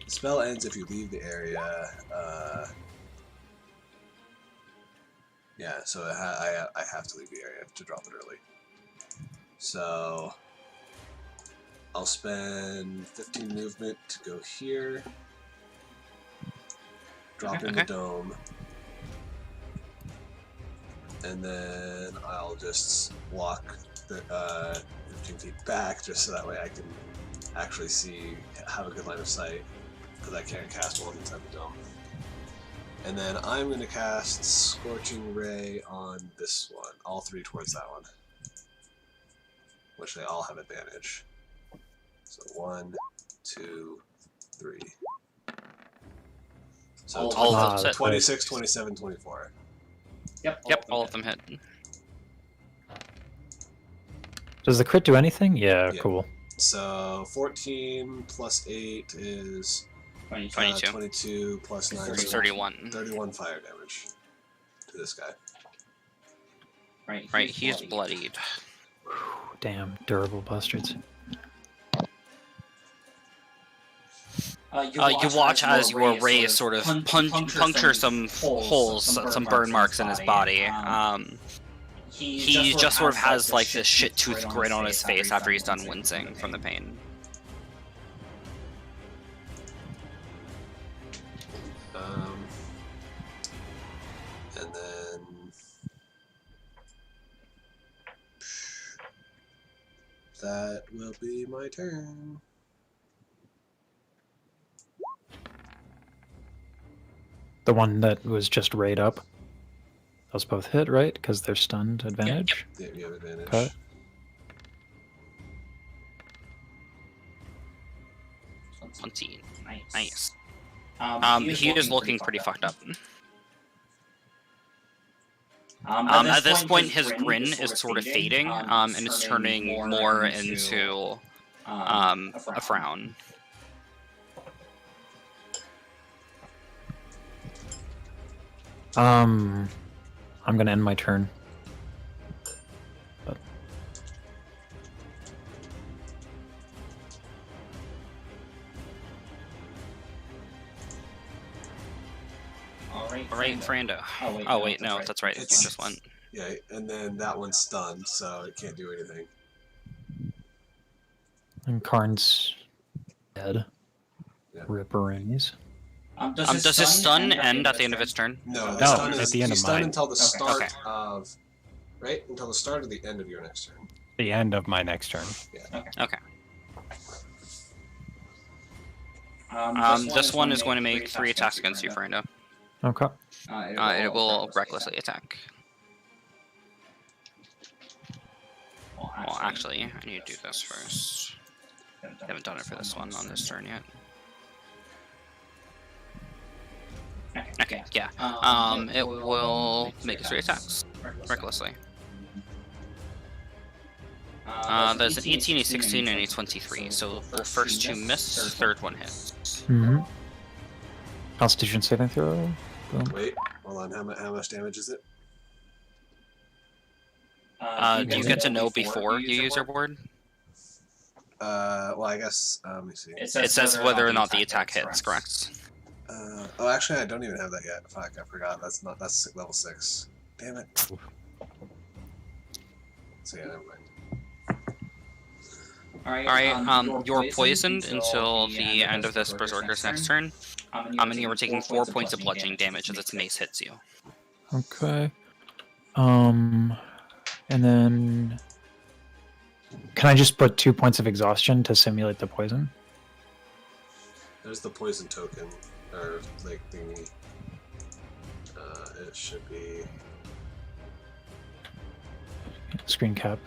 The spell ends if you leave the area. Yeah, so I have to leave the area to drop it early. So I'll spend 15 movement to go here. Drop in the dome. And then I'll just walk the 15 feet back just so that way I can actually have a good line of sight, because I can't cast one inside the dome. And then I'm going to cast Scorching Ray on this one, all three towards that one, which they all have advantage. So 1, 2, 3. So All of them hit. 26, 27, 24. Yep, all of them hit. Does the crit do anything? Yeah, Yeah. cool. So 14 plus 8 is 22. 22 plus 9 is 31. 31 fire damage to this guy. Right, he's bloodied. Damn, durable bastards. You watch as your rays sort of puncture some holes, some burn marks in his body. He just sort of has like this shit tooth grin on his face after he's done wincing from the pain. And then that will be my turn. The one that was just raid up. Those both hit, right? Because they're stunned advantage? Yeah, you have advantage. Okay. Nice. He is looking pretty fucked up. At this point, his grin is sort of fading, and it's turning more into a frown. I'm gonna end my turn. But... Alright, Frando. Oh wait, no, that's right. You just went. Yeah, and then that one's stunned, so it can't do anything. And Karn's dead. Yeah. Ripperings. Does his stun end at the end of its turn? No, No, stun at is, the end he's of stunned mine. until the start Okay. of... Right? Until the start of the end of your next turn. The end of my next turn. Okay. This one is going to make 3 attacks against you, Frando. Okay. It will recklessly attack. Well, actually, I need to do this first. I haven't done it for this one on this turn yet. Okay, yeah. It will make its 3 attacks recklessly. There's an 18, a 16, and a 23. So the first 2 miss, third one hits. Mm-hmm. Constitution saving throw. Boom. Wait, hold on. How much damage is it? Do you get to know before you use your board? Well, I guess. Let me see. It says whether or not the attack hits, correct? Oh, actually, I don't even have that yet. Fuck, I forgot. That's level 6. Damn it. So yeah, never mind. Alright, You're poisoned until the end of this berserker's next turn. And you are taking 4 points of bludgeoning damage as its mace hits you. Okay. And then can I just put 2 points of exhaustion to simulate the poison? There's the poison token, or like thingy. It should be. Screen cap.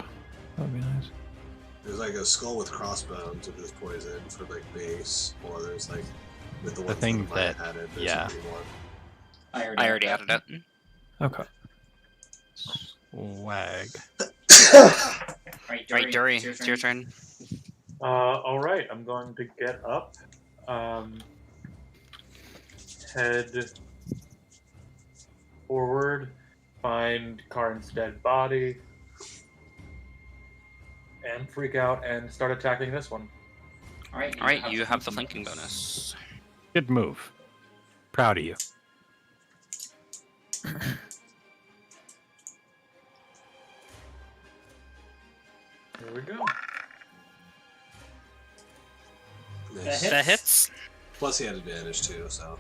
That would be nice. There's like a skull with crossbones, which is poison for like base, or there's like with the ones thing that that- added. There's yeah. only one. I already added it. Okay. Wag. Right, Dury, it's your turn. All right, I'm going to get up, head forward, find Karn's dead body, and freak out and start attacking this one. Alright, you have the flanking bonus. Good move. Proud of you. Here we go. Nice. That hits? Plus he had advantage too, so.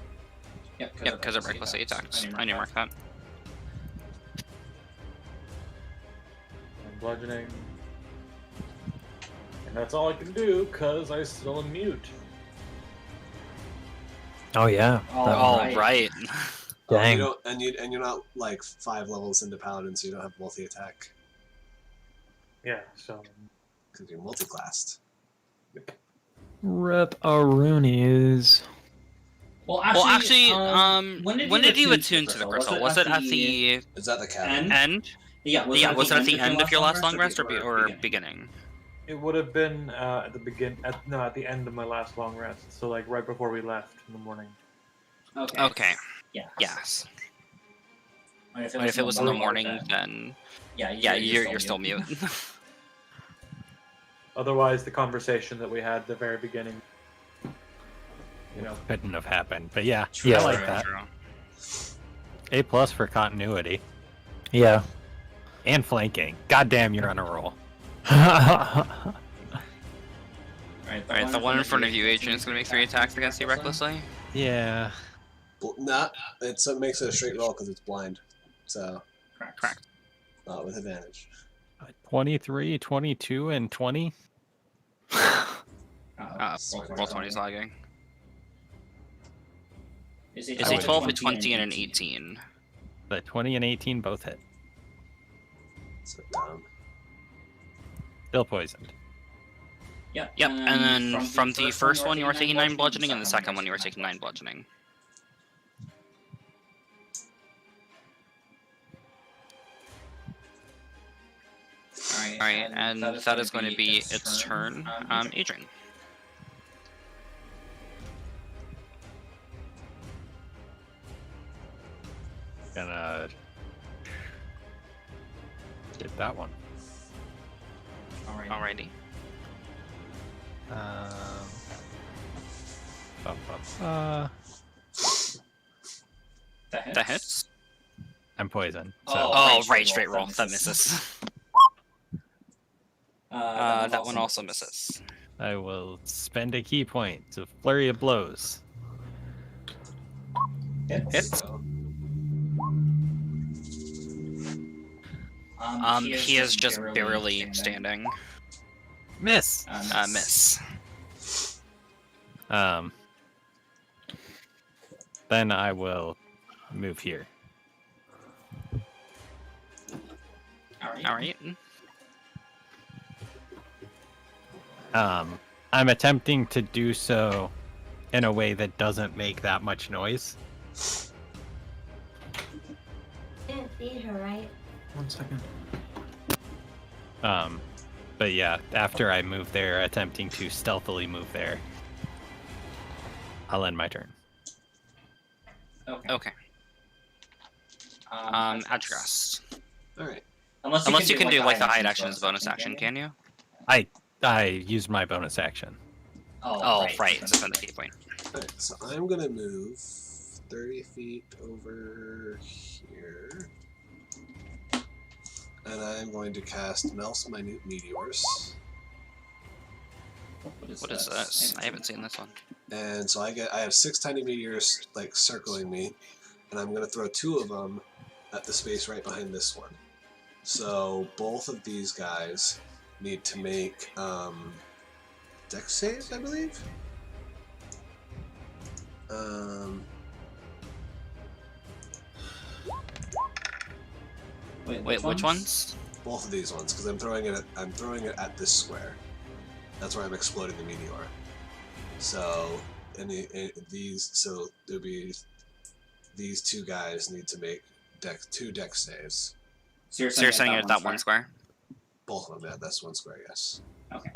Yep, because it recklessly attacks. I didn't mark that. And bludgeoning. And that's all I can do, because I still am mute. Oh yeah. Alright. Dang. You don't, and you're not like 5 levels into paladin, so you don't have multi-attack Yeah, so... because you're multi-classed. Rep Aroonies. Well, actually, when did you attune to the crystal? Was it at the Is that the cabin? end? Yeah, Was it at the end of your last long rest or beginning? It would have been at the end of my last long rest. So like right before we left in the morning. Okay. Yeah. Yes. And If it was in the morning, then yeah, you're still mute. Otherwise, the conversation that we had at the very beginning, you know. Couldn't have happened. But yeah, Yeah. I like that. A+ for continuity. Yeah. And flanking. Goddamn, you're on a roll. Alright, the one in front of you, Adrian, is going to make 3 attacks against you recklessly. Yeah. Nah, it makes it a straight roll because it's blind. So, Correct. not with advantage. 23, 22, and 20. Roll 20 is lagging. It's It's a 12, a 20, and an 18. The 20 and 18 both hit. So dumb. Still poisoned. Yep, And then from the first one, you were taking 9 bludgeoning, and the second one, you were taking 9 bludgeoning. Alright, and that is going to be its turn. Adrian. Gonna get that one. Alrighty. That hits? I'm poisoned. So Oh, right, straight roll. That misses. That one also misses. I will spend a key point to flurry of blows. Hits. So, He is just barely standing. Miss. Miss. Then I will move here. All right. I'm attempting to do so in a way that doesn't make that much noise. Didn't feed her, right? 1 second. But yeah, after I move there, attempting to stealthily move there, I'll end my turn. Okay. Address. All right. Unless you can do like the hide action as a bonus action, can you? I used my bonus action. Oh, right. Defend the key point. All right. So I'm gonna move 30 feet over here, and I'm going to cast Mel's Minute Meteors. What is this? I haven't seen this one. And so I have 6 tiny meteors like circling me, and I'm gonna throw 2 of them at the space right behind this one. So both of these guys need to make dex saves, I believe. Wait, which ones? Both of these ones, because I'm throwing it at this square. That's where I'm exploding the meteor. So there'll be these 2 guys need to make 2 dex saves. So you're saying at that one square? Both of them, yeah, that's 1 square, yes. Okay.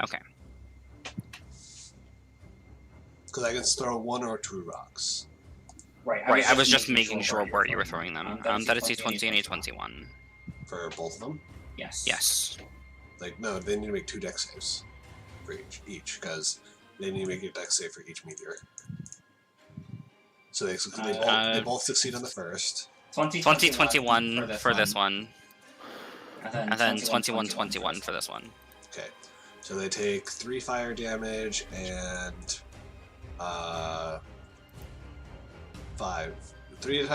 Because I can throw 1 or 2 rocks. Right. I was just making sure where you were throwing them. That is A20 and A21. For both of them? Yes. Like, no, they need to make 2 dex saves for each, because they need to make a dex save for each meteor. So they both succeed on the first. 2021 for this one. And then 2121 for this one. Okay. So they take 3 fire damage and 3 fire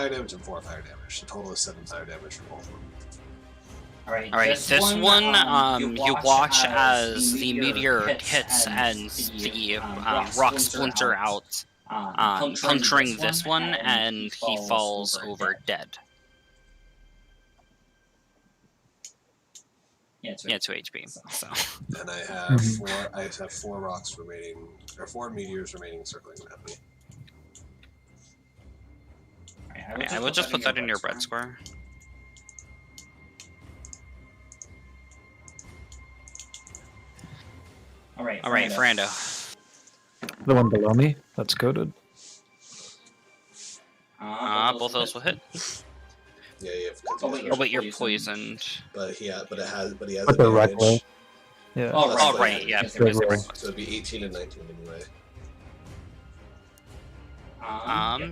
damage and 4 fire damage. The total is 7 fire damage for both of them. Alright, this one, you watch as the meteor hits and the rocks splinter out, puncturing this one, and he falls over dead. Yeah, 2 HP. So. And I have 4 rocks remaining, or 4 meteors remaining circling around me. I will just put that in your bread square. Alright, Ferrando. The one below me, that's goaded. Both of those will hit. Yeah, you have. Oh wait, you're poisoned. But he has But the right advantage. way. Yeah. Oh right, yeah. So it'd be 18 and 19 anyway.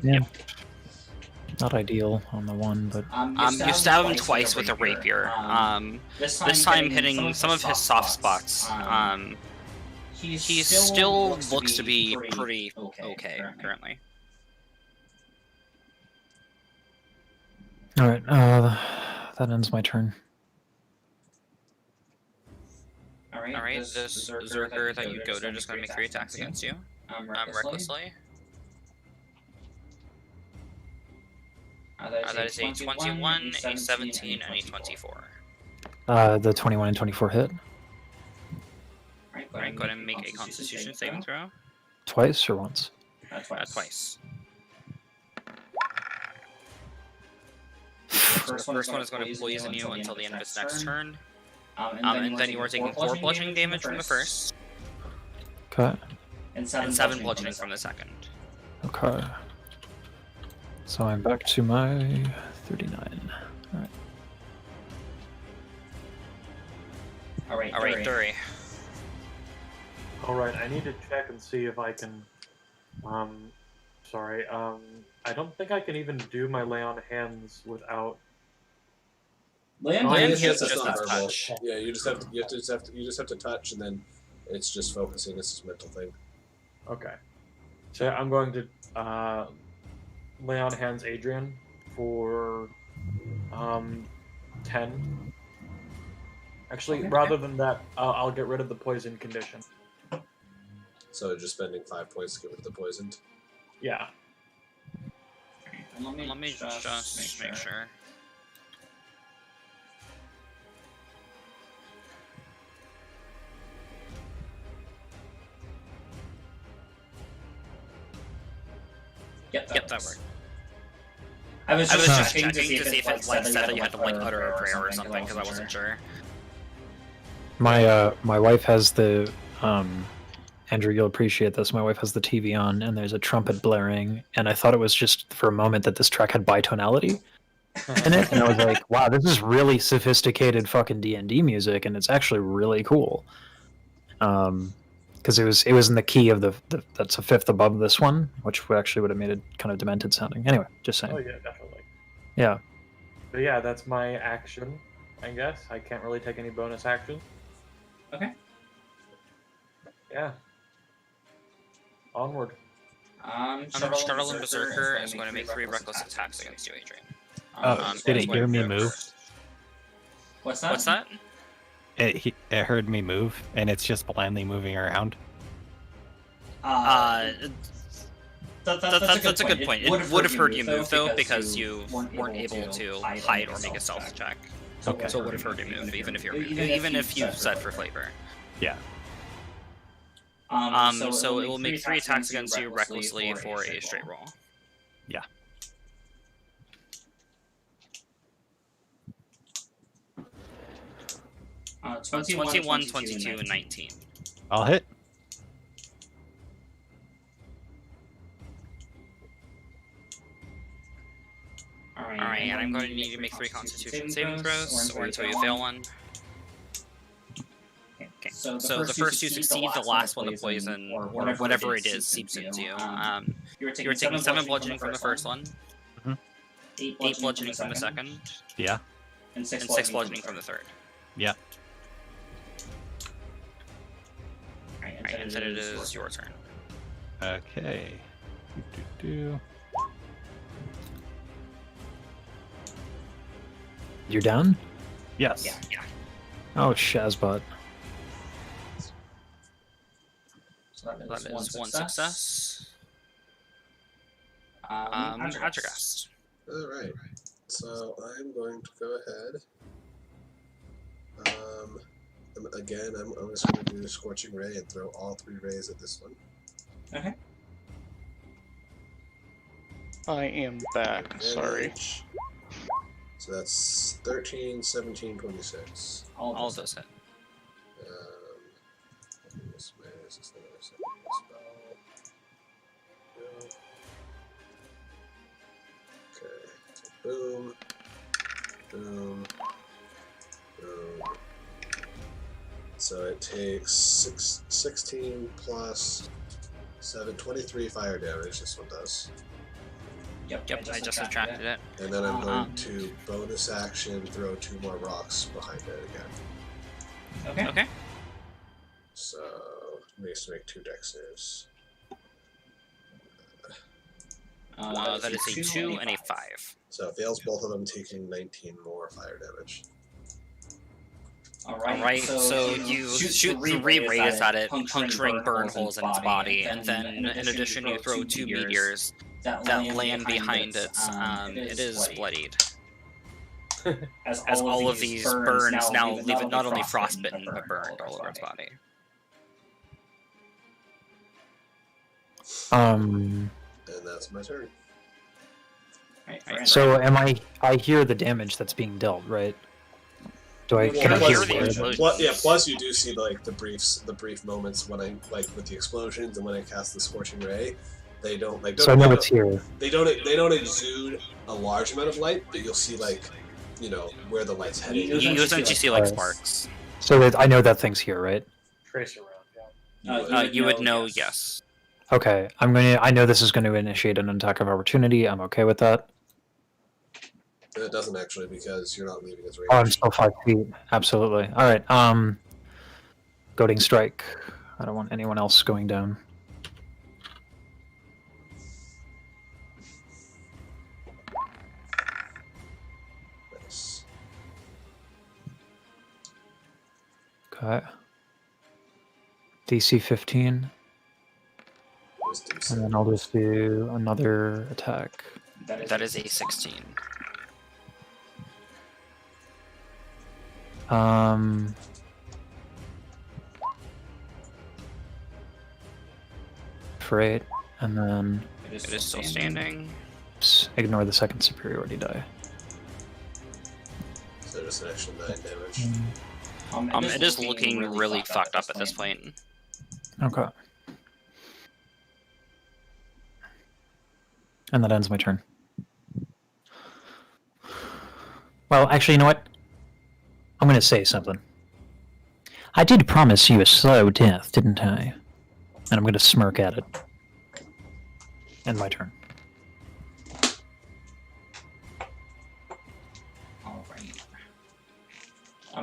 Yep. Not ideal on the one, but You stab him twice with a rapier. This time hitting some of his soft spots. He still looks to be pretty okay currently. all right. That ends my turn. Alright, this Zerker that you go to just gonna make 3 attacks against you. Recklessly. That is a 21, a 17, and a 24. The 21 and 24 hit. Alright, go ahead and make a Constitution saving throw. Twice or once? Twice. So the first one is going to poison you until the end of its next turn. And then you are taking 4 bludgeoning damage from the first. Okay. And 7 bludgeoning from the second. Okay. So I'm back to my 39. Alright. Alright, Dury. Alright, I need to check and see if I can... I don't think I can even do my lay on hands without... Lay on hands is just not a verbal. touch. Yeah, you just have to touch, and then it's just focusing. It's just a mental thing. Okay. So I'm going to lay on hands Adrian for 10. Actually, rather than that, I'll get rid of the poison condition. So just spending 5 points to get rid of the poisoned. Yeah. Let me just make sure. Yep, that worked. I was just checking to see if it like said that you had to like utter a prayer or something because I wasn't sure. My wife has the Andrew, you'll appreciate this. My wife has the TV on, and there's a trumpet blaring, and I thought it was just for a moment that this track had bitonality in it, and I was like, "Wow, this is really sophisticated fucking D&D music, and it's actually really cool." Because it was in the key of the that's a fifth above this one, which actually would have made it kind of demented sounding. Anyway, just saying. Oh yeah, definitely. Yeah. But yeah, that's my action. I guess I can't really take any bonus action. Okay. Yeah. Onward. Startling Berserker is going to make 3 reckless attacks against you, Adrian. Did it hear me move? What's that? It heard me move, and it's just blindly moving around. That's a good point. It would have heard you move, though, because you weren't able to hide or make a stealth check. Okay. So it would have heard you move, even if you set for flavor. Yeah. So it will make 3 attacks against you recklessly for a straight roll. Yeah. Uh, 21, 22, and 19. I'll hit. Alright, and I'm going to need you to make 3 Constitution saving throws, or until you fail one. Okay. So the first 2 succeed, the last one, the poison, or whatever it is, seeps into you. You were taking 7 bludgeoning from the first one, 8 bludgeoning from the second, Yeah. and 6 bludgeoning from the third. Yeah. Alright, and then it is your turn. Okay. Do. You're down? Yes. Yeah. Oh, Shazbot. So that is 1 success. Adregast. Alright, so I'm going to go ahead. Again, I'm just going to do a Scorching Ray and throw all 3 rays at this one. Okay. I am back. Sorry. So that's 13, 17, 26. All of those hit. This minus this another second spell. Okay, so boom, boom, boom. So it takes 16 plus 7, 23 fire damage. This one does. Yep, I just subtracted it. And then I'm going to bonus action throw 2 more rocks behind it again. Okay. So needs to make 2 dex saves. That is a 2 and a 5. So it fails both of them, taking 19 more fire damage. Alright, so you shoot 3 rays at it, puncturing burn holes in its body, and then in addition you throw 2 meteors that land behind it. It is bloodied. As all of these burns now leave it not only frostbitten, but burned all over its body. And that's my turn. So I hear the damage that's being dealt, right? Can I hear the explosions? Yeah, plus you do see like the brief moments when I with the explosions and when I cast the Scorching Ray. They don't like. So I know it's here. They don't exude a large amount of light, but you'll see where the light's heading. You essentially see like sparks. So I know that thing's here, right? Trace around, yeah. You would know, yes. Okay, I know this is going to initiate an attack of opportunity. I'm okay with that. It doesn't actually, because you're not leaving its range. Oh, I'm still 5 feet. Absolutely. All right. Goading Strike. I don't want anyone else going down. Nice. Okay. DC 15. Wisdom And then I'll just do another attack. That is a 16. For 8, and then It is still standing. ignore the second superiority die. So just an extra 9 damage. It is looking really fucked up at this point. Okay. And that ends my turn. Well, actually, you know what? I'm going to say something. I did promise you a slow death, didn't I? And I'm going to smirk at it. End my turn.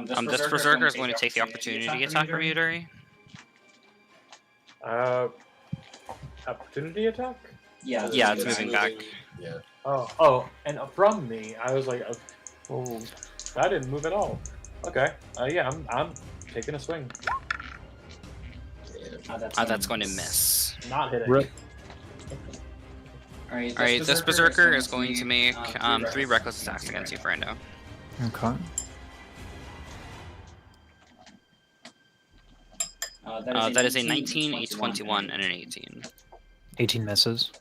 This Berserker is going to take the opportunity attack from you, Dury. Opportunity attack? Yeah, it's moving back. Yeah. Oh, and from me, I was like, oh, that didn't move at all. Okay, yeah, I'm taking a swing. That's going to miss. Not hitting. Right. Alright, this Berserker is going to make 3 reckless attacks against you, Brando. Okay. That is a 19, a 21, and an 18. 18 misses.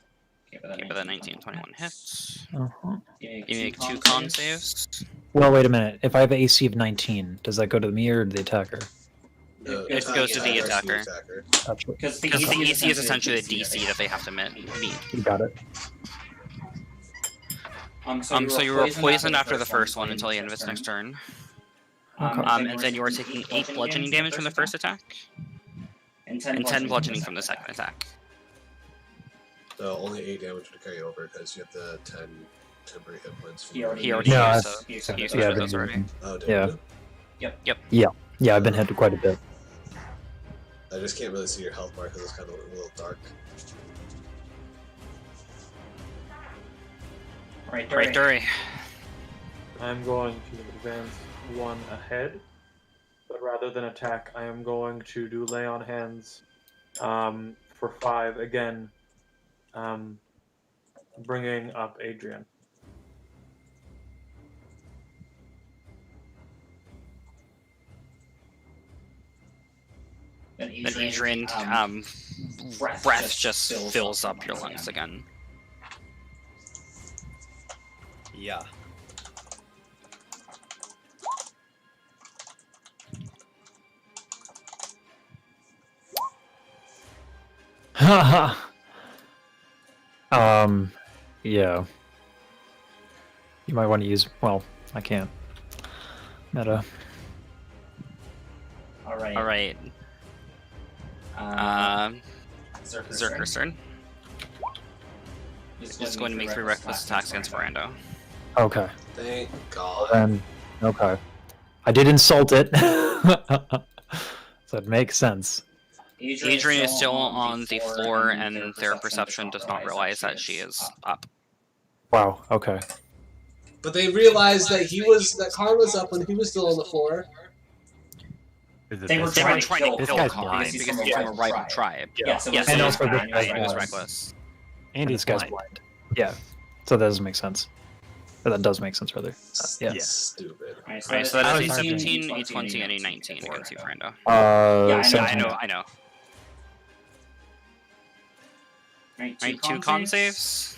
Okay, but that 19 and 21 hits. Uh-huh. You make 2 con saves. Well, wait a minute. If I have an AC of 19, does that go to me or to the attacker? It goes to the attacker. That's what. Because the AC is essentially the DC that they have to meet. You got it. So you were poisoned after the first one until the end of its next turn. And then you are taking 8 bludgeoning damage from the first attack, and 10 bludgeoning from the second attack. So only 8 damage would carry over because you have the 10 temporary hit points. He already Yeah, used yeah, those already. Oh, Yeah. Yep. Yeah, I've been hit quite a bit. I just can't really see your health bar because it's kind of a little dark. Right, Dury. I'm going to advance 1 ahead, but rather than attack, I am going to do lay on hands for 5 again, bringing up Adrian. Then Adrian, breath just fills up your lungs again. Yeah. Haha. Yeah. You might want to use. Well, I can't. Meta. All right. Zerker's turn. Just going to make 3 reckless attacks against Verando. Okay. Thank God. Then. Okay. I did insult it. So it makes sense. Adrian is still on the floor, and their perception does not realize that she is up. Wow. Okay. But they realized that Karn was up when he was still on the floor. They were trying to kill guy's Karn blind. because he's from a rival tribe. Yeah. Yes, And it also was this guy's it was blind. reckless. And This guy's blind. Yeah. So that doesn't make sense. Or that does make sense, rather. Yeah. Stupid. Alright, so that is a 17, a 20, and a 19 against you, Verando. Yeah, I know. Alright, 2 con saves.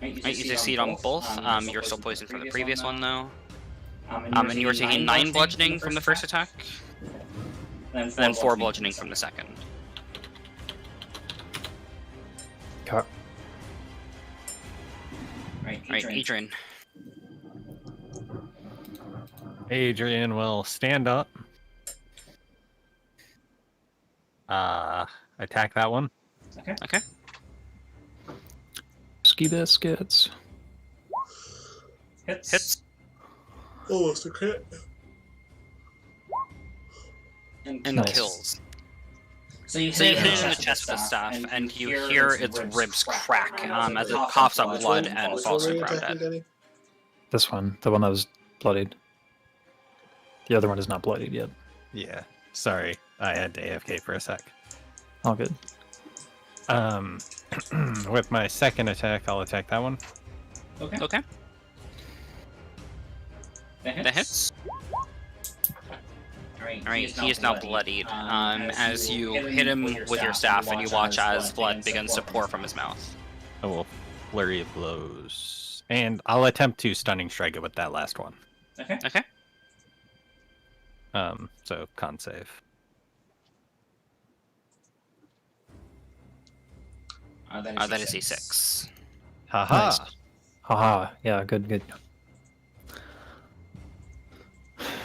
Alright, you succeed on both. You're still poisoned from the previous one, though. And you are taking 9 bludgeoning from the first attack, and then 4 bludgeoning from the second. Okay. Alright, Adrian. Adrian will stand up. Attack that one. Okay. Ski biscuits. Hits. Almost a crit. And Nice. kills. So you hit it in the chest with the staff, and you hear its ribs crack as it coughs up blood and falls to the ground dead. This one, the one that was bloodied. The other one is not bloodied yet. Yeah. Sorry, I had to AFK for a sec. All good. With my second attack, I'll attack that one. Okay. That hits. Alright, he is now bloodied. As you hit him with your staff and you watch as blood begins to pour from his mouth. I will flurry of blows. And I'll attempt to stunning strike it with that last one. Okay. So con save. That is a 6. Haha. Nice. Haha. Yeah, good.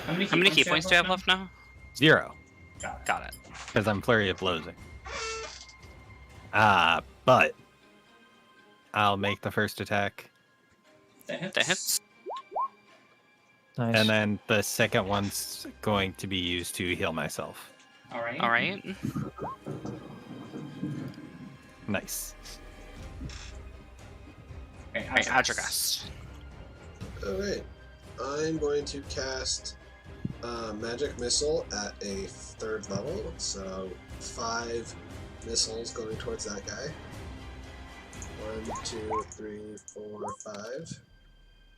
How many key points do you have left now? 0. Got it. Because I'm flurry of blowsing. But I'll make the first attack. That hits. Nice. And then the second one's going to be used to heal myself. Alright. Nice. Alright, Adrigast. Alright. I'm going to cast Magic Missile at a 3rd level, so 5 missiles going towards that guy. 1, 2, 3, 4, 5.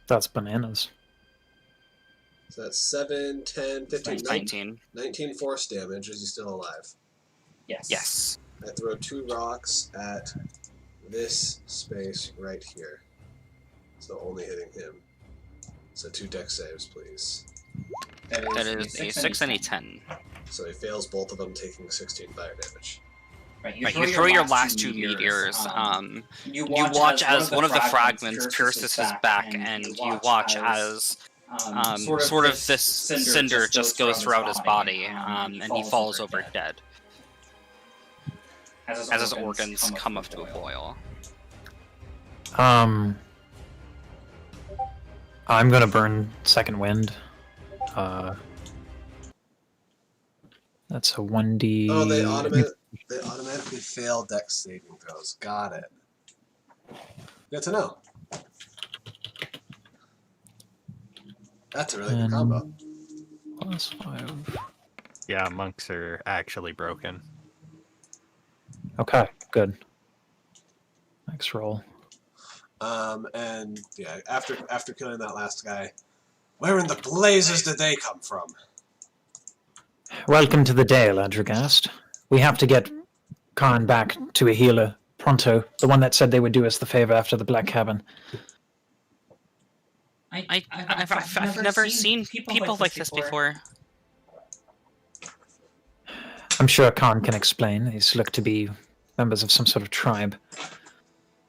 That's bananas. So that's 7, 10, 15, 19. 19 force damage. Is he still alive? Yes. I throw 2 rocks at this space right here. So only hitting him. So 2 dex saves, please. That is a 6 and a 10. So he fails both of them, taking 16 fire damage. Right, you throw your last 2 meteors. You watch as one of the fragments pierces his back, and you watch as sort of this cinder just goes throughout his body, and he falls over dead. As his organs come up to a boil. I'm gonna burn second wind. That's a 1d. Oh, they automatically fail dex saving throws. Got it. Good to know. That's a really good combo. +5. Yeah, monks are actually broken. Okay, good. Next roll. And yeah, after killing that last guy, where in the blazes did they come from? Welcome to the Dale, Adrigast. We have to get Khan back to a healer pronto. The one that said they would do us the favor after the Black Cabin. I've never seen people like this before. I'm sure Khan can explain. These look to be members of some sort of tribe.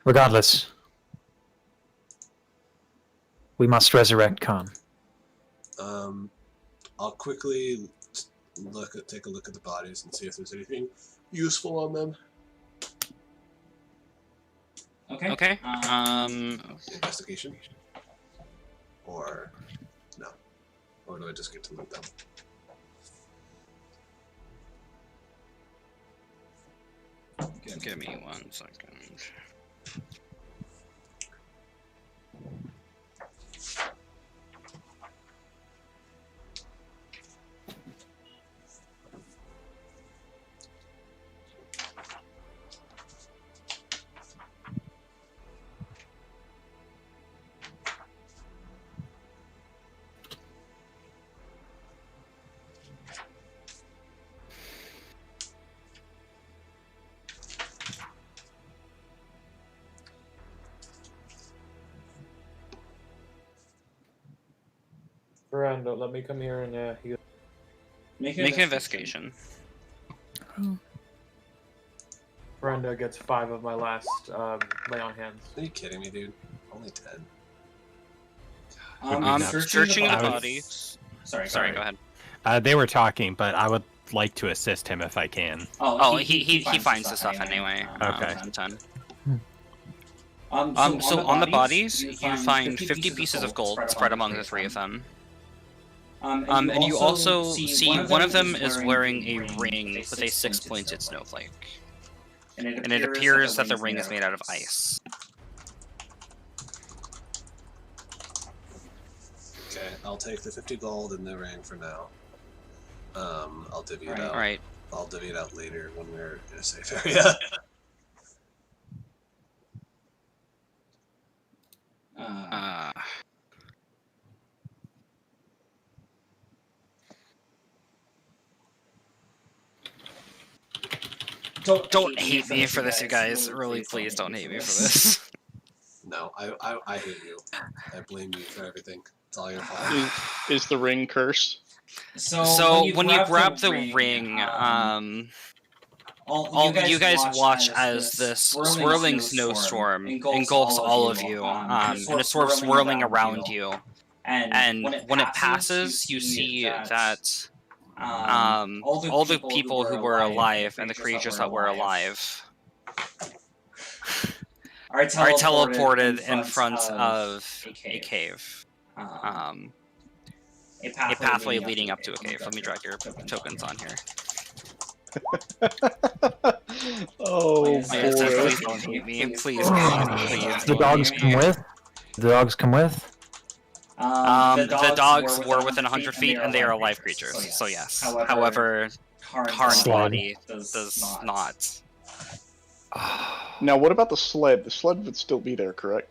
Regardless, we must resurrect Khan. I'll quickly take a look at the bodies and see if there's anything useful on them. Okay. Investigation? Or no? Or do I just get to loot them? Give me 1 second. Brando, let me come here and heal. Make an investigation. Brando gets 5 of my last lay on hands. Are you kidding me, dude? Only 10. Searching the bodies. Sorry, go ahead. They were talking, but I would like to assist him if I can. Oh, he finds the stuff anyway. Okay. So on the bodies, you find 50 pieces of gold spread among the 3 of them. And you also see one of them is wearing a ring with a 6-pointed snowflake. And it appears that the ring is made out of ice. Okay, I'll take the 50 gold and the ring for now. I'll divvy it out. Alright. I'll divvy it out later when we're in a safe area. Don't hate me for this, you guys. Really, please don't hate me for this. No, I hate you. I blame you for everything. It's all your fault. Is the ring cursed? So when you grab the ring, you guys watch as this swirling snowstorm engulfs all of you, and it's sort of swirling around you. And when it passes, you see that all the people who were alive and the creatures that were alive are teleported in front of a cave. A pathway leading up to a cave. Let me drag your tokens on here. Oh, Yes, boy. please don't hate me. Please, please. The dogs come with? The dogs come with? The dogs were within 100 feet, and they are alive creatures. So yes. However, Karn's body does not. Now, what about the sled? The sled would still be there, correct?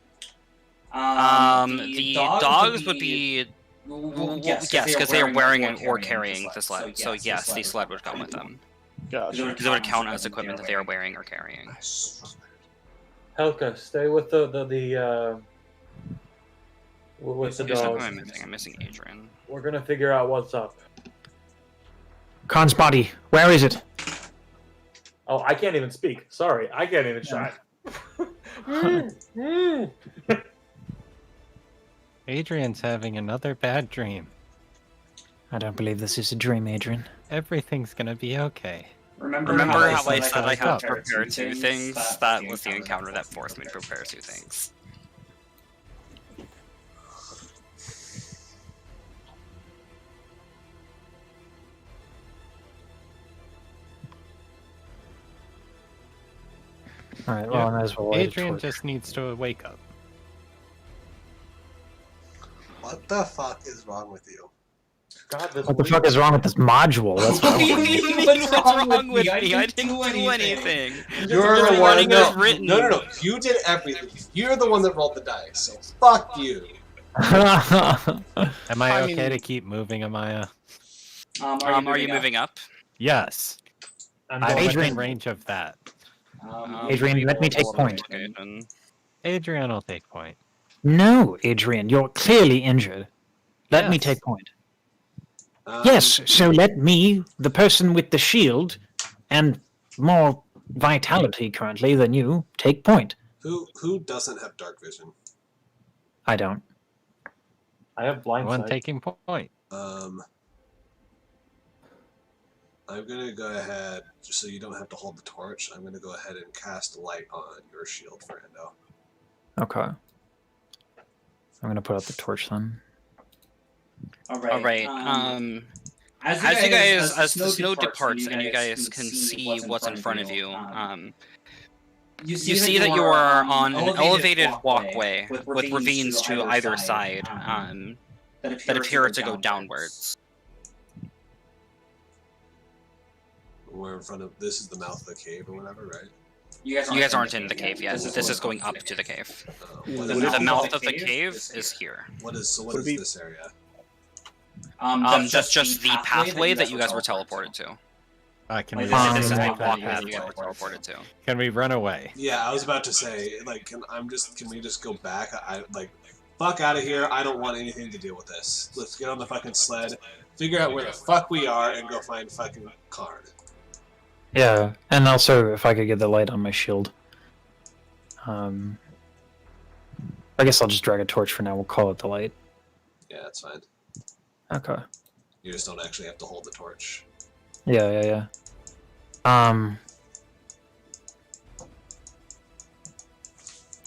The dogs would be. Yes, because they are wearing or carrying the sled. So yes, the sled would come with them. Gotcha. Because it would count as equipment that they are wearing or carrying. Helka, stay with the with the Who am dogs. I missing? I'm missing Adrian. We're gonna figure out what's up. Khan's body, where is it? Oh, I can't even speak. Sorry, I can't even try. Adrian's having another bad dream. I don't believe this is a dream, Adrian. Everything's gonna be okay. Remember how I said I had to prepare two things? That was the encounter that forced me to prepare two things. Alright, well, I might as well light a Adrian torch. just needs to wake up. What the fuck is wrong with you? God, this What the fuck is wrong with this module? That's What what do you I mean? What's wrong with me? I didn't do anything. You're Just the one. running as written. No. You did everything. You're the one that rolled the dice. So fuck you. Am I I okay mean- to keep moving, Amaya? Are you moving up? Yes. I'm I'm going within Adrian. range of that. Adrian, let me take point. Adrian will take point. No, Adrian, you're clearly injured. Let me Yes. take point. Yes, so let me, the person with the shield, and more vitality currently than you, take point. Who doesn't have dark vision? I don't. I have blind One sight. taking point. I'm gonna go ahead, just so you don't have to hold the torch. I'm gonna go ahead and cast light on your shield, Fernando. Okay. I'm gonna put out the torch then. All right. As the snow departs and you guys can see what's in front of you, you see that you are on an elevated walkway with ravines to either side that appear to go downwards. We're in front of, this is the mouth of the cave or whatever, right? You guys aren't in the cave yet. This is going up to the cave. What The is, mouth of the cave is here. what is this area? That's just the pathway that you guys were teleported to. Can we This is the make that walkway that you easier? guys were teleported to. Can we run away? Yeah, I was about to say, like, can we just go back? Fuck out of here. I don't want anything to deal with this. Let's get on the fucking sled, figure out where the fuck we are, and go find fucking Karn. Yeah, and also if I could get the light on my shield. I guess I'll just drag a torch for now. We'll call it the light. Yeah, that's fine. Okay. You just don't actually have to hold the torch. Yeah.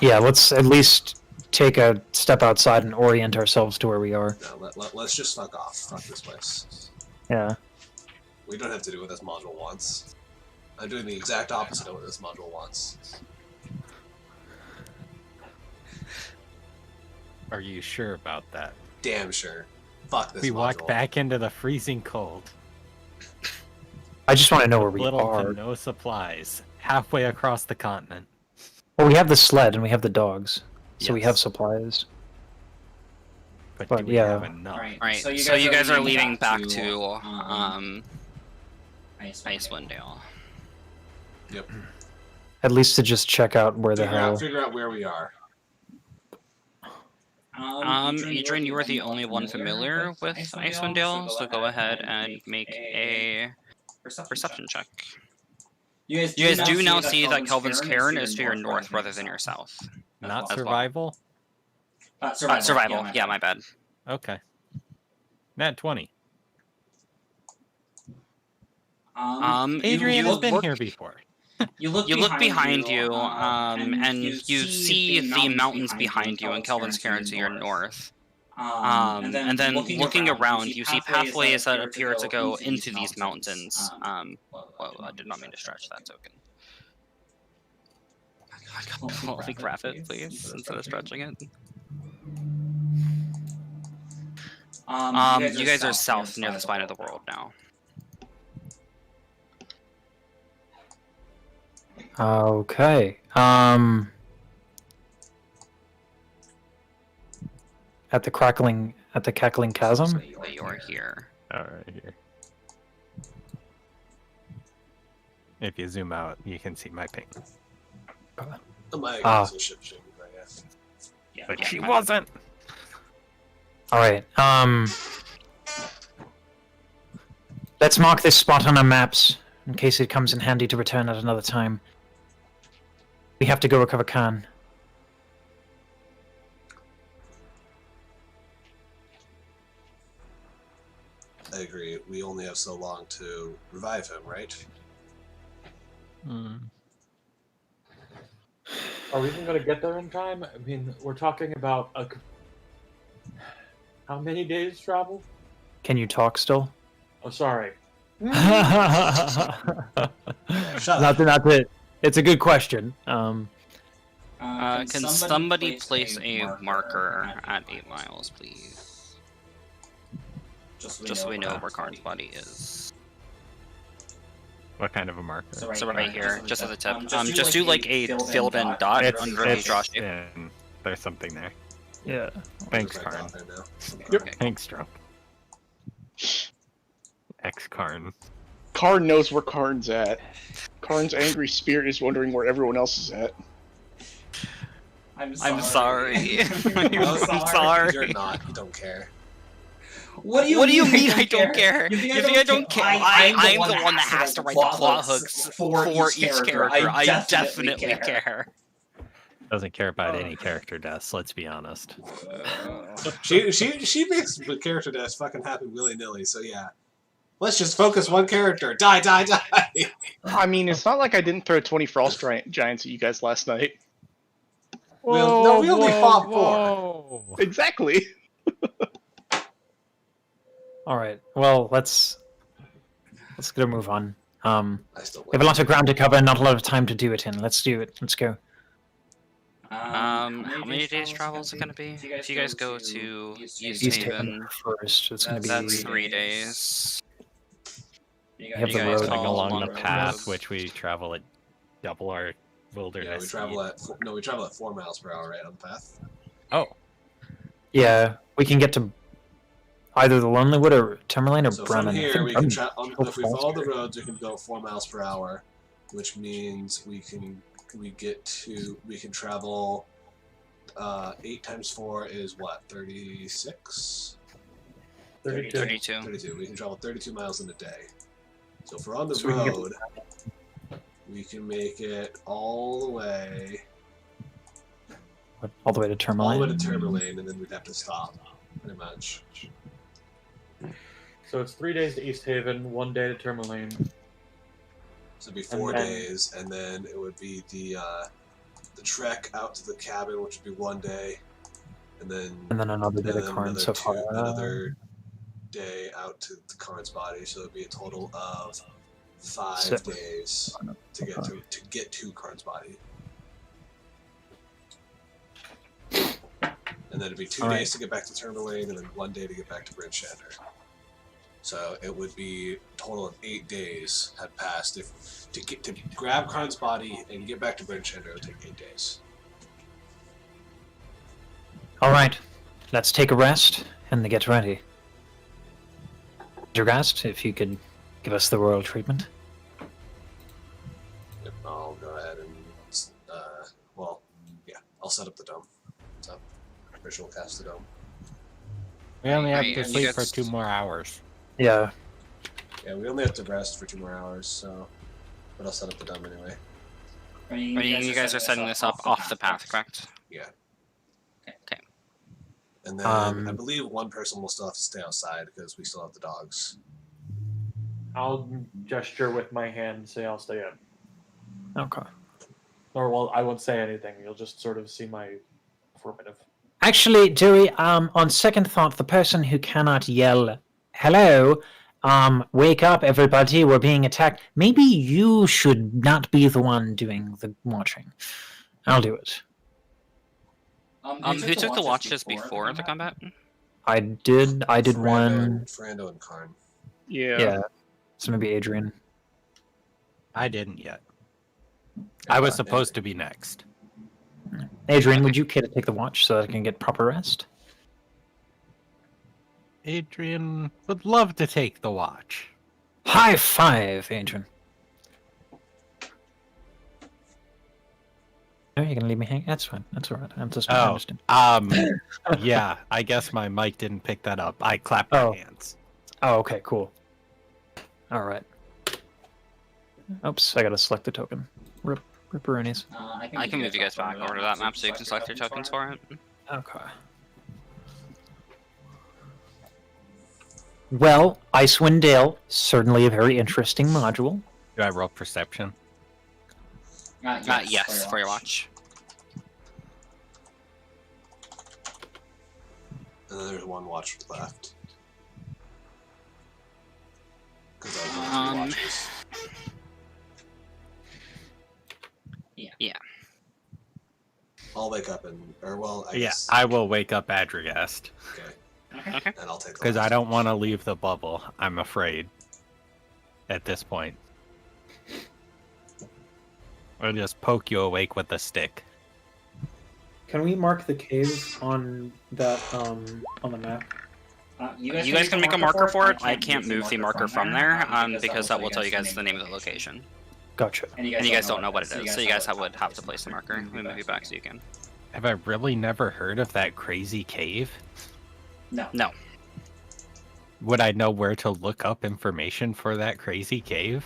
Yeah, let's at least take a step outside and orient ourselves to where we are. No, let's just fuck off. Fuck this place. Yeah. We don't have to do what this module wants. I'm doing the exact opposite of what this module wants. Are you sure about that? Damn sure. Fuck this We module. walk back into the freezing cold. I just want to know where we Little are. to no supplies. Halfway across the continent. Well, we have the sled and we have the dogs, so we Yes. have supplies. But But do we yeah. have enough? Alright, so you guys are leading back to Icewind Dale. Yep. At least to just check out where the hell. Figure out where we are. Adrian, you are the only one familiar with Icewind Dale, so go ahead and make a perception check. You guys do now see that Kelvin's cairn is to your north rather than your south. Not as well. survival? Survival, yeah, my bad. Okay. Nat 20. Adrian has been here before. You look behind you, and you see the mountains behind you and Kelvin's cairn to your north. And then looking around, you see pathways that appear to go into these mountains. Well, I did not mean to stretch that token. Let me grab it, please, instead of stretching it. You guys are south near the spine of the world now. Okay. At the cackling chasm. So you are here. Alright, here. If you zoom out, you can see my ping. My ship shaking, I guess. Yeah, But yeah, she my- wasn't! Alright, let's mark this spot on our maps, in case it comes in handy to return at another time. We have to go recover Khan. I agree. We only have so long to revive him, right? Are we even going to get there in time? I mean, we're talking about how many days travel? Can you talk still? Oh, sorry. Shut up. It's a good question. Can somebody place a marker at 8 miles, please? Just so we know where Karn's body is. What kind of a marker? So right here, just as a tip. Just do like a filled-in dot underneath Josh. And there's something there. Yeah. Thanks, Right Karn. there now. Okay. Thanks, Drunk. Ex-Karn. Karn knows where Karn's at. Karn's angry spirit is wondering where everyone else is at. I'm sorry. I'm sorry. You're not. You don't care. What do you mean I don't care? You think I don't care? I'm the one that has to write the plot hooks for each character. I definitely care. Doesn't care about any character deaths, let's be honest. She makes the character deaths fucking happen willy-nilly, so yeah. Let's just focus one character. Die, die, die! I mean, it's not like I didn't throw 20 frost giants at you guys last night. We only fought 4. Exactly. All right. Well, let's get a move on. I still We have a lot of ground to cover and not a lot of time to do it in. Let's do it. Let's go. How many days travel is it going to be? If you guys go to East Haven, first. It's going to be. that's 3 days. You have the guys road. call Along the road. path, which we travel at double our Yeah, wilderness. we travel at 4 miles per hour right on the path. Oh, Yeah, we can get to either the Lonely Wood or Tourmaline or So Brennan. from I here, think we can Brennan's if we follow the faster. roads, we can go 4 miles per hour, which means we can travel. 8 times 4 is what? 36. 32. 32. We can travel 32 miles in a day. So if we're on the So we can get- road, we can make it all the way All the way to all Tourmaline. the way to Tourmaline, and then we'd have to stop, pretty much. So it's 3 days to East Haven, 1 day to Tourmaline. So it'd be 4 And then- days, and then it would be the trek out to the cabin, which would be 1 day, and then another day to then Karn so far. another day out to the Karn's body. So it'd be a total of 5 Six. days to get to Karn's body. And then it'd be 2 All right. days to get back to Tourmaline, and then 1 day to get back to Bridgeshander. So it would be a total of 8 days had passed. If to grab Karn's body and get back to Bridgeshander, it would take 8 days. All right. let's take a rest and get ready. Dragast, if you could give us the royal treatment. Yep, I'll go ahead and I'll set up the dome. So, Ritual cast the dome. We only have Right, to and you sleep guys- for 2 more hours. Yeah. Yeah, we only have to rest for 2 more hours, so. But I'll set up the dome anyway. You guys are setting this up off the path, correct? Yeah. Okay. And then I believe one person will still have to stay outside because we still have the dogs. I'll gesture with my hand and say I'll stay in. Okay. Or, well, I won't say anything. You'll just sort of see my affirmative. Actually, Dewey, on second thought, the person who cannot yell, hello, wake up, everybody, we're being attacked. Maybe you should not be the one doing the watching. I'll do it. Who took the watches before the combat? I did one. Frando and Karn. Yeah. So maybe Adrian. I didn't yet. I was supposed to be next. Adrian, would you care to take the watch so that I can get proper rest? Adrian would love to take the watch. High five, Adrian. Oh, you're gonna leave me hang? That's fine. That's alright. I'm just Oh, understand. yeah, I guess my mic didn't pick that up. I clapped my hands. Oh, okay, cool. Alright. Oops, I gotta select the token. Ripperoonies. I can move you guys back over to that map so you can select your tokens for it. Okay. Well, Icewind Dale, certainly a very interesting module. Do I roll perception? Yes, for your watch. And then there's one watch left. 'Cause I have watches. Yeah. I'll wake up and, I Yeah, guess. I will wake up Adrigast. Okay. And I'll take the Because I watch. don't want to leave the bubble, I'm afraid. At this point. I'll just poke you awake with a stick. Can we mark the cave on that on the map? You guys can make a marker for it. I can't move the marker from there, because that will tell you guys the name of the location. Gotcha. And you guys don't know what it is, so you guys would have to place the marker. Let me move you back so you can. Have I really never heard of that crazy cave? No. Would I know where to look up information for that crazy cave?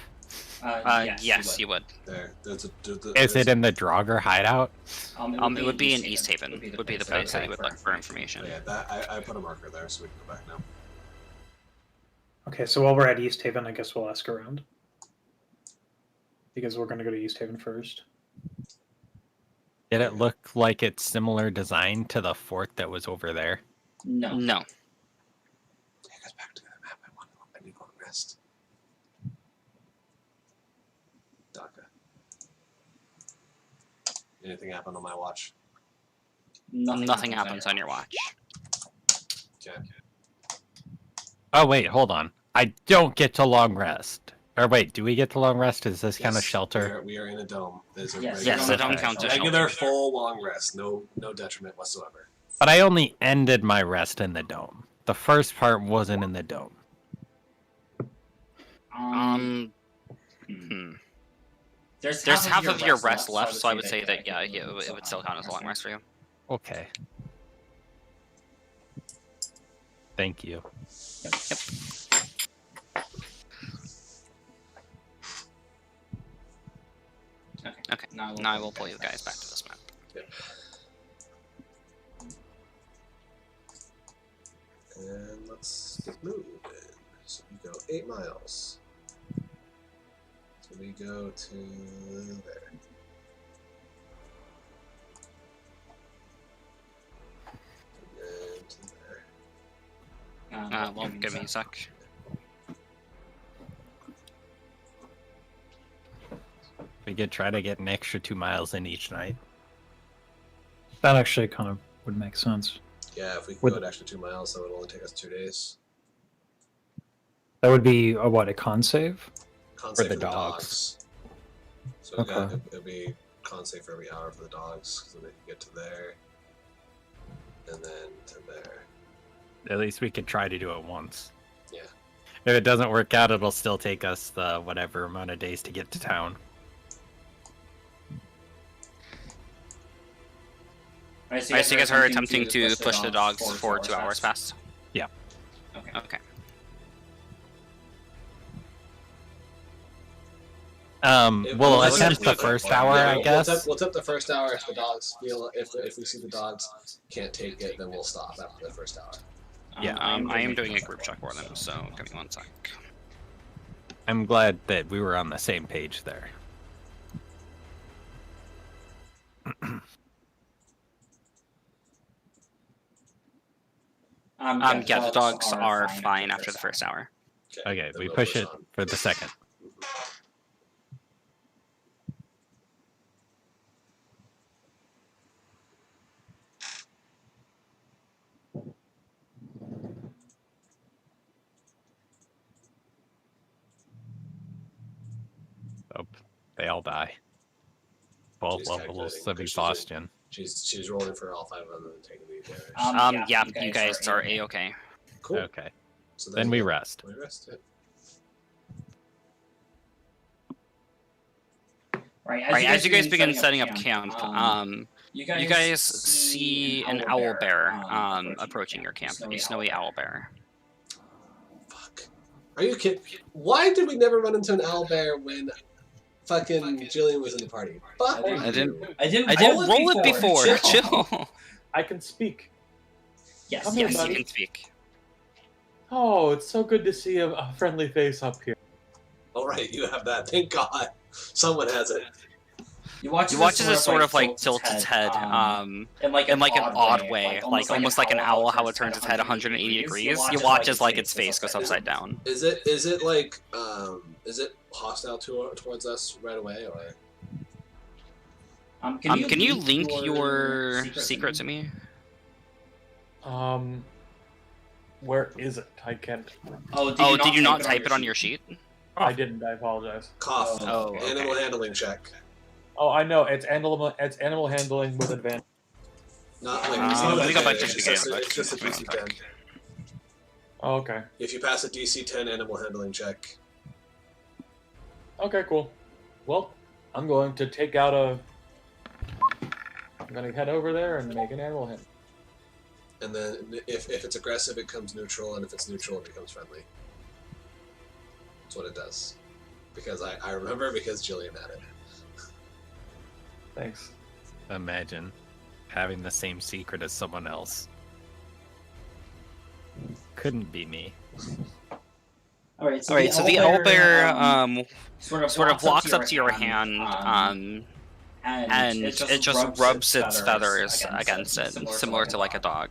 Yes, you would. Is it in the Draugr hideout? It would be in East Haven. Would be the place that you would look for information. Yeah, I put a marker there so we can go back now. Okay, so while we're at East Haven, I guess we'll ask around. Because we're going to go to East Haven first. Did it look like it's similar design to the fort that was over there? No. Take us back to the map. I need to go and rest. Daka. Anything happen on my watch? Nothing happens on your watch. Okay. Oh, wait, hold on. I don't get to long rest. Or wait, do we get to long rest? Is this kind of shelter? We are in a dome. There's a Yes, the dome counts as regular shelter. full long rest. No detriment whatsoever. But I only ended my rest in the dome. The first part wasn't in the dome. There's half of your rest left, so I would say that it would still count as a long rest for you. Okay. Thank you. Yep. Okay. Now I will pull you guys back to this map. Yep. And let's get moving. So we go 8 miles. So we go to there. And then to there. Well, give me a sec. We could try to get an extra 2 miles in each night. That actually kind of would make sense. Yeah, if we could Would- go an extra 2 miles, that would only take us 2 days. That would be a con save? Con For save the dogs. So Okay. it'd be con save for every hour for the dogs, so they can get to there. and then to there. At least we could try to do it once. Yeah. If it doesn't work out, it'll still take us the whatever amount of days to get to town. Alright, so you guys are attempting to push the dogs for 2 hours past? Yeah. Okay. We'll attempt the first hour, I guess. We'll attempt the first hour if the dogs feel if we see the dogs can't take it, then we'll stop after the first hour. Yeah, I am doing a group check for them, so give me 1 sec. I'm glad that we were on the same page there. Yeah, the dogs are fine after the first hour. Okay, we push it for the second. Oh, they all die. 12 She's levels calculating, of 'cause exhaustion. She's rolling for all 5 of them and taking the damage. Yeah, you guys are a-okay. Cool. Okay, So then we rest. We rest. Yeah. Right, As you guys begin setting up camp, you guys see an owl bear approaching your camp, a snowy owl bear. Fuck. Are you kidding? Why did we never run into an owlbear when fucking Jillian was in the party? Fuck. I didn't roll roll it before. Chill. I can speak. Yes, Come here, Yes, you buddy. can speak. Oh, it's so good to see a friendly face up here. All right, you have that. Thank God. Someone has it. You watch as it sort of like tilts its head, in like an odd way, like almost like an owl, how it turns its head 180 degrees. You watch as like its face goes upside down. Is it like is it hostile towards us right away, or? Can you link your secret to me? Where is it? I can't. Oh, did you not type it on your sheet? I didn't. I apologize. Cough. Oh, okay. Animal handling check. Oh, I know. It's animal handling with advantage. Not like let me go back to it's the just game. a DC 10. Oh, okay. If you pass a DC 10 animal handling check. Okay, cool. Well, I'm going to take out a. I'm gonna head over there and make an animal hand. And then if it's aggressive, it becomes neutral, and if it's neutral, it becomes friendly. That's what it does. Because I remember because Jillian had it. Thanks. Imagine having the same secret as someone else. Couldn't be me. Alright, so the owlbear sort of walks up to your hand, and it just rubs its feathers against it, similar to like a dog.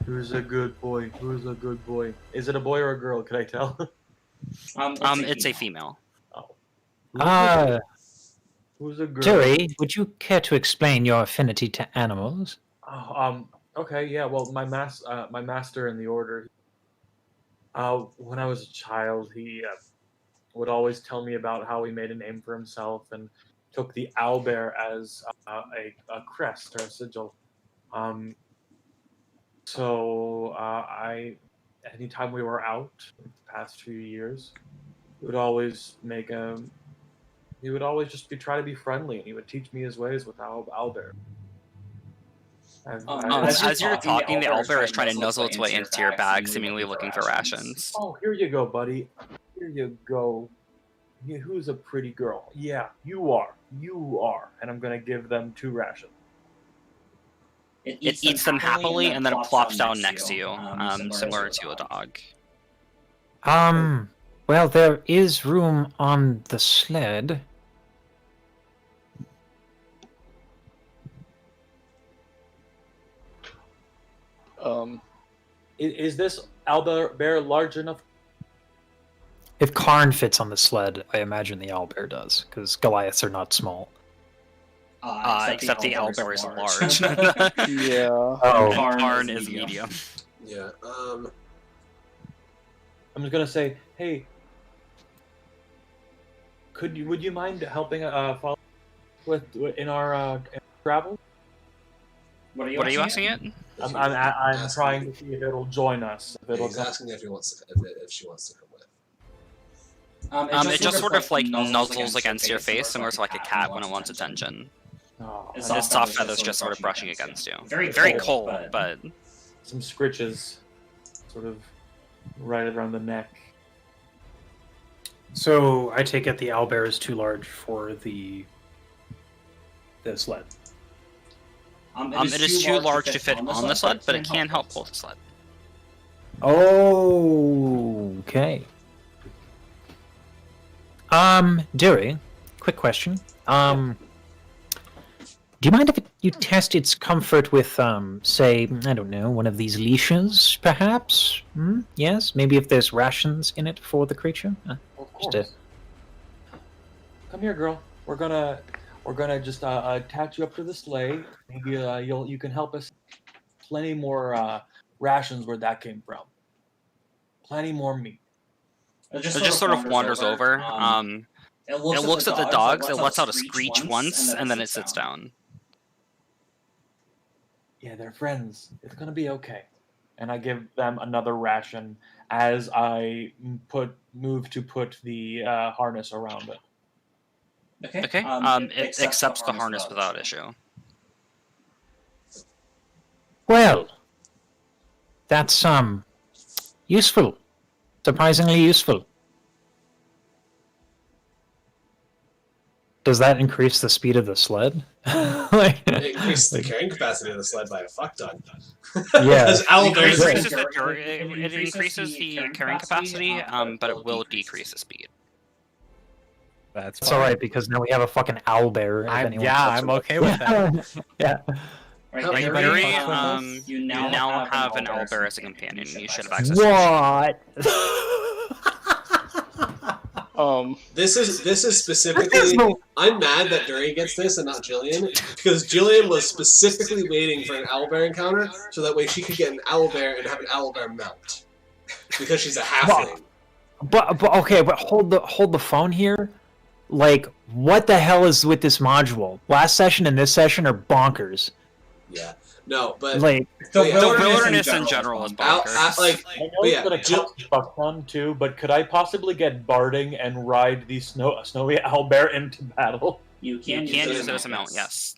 Who's a good boy? Who's a good boy? Is it a boy or a girl? Can I tell? It's a female. Oh. Who's a girl? Joey, would you care to explain your affinity to animals? Oh, okay, yeah. Well, my master in the order. When I was a child, he would always tell me about how he made a name for himself and took the owlbear as a crest or a sigil. Anytime we were out the past few years, he would always he would always just try to be friendly, and he would teach me his ways with owlbear. As you're talking, the owlbear is trying to nuzzle its way into your bag, seemingly looking for rations. Oh, here you go, buddy. Here you go. Who's a pretty girl? Yeah, you are. You are. And I'm going to give them 2 rations. It eats them happily, and then it plops down next to you, similar to a dog. Well, there is room on the sled. Is this owlbear large enough? If Karn fits on the sled, I imagine the owlbear does, because Goliaths are not small. Except the owlbear is large. Yeah. Oh, Karn is medium. Yeah. I'm just gonna say, hey, would you mind helping follow in our travel? What are you asking it? I'm trying to see if it'll join us. If it'll He's come. asking if he wants to, if she wants to come with. It just sort of like nuzzles against your face, similar to like a cat when it wants attention. Oh, And its soft feathers just sort of brushing against you. Very cold, but some scritches, sort of right around the neck. So I take it the owlbear is too large for the sled. it is too large to fit on the sled, but it can help pull the sled. Oh, okay. Dewey, quick question. Do you mind if you test its comfort with, say, I don't know, one of these leashes, perhaps? Yes? Maybe if there's rations in it for the creature? Of course. Come here, girl. We're gonna just attach you up to the sleigh. Maybe you can help us. Plenty more rations where that came from. Plenty more meat. It just sort of wanders over. It looks at the dogs. It lets out a screech once, and then it sits down. Yeah, they're friends. It's gonna be okay. And I give them another ration as I move to put the harness around it. Okay. It accepts the harness without issue. Well, that's, useful. Surprisingly useful. Does that increase the speed of the sled? It increases the carrying capacity of the sled by a fuck ton. Yeah. It increases the carrying capacity, but it will decrease the speed. That's It's alright, because now we have a fucking owlbear. I'm okay with that. Yeah. Right, in Anybody theory, fuck with us? you now have an owlbear as a companion. You should have access to What? This is specifically. I'm mad that Dury gets this and not Jillian, because Jillian was specifically waiting for an owlbear encounter so that way she could get an owlbear and have an owlbear mount, because she's a halfling. But okay, but hold the phone here. Like, what the hell is with this module? Last session and this session are bonkers. Yeah. No, but like the wilderness in general is bonkers. I know it's gonna cost a fuck ton too, but could I possibly get barding and ride the snowy owlbear into battle? You can use it as a mount, yes.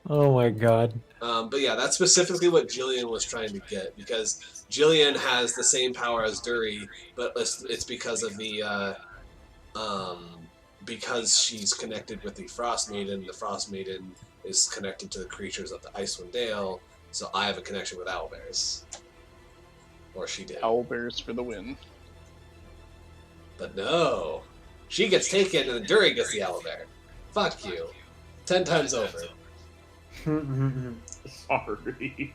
Oh my god. But yeah, that's specifically what Jillian was trying to get, because Jillian has the same power as Dury, but it's because of the because she's connected with the Frost Maiden. The Frost Maiden is connected to the creatures of the Icewind Dale, so I have a connection with owlbears. Or she did. Owlbears for the win. But no, she gets taken and Dury gets the owlbear. Fuck you. 10 times over. Sorry.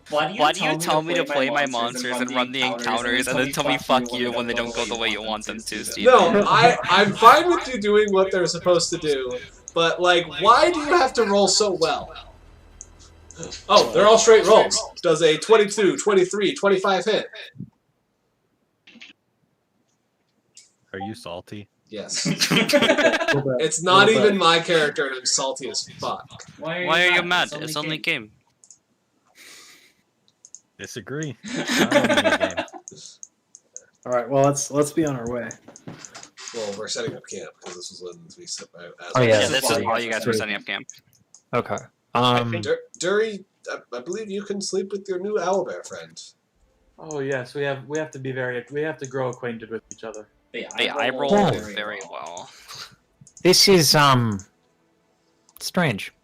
Why do you tell me to play my monsters and run the encounters and then tell me fuck you when they don't go the way you want them to, Steve? No, I'm fine with you doing what they're supposed to do, but like, why do you have to roll so well? Oh, they're all straight rolls. Does a 22, 23, 25 hit? Are you salty? Yes. It's not even my character and I'm salty as fuck. Why are you mad? It's only a game. Disagree. All right, well let's be on our way. Well, we're setting up camp because this was when we set Oh yeah, this is while you guys were setting up camp. Okay. Dury, I believe you can sleep with your new owlbear friend. Oh yes, we have to grow acquainted with each other. Yeah, I roll very well. This is strange.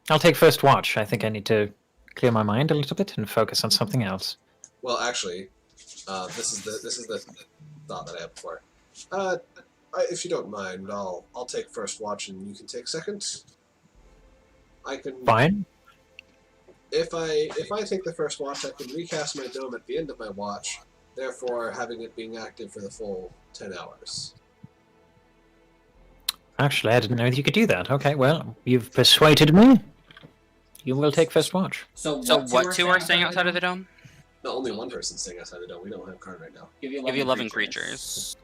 I'll take first watch. I think I need to clear my mind a little bit and focus on something else. Well, actually, this is the thought that I had before. If you don't mind, I'll take first watch and you can take second. I can. Fine. If I take the first watch, I can recast my dome at the end of my watch, therefore having it being active for the full 10 hours. Actually, I didn't know that you could do that. Okay, well, you've persuaded me. You will take first watch. So what two are staying outside of the dome? No, only one person's staying outside the dome. We don't have Karn right now. Give you 11 creatures.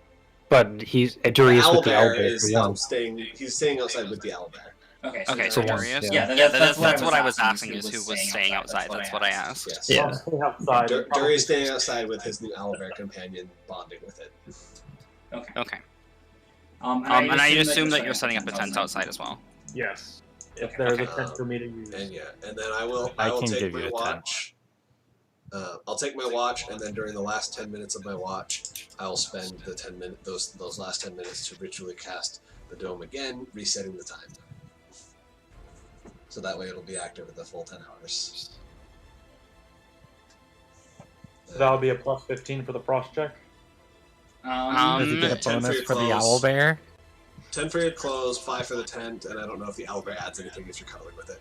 But he's The Durius with the owlbear owlbear. is staying. He's staying outside with the owlbear. Okay, so Darius. yeah. That's what I was asking is who was staying outside. That's what I asked. Yes. Yeah. I'll stay outside. Duri's staying outside with his new owlbear companion, bonding with it. Okay. And I assume that you're setting up a tent outside as well. Yes. If there's a Okay. tent for me to use. And and then I will can take give my you a watch. I'll take my watch, and then during the last 10 minutes of my watch, I'll spend the 10 minutes those last 10 minutes to ritually cast the dome again, resetting the time. So that way it'll be active at the full 10 hours. That'll be a plus 15 for the frost check. Does he get a 10 for bonus your for the clothes. owlbear? 10 for your clothes, 5 for the tent, and I don't know if the owlbear adds anything if you're cuddling with it.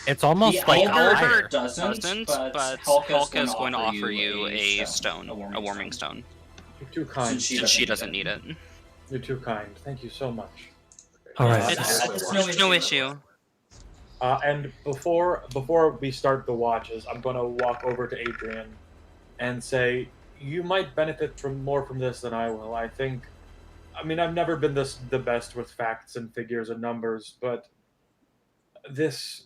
It's almost like owlbear fire. doesn't, but Hulk is going to offer you a stone, a warming stone, You're too kind. since she doesn't need it. You're too kind. Thank you so much. All right. It's no issue. And before we start the watches, I'm going to walk over to Adrian and say, you might benefit more from this than I will. I mean, I've never been the best with facts and figures and numbers, but it's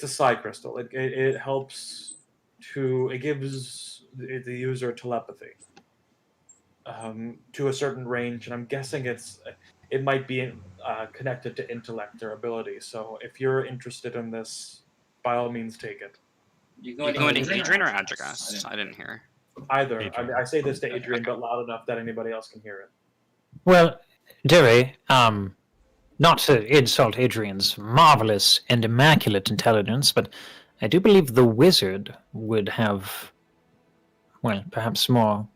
a psi crystal. It helps it gives the user telepathy to a certain range, and I'm guessing it might be connected to intellect or ability. So if you're interested in this, by all means, take it. You going to Adrian or Adrigast? I didn't hear. Either. Adrian. I say this to Adrian, but loud enough that anybody else can hear it. Well, Duri, not to insult Adrian's marvelous and immaculate intelligence, but I do believe the wizard would have, well, perhaps more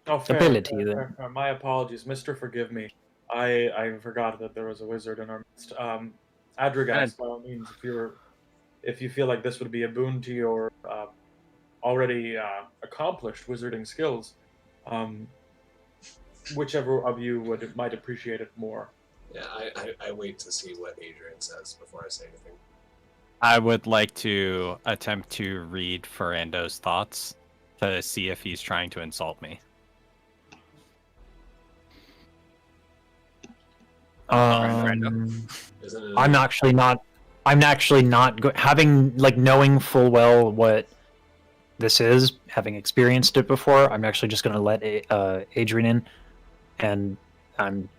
ability than. Fair. My apologies, Mister. Forgive me. I forgot that there was a wizard in our midst. Adrigast, by all means, if you feel like this would be a boon to your already accomplished wizarding skills, whichever of you might appreciate it more. Yeah, I wait to see what Adrian says before I say anything. I would like to attempt to read Ferrando's thoughts to see if he's trying to insult me. Isn't it I'm actually not. Having knowing full well what this is, having experienced it before. I'm actually just going to let Adrian in, and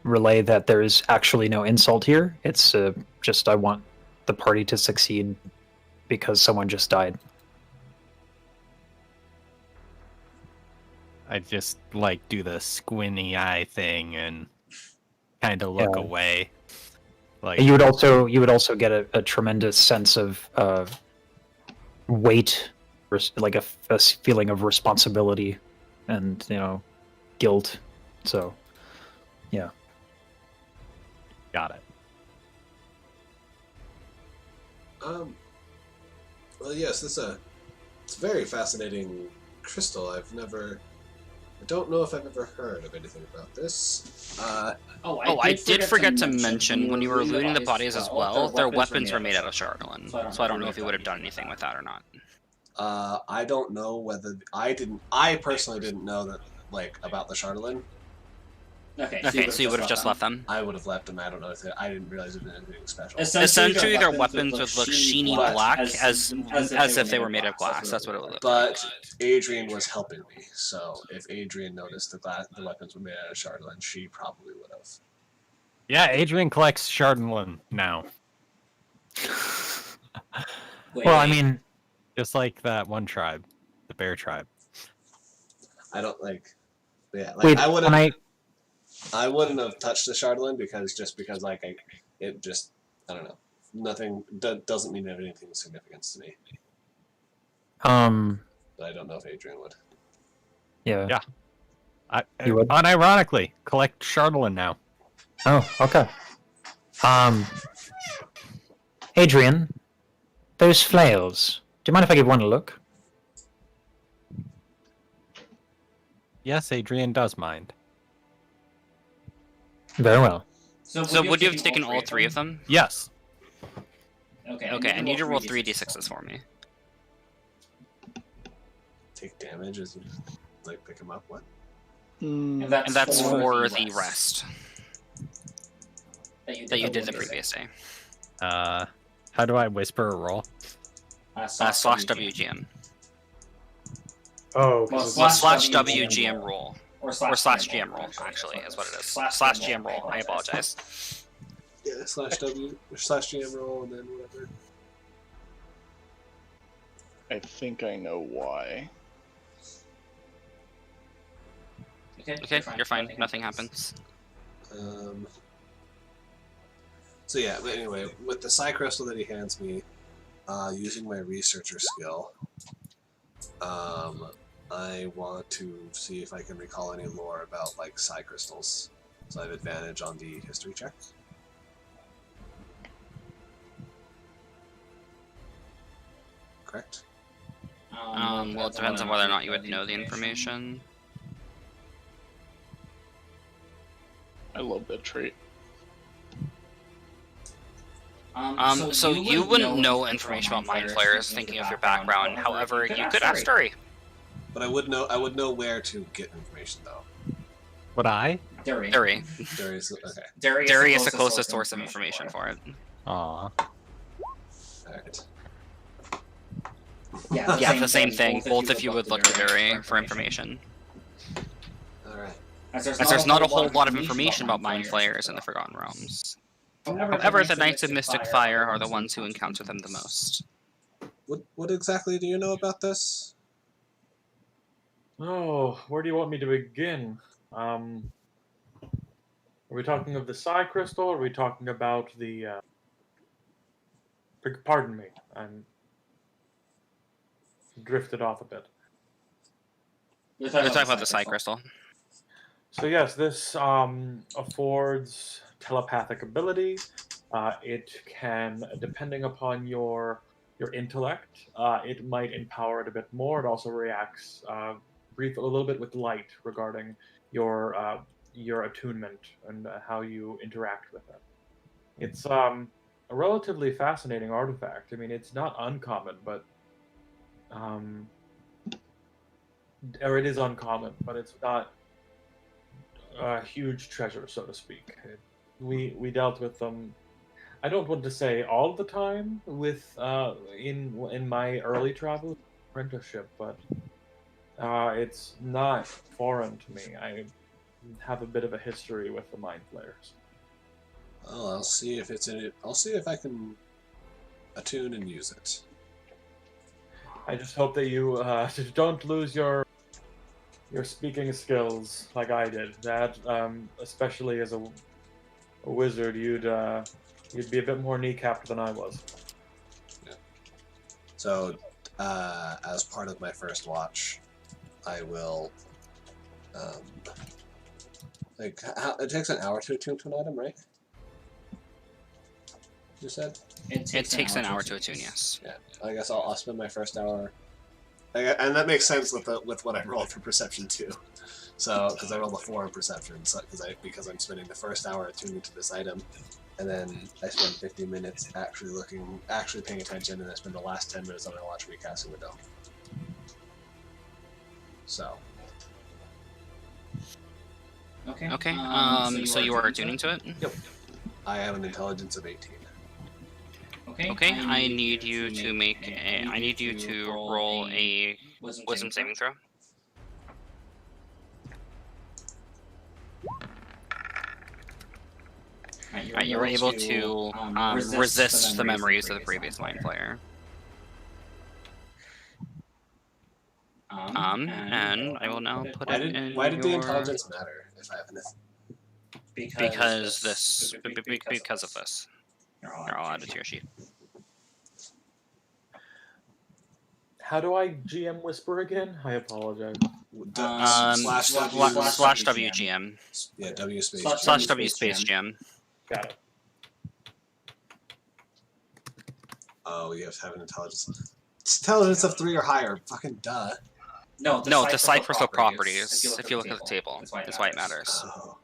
relay that there is actually no insult here. It's just I want the party to succeed because someone just died. I just do the squinty eye thing and kind of look away. You would also get a tremendous sense of weight, like a feeling of responsibility, and guilt. So, yeah. Got it. Well, yes, it's a very fascinating crystal. I don't know if I've ever heard of anything about this. I did forget to mention when you were looting the bodies as well, their weapons were made out of Charlatan, so I don't know if you would have done anything with that or not. I don't know whether I personally didn't know that about the Charlatan. Okay, so you would have just left them? I would have left them. I don't know if I didn't realize it was anything special. Essentially, their weapons would look sheeny black, as if they were made of glass. That's what it would look like. But Adrian was helping me, so if Adrian noticed the weapons were made out of Charlatan, she probably would have. Yeah, Adrian collects Charlatan now. I mean, just like that one tribe, the bear tribe. I don't Yeah, wait, I wouldn't have touched the Charlatan because I don't know. Nothing doesn't mean anything of significance to me. But I don't know if Adrian would. Yeah. You would? Unironically, collect Charlatan now. Oh, okay. Adrian, those flails. Do you mind if I give one a look? Yes, Adrian does mind. Very well. So would you have taken all three of them? Yes. Okay, I need to roll 3d6s for me. Take damage as you pick him up. What? And that's for the rest that you did the previous day. How do I whisper a roll? Slash WGM. Oh, Well, slash WGM roll. Or slash GM roll, actually, is what it is. Slash GM roll, I apologize. Yeah, slash W, or slash GM roll, and then whatever. I think I know why. Okay, you're fine. Nothing happens. So yeah, but anyway, with the psi crystal that he hands me, using my researcher skill, I want to see if I can recall any lore about like psi crystals. So I have advantage on the history check. Correct? Well, it depends on whether or not you would know the information. I love that trait. So you wouldn't know information about mind flayers, thinking of your background. However, you could ask Dury. But I would know where to get information though. Would I? Dury. Dury's okay. Dury is the closest source of information for it. Aw. Alright. Yeah, the same thing. Both of you would look to Dury for information. Alright. As there's not a whole lot of information about mind flayers in the Forgotten Realms. However, the Knights of Mystic Fire are the ones who encounter them the most. What exactly do you know about this? Oh, where do you want me to begin? Are we talking of the psi crystal, or are we talking about the, pardon me, I'm drifted off a bit. We're talking about the psi crystal. So yes, this affords telepathic ability. It can, depending upon your intellect, it might empower it a bit more. It also reacts a little bit with light regarding your attunement and how you interact with it. It's a relatively fascinating artifact. I mean, it's not uncommon, but or it is uncommon, but it's not a huge treasure, so to speak. We dealt with them. I don't want to say all the time with in my early travel apprenticeship, but it's not foreign to me. I have a bit of a history with the mind flayers. Well, I'll see if it's in it. I'll see if I can attune and use it. I just hope that you don't lose your speaking skills like I did. That especially as a wizard, you'd be a bit more kneecapped than I was. Yeah. So, as part of my first watch, I will. It takes an hour to attune to an item, right? You said? It takes an hour to attune, yes. Yeah, I guess I'll spend my first hour, and that makes sense with what I rolled for perception too. So, because I rolled a 4 in perception, so because I'm spending the first hour attuning to this item, and then I spend 50 minutes actually paying attention, and I spend the last 10 minutes on my watch recasting window. So. Okay. So you are attuning to it? Yep. I have an intelligence of 18. Okay. I need you to roll a wisdom saving throw. Right, you were able to resist the memories of the previous mind flayer. And I will now put it in. Why did the intelligence matter if I have anything? Because of this. Here, I'll add it to your sheet. How do I GM whisper again? I apologize. Slash WGM. Yeah, W space. Slash W space GM. Got it. Oh, you have to have an intelligence. Intelligence of 3 or higher. Fucking duh. No, the psi crystal properties. If you look at the table, that's why it matters. Oh.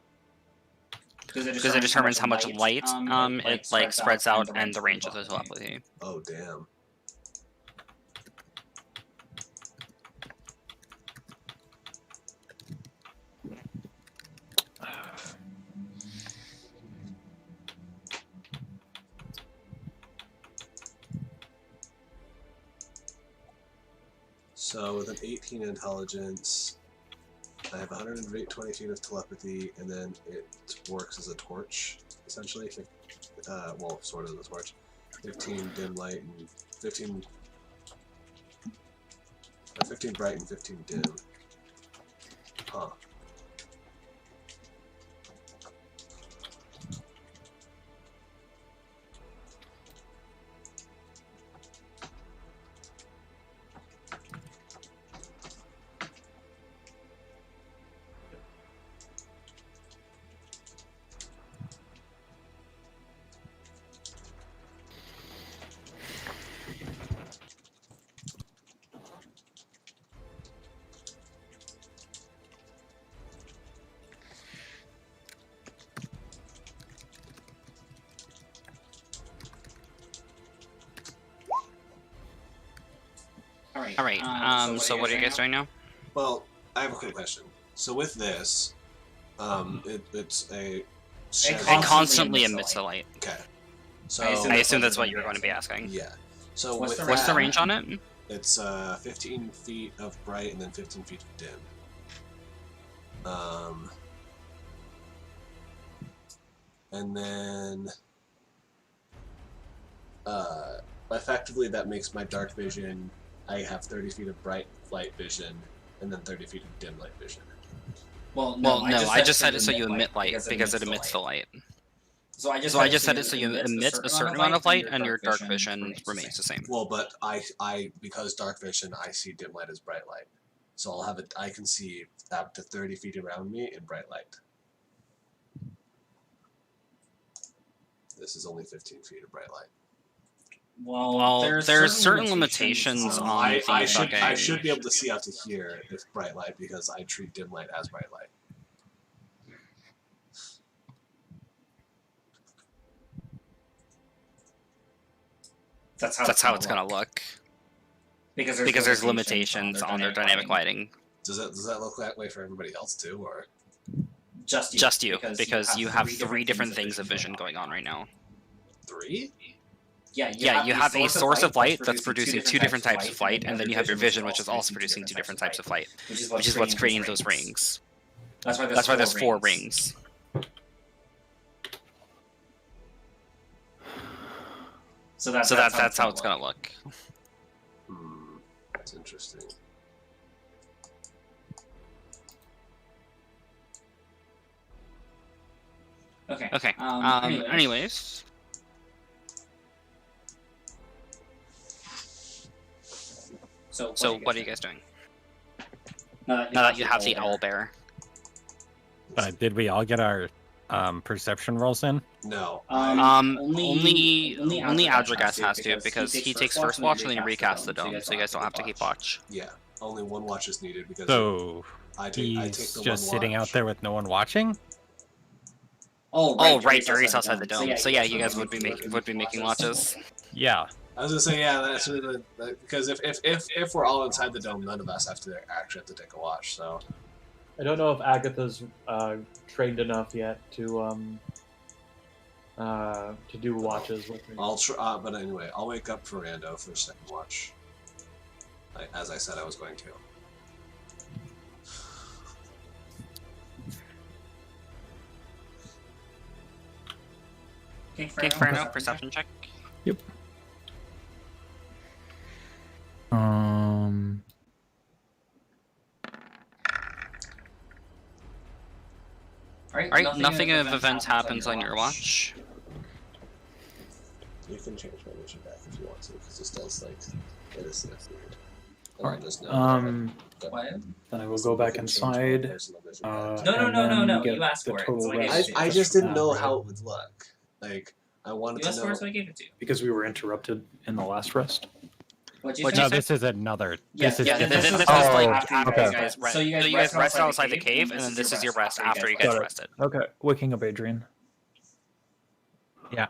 Because it determines how much light it spreads out and the range of the telepathy. Oh, damn. So with an 18 intelligence, I have 120 feet of telepathy, and then it works as a torch, essentially. Well, sort of as a torch. 15 dim light and 15 bright and 15 dim. Huh. Alright, so what are you guys doing now? Well, I have a quick question. So with this, it's a... It constantly emits the light. Okay. So I assume that's what you're going to be asking. Yeah. So what's the range on it? It's 15 feet of bright and then 15 feet of dim. And then effectively that makes my dark vision. I have 30 feet of bright light vision and then 30 feet of dim light vision. Well, no, I just said it so you emit light because it emits the light. So I just said it so you emit a certain amount of light and your dark vision remains the same. Well, but I because dark vision, I see dim light as bright light. So I'll have it. I can see up to 30 feet around me in bright light. This is only 15 feet of bright light. Well, there's certain limitations on the I should be able to see out to here with bright light because I treat dim light as bright light. That's how it's gonna look. Because there's limitations on their dynamic lighting. Does that look that way for everybody else too, or just you? Because you have 3 different things of vision going on right now. 3? Yeah, you have a source of light that's producing 2 different types of light, and then you have your vision, which is also producing 2 different types of light, which is what's creating those rings. That's why there's 4 rings. So that's how it's gonna look. That's interesting. Okay. Anyways. So what are you guys doing? Now that you have the owl bear. Did we all get our perception rolls in? No. Only Adragas has to because he takes first watch and then he recasts the dome, so you guys don't have to keep watch. Yeah, only 1 watch is needed because. So I take the just 1 sitting watch. out there with no one watching. Oh, right, Duri's outside the dome. So yeah, you guys would be making watches. Yeah. I was gonna say that's really because if we're all inside the dome, none of us actually have to take a watch. So I don't know if Agatha's trained enough yet to do watches with me. I'll try, but anyway, I'll wake up for Rando for 2nd watch, as I said I was going to. Okay, Inferno, perception check. Yep. Alright, nothing of events happens on your watch. You can change my vision back if you want to, because this does it is weird. Alright. Then I will go back inside. No. You asked for it. I just didn't know how it would look. I wanted to know. You asked for it, so I gave it to you. Because we were interrupted in the last rest. No, this is another. This is like after you guys rest. So you guys rest outside the cave, and then this is your rest after you guys rested. Okay, waking up Adrian. Yeah.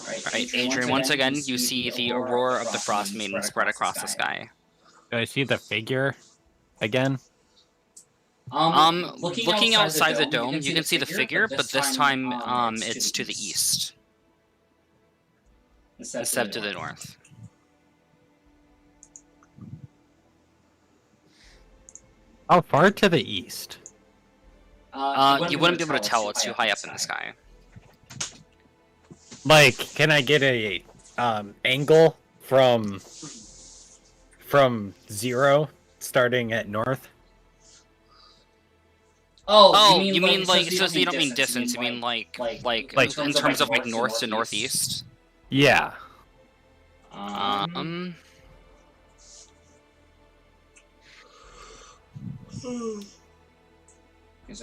Alright, Adrian, once again, you see the aurora of the Frost Maiden spread across the sky. Do I see the figure again? Looking outside the dome, you can see the figure, but this time, it's to the east. Instead of to the north. How far to the east? You wouldn't be able to tell, it's too high up in the sky. Like, can I get a angle from 0 starting at north? Oh, you mean like, so you don't mean distance, you mean like in terms of like north to northeast? Yeah.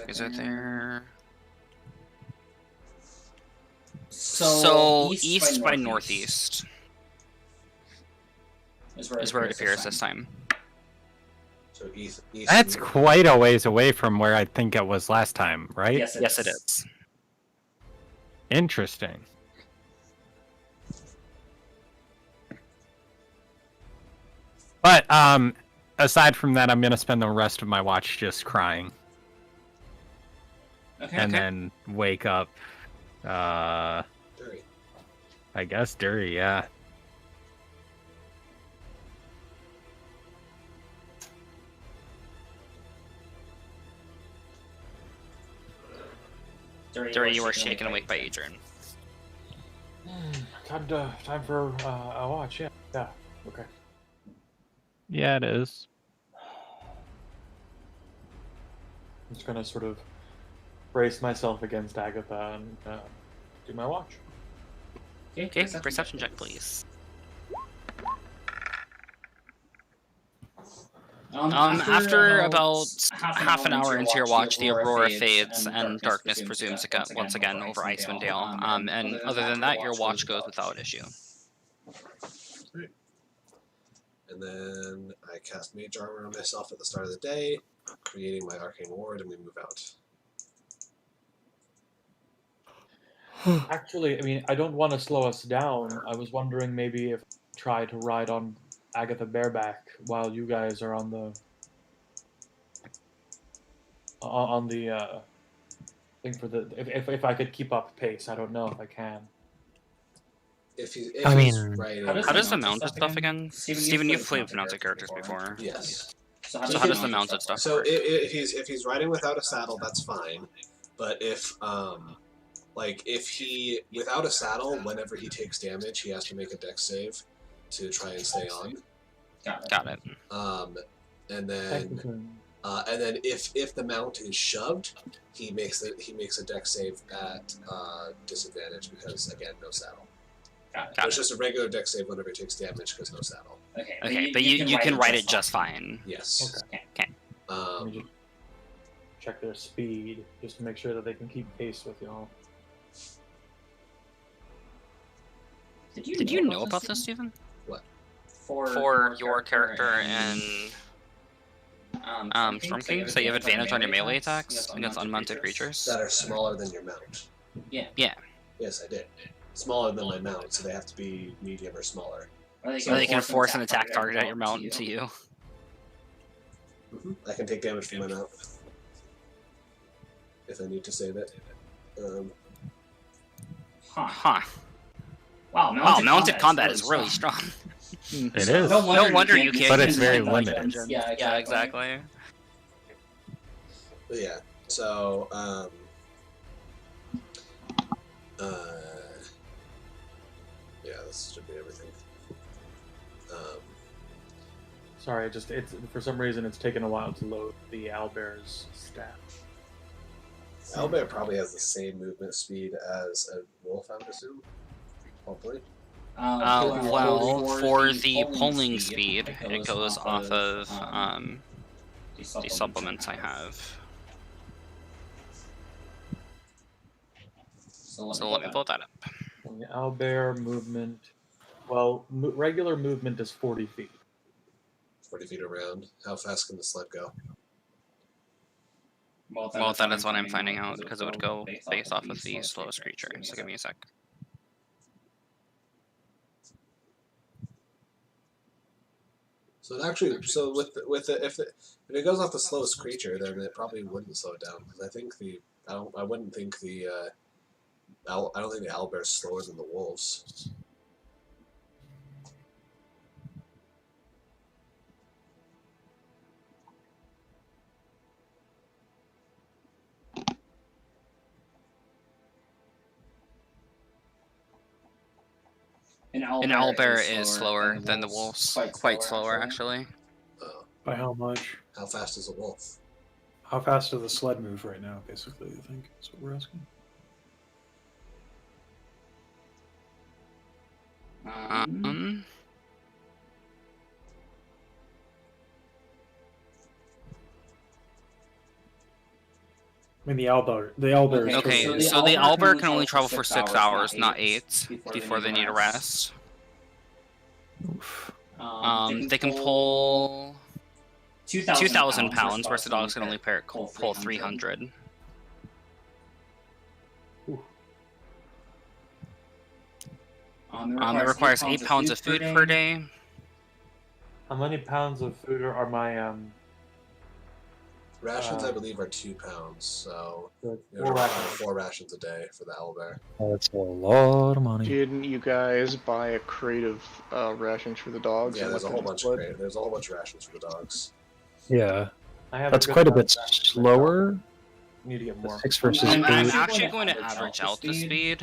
Is it there? So east by northeast is where it appears this time. So east. That's quite a ways away from where I think it was last time, right? Yes, it is. Interesting. But aside from that, I'm gonna spend the rest of my watch just crying. Okay. And then wake up. Dury. I guess Dury, yeah. Dury, you are shaken awake by Adrian. Time for a watch. Yeah. Okay. Yeah, it is. I'm just gonna sort of brace myself against Agatha and do my watch. Okay, perception check, please. After about half an hour into your watch, the aurora fades and darkness presumes once again over Icewind Dale. And other than that, your watch goes without issue. Sweet. And then I cast Mage Armor on myself at the start of the day, creating my Arcane Ward, and we move out. Actually, I mean, I don't want to slow us down. I was wondering maybe if try to ride on Agatha bareback while you guys are on the thing for the if I could keep up pace. I don't know if I can. If I he's mean, right, How does the mounted stuff again? Steven, you've played with mounted characters before. Yes. So how does the mounted stuff So work? if he's riding without a saddle, that's fine. But if he without a saddle, whenever he takes damage, he has to make a dex save to try and stay on. Got it. And then if the mount is shoved, he makes a dex save at disadvantage because again no saddle. So it's just a regular dex save whenever he takes damage because no saddle. Okay, but you can ride it just fine. Yes. Okay. Let me just check their speed just to make sure that they can keep pace with y'all. Did you know about this, Steven? What? For your character in Storm King, so you have advantage on your melee attacks against unmounted creatures? That are smaller than your mount. Yeah. Yes, I did. Smaller than my mount, so they have to be medium or smaller. So they can force an attack target at your mount into you. I can take damage from my mount if I need to save it. Huh. Wow, mounted combat is really strong. It is. No wonder you can't. But it's use very it. limited. Yeah, exactly. But yeah, so yeah, this should be everything. Sorry, it's for some reason it's taken a while to load the owlbear's stat. Owlbear probably has the same movement speed as a wolf, I would assume. Hopefully. Well, for the pulling speed, it goes off of the supplements I have. So let me pull that up. The owlbear movement, well, regular movement is 40 feet. 40 feet around. How fast can the sled go? Well, that is what I'm finding out, because it would go based off of the slowest creature. So give me a sec. So it actually, so with the if it goes off the slowest creature, then it probably wouldn't slow it down because I think I wouldn't think the I don't think the owlbear's slower than the wolves. An owlbear is slower than the wolves. Quite slower, actually. By how much? How fast is a wolf? How fast does the sled move right now, basically, I think, is what we're asking. I mean, the owlbear is Okay, totally... so the owlbear can only travel for 6 hours, not 8, before they need a rest. Oof. They can pull 2,000 pounds, whereas the dogs can only pull 300. It requires 8 pounds of food per day. How many pounds of food are my Rations, I believe, are 2 pounds, so Good. it would require 4 rations a day for the owlbear. That's a lot of money. Didn't you guys buy a crate of rations for the dogs? Yeah, and there's a let whole them bunch split? there's a whole bunch of rations for the dogs. Yeah, I have that's good quite a amount bit of rations. slower. Need to get more. 6 versus I'm 8. actually going to average out the speed,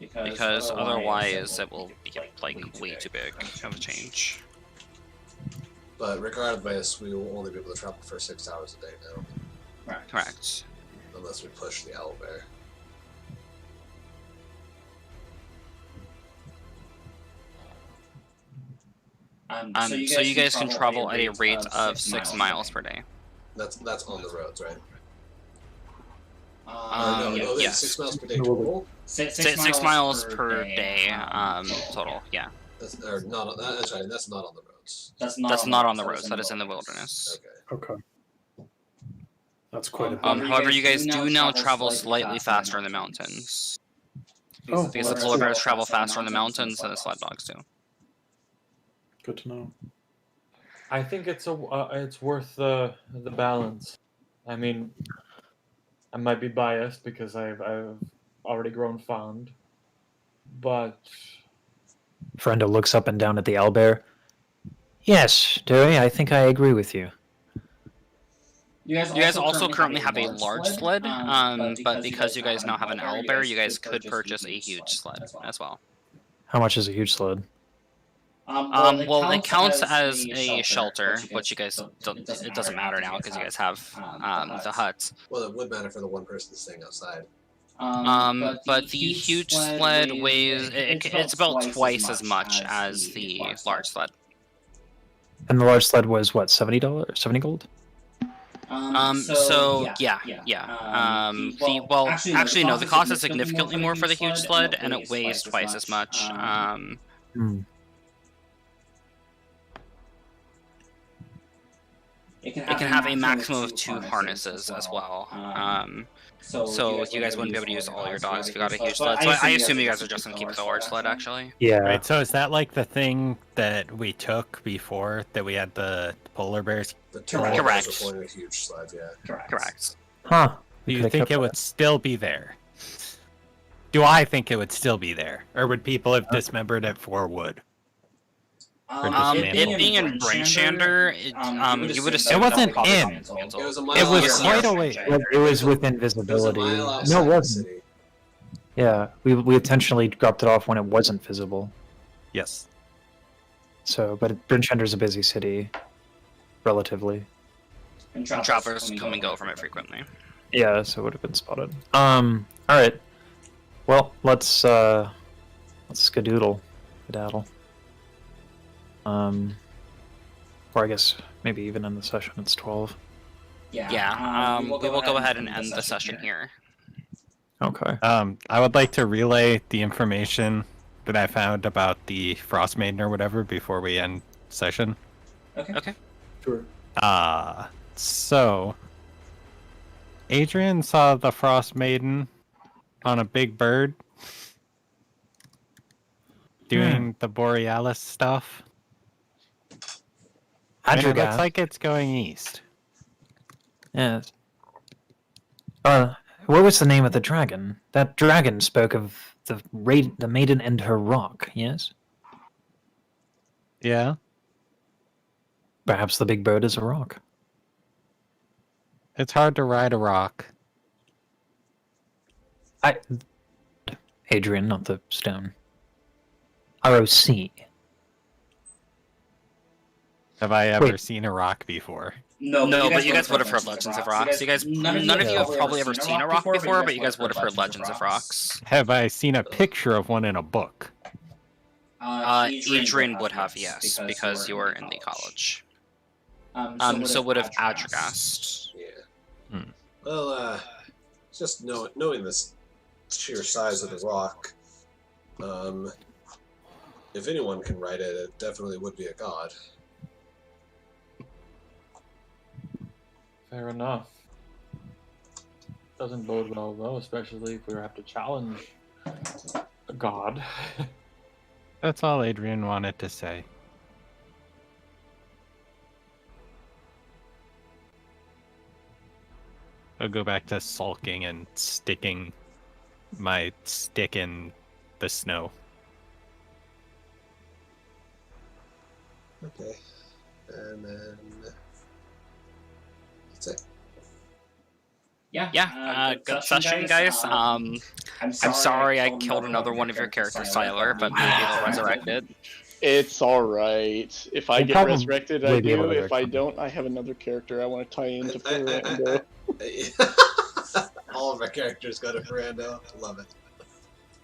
because otherwise it will be like way too big of a change. But regardless, we will only be able to travel for 6 hours a day now. Correct. Unless we push the owlbear. So you guys can travel at a rate of 6 miles per day. That's on the roads, right? Yeah, yes. 6 miles per day total? 6 miles per day, total, yeah. That's right, that's not on the roads. That's not on the roads, that is in the wilderness. Okay. Okay. That's quite a bit. However, you guys do now travel slightly faster in the mountains. Oh, Because the polar bears travel faster in the mountains than the sled dogs do. good to know. I think it's worth the balance. I mean, I might be biased because I've already grown fond, but Frendo looks up and down at the owlbear. Yes, Dewey, I think I agree with you. You guys also currently have a large sled, but because you guys now have an owlbear, you guys could purchase a huge sled as well. How much is a huge sled? Well, it counts as a shelter, but you guys don't, it doesn't matter now because you guys have the huts. Well, it would matter for the one person staying outside. But the huge sled weighs, it's about twice as much as the large sled. And the large sled was what, $70? 70 gold? So yeah. Actually no, the cost is significantly more for the huge sled, and it weighs twice as much. It can have a maximum of 2 harnesses as well. So you guys wouldn't be able to use all your dogs if you got a huge sled. So I assume you guys are just going to keep the large sled, actually. Yeah. Right, so is that like the thing that we took before that we had the polar bears? The two Correct. owlbears are pulling a huge sled, yeah. Correct. Huh. Do you Could've think kept it would still be there? Do I think it would still be there? Or would people have dismembered it for wood? It being in Brinchander, you would assume It wasn't probably in. dismantled. It was a mile It was out. quite a way. It was within It was visibility. a mile outside No, it the wasn't. city. Yeah, we intentionally dropped it off when it wasn't visible. Yes. So, but Brinchander's a busy city, relatively. And travelers come and go from it frequently. Yeah, so it would have been spotted. All right. Well, let's skedoodle, skedaddle. Or I guess maybe even in the session it's 12. Yeah. We will go ahead and end the session here. Okay. I would like to relay the information that I found about the Frost Maiden or whatever before we end session. Okay. Sure. So Adrian saw the Frost Maiden on a big bird. doing the Borealis stuff. I mean, it looks like it's going east. Yes. What was the name of the dragon? That dragon spoke of the maiden and her rock, yes? Yeah. Perhaps the big bird is a rock. It's hard to ride a rock. Adrian, not the stone. ROC. Have I ever seen a rock before? No, but you guys would have heard Legends of Rocks. You guys, none of you have probably ever seen a rock before, but you guys would have heard Legends of Rocks. Have I seen a picture of one in a book? Adrian would have, yes, because you were in the college. So would have Adragast. Yeah. Well, just knowing this sheer size of the rock, if anyone can write it, it definitely would be a god. Fair enough. Doesn't bode well, though, especially if we have to challenge a god. That's all Adrian wanted to say. I'll go back to sulking and sticking my stick in the snow. Okay. And then... that's it. Yeah, good session, guys. I'm sorry I killed another one of your characters, Tyler, but maybe they'll resurrected. It's alright. If I get resurrected, I do. If I don't, I have another character I want to tie into Ferrando. All of our characters go to Ferrando. Love it.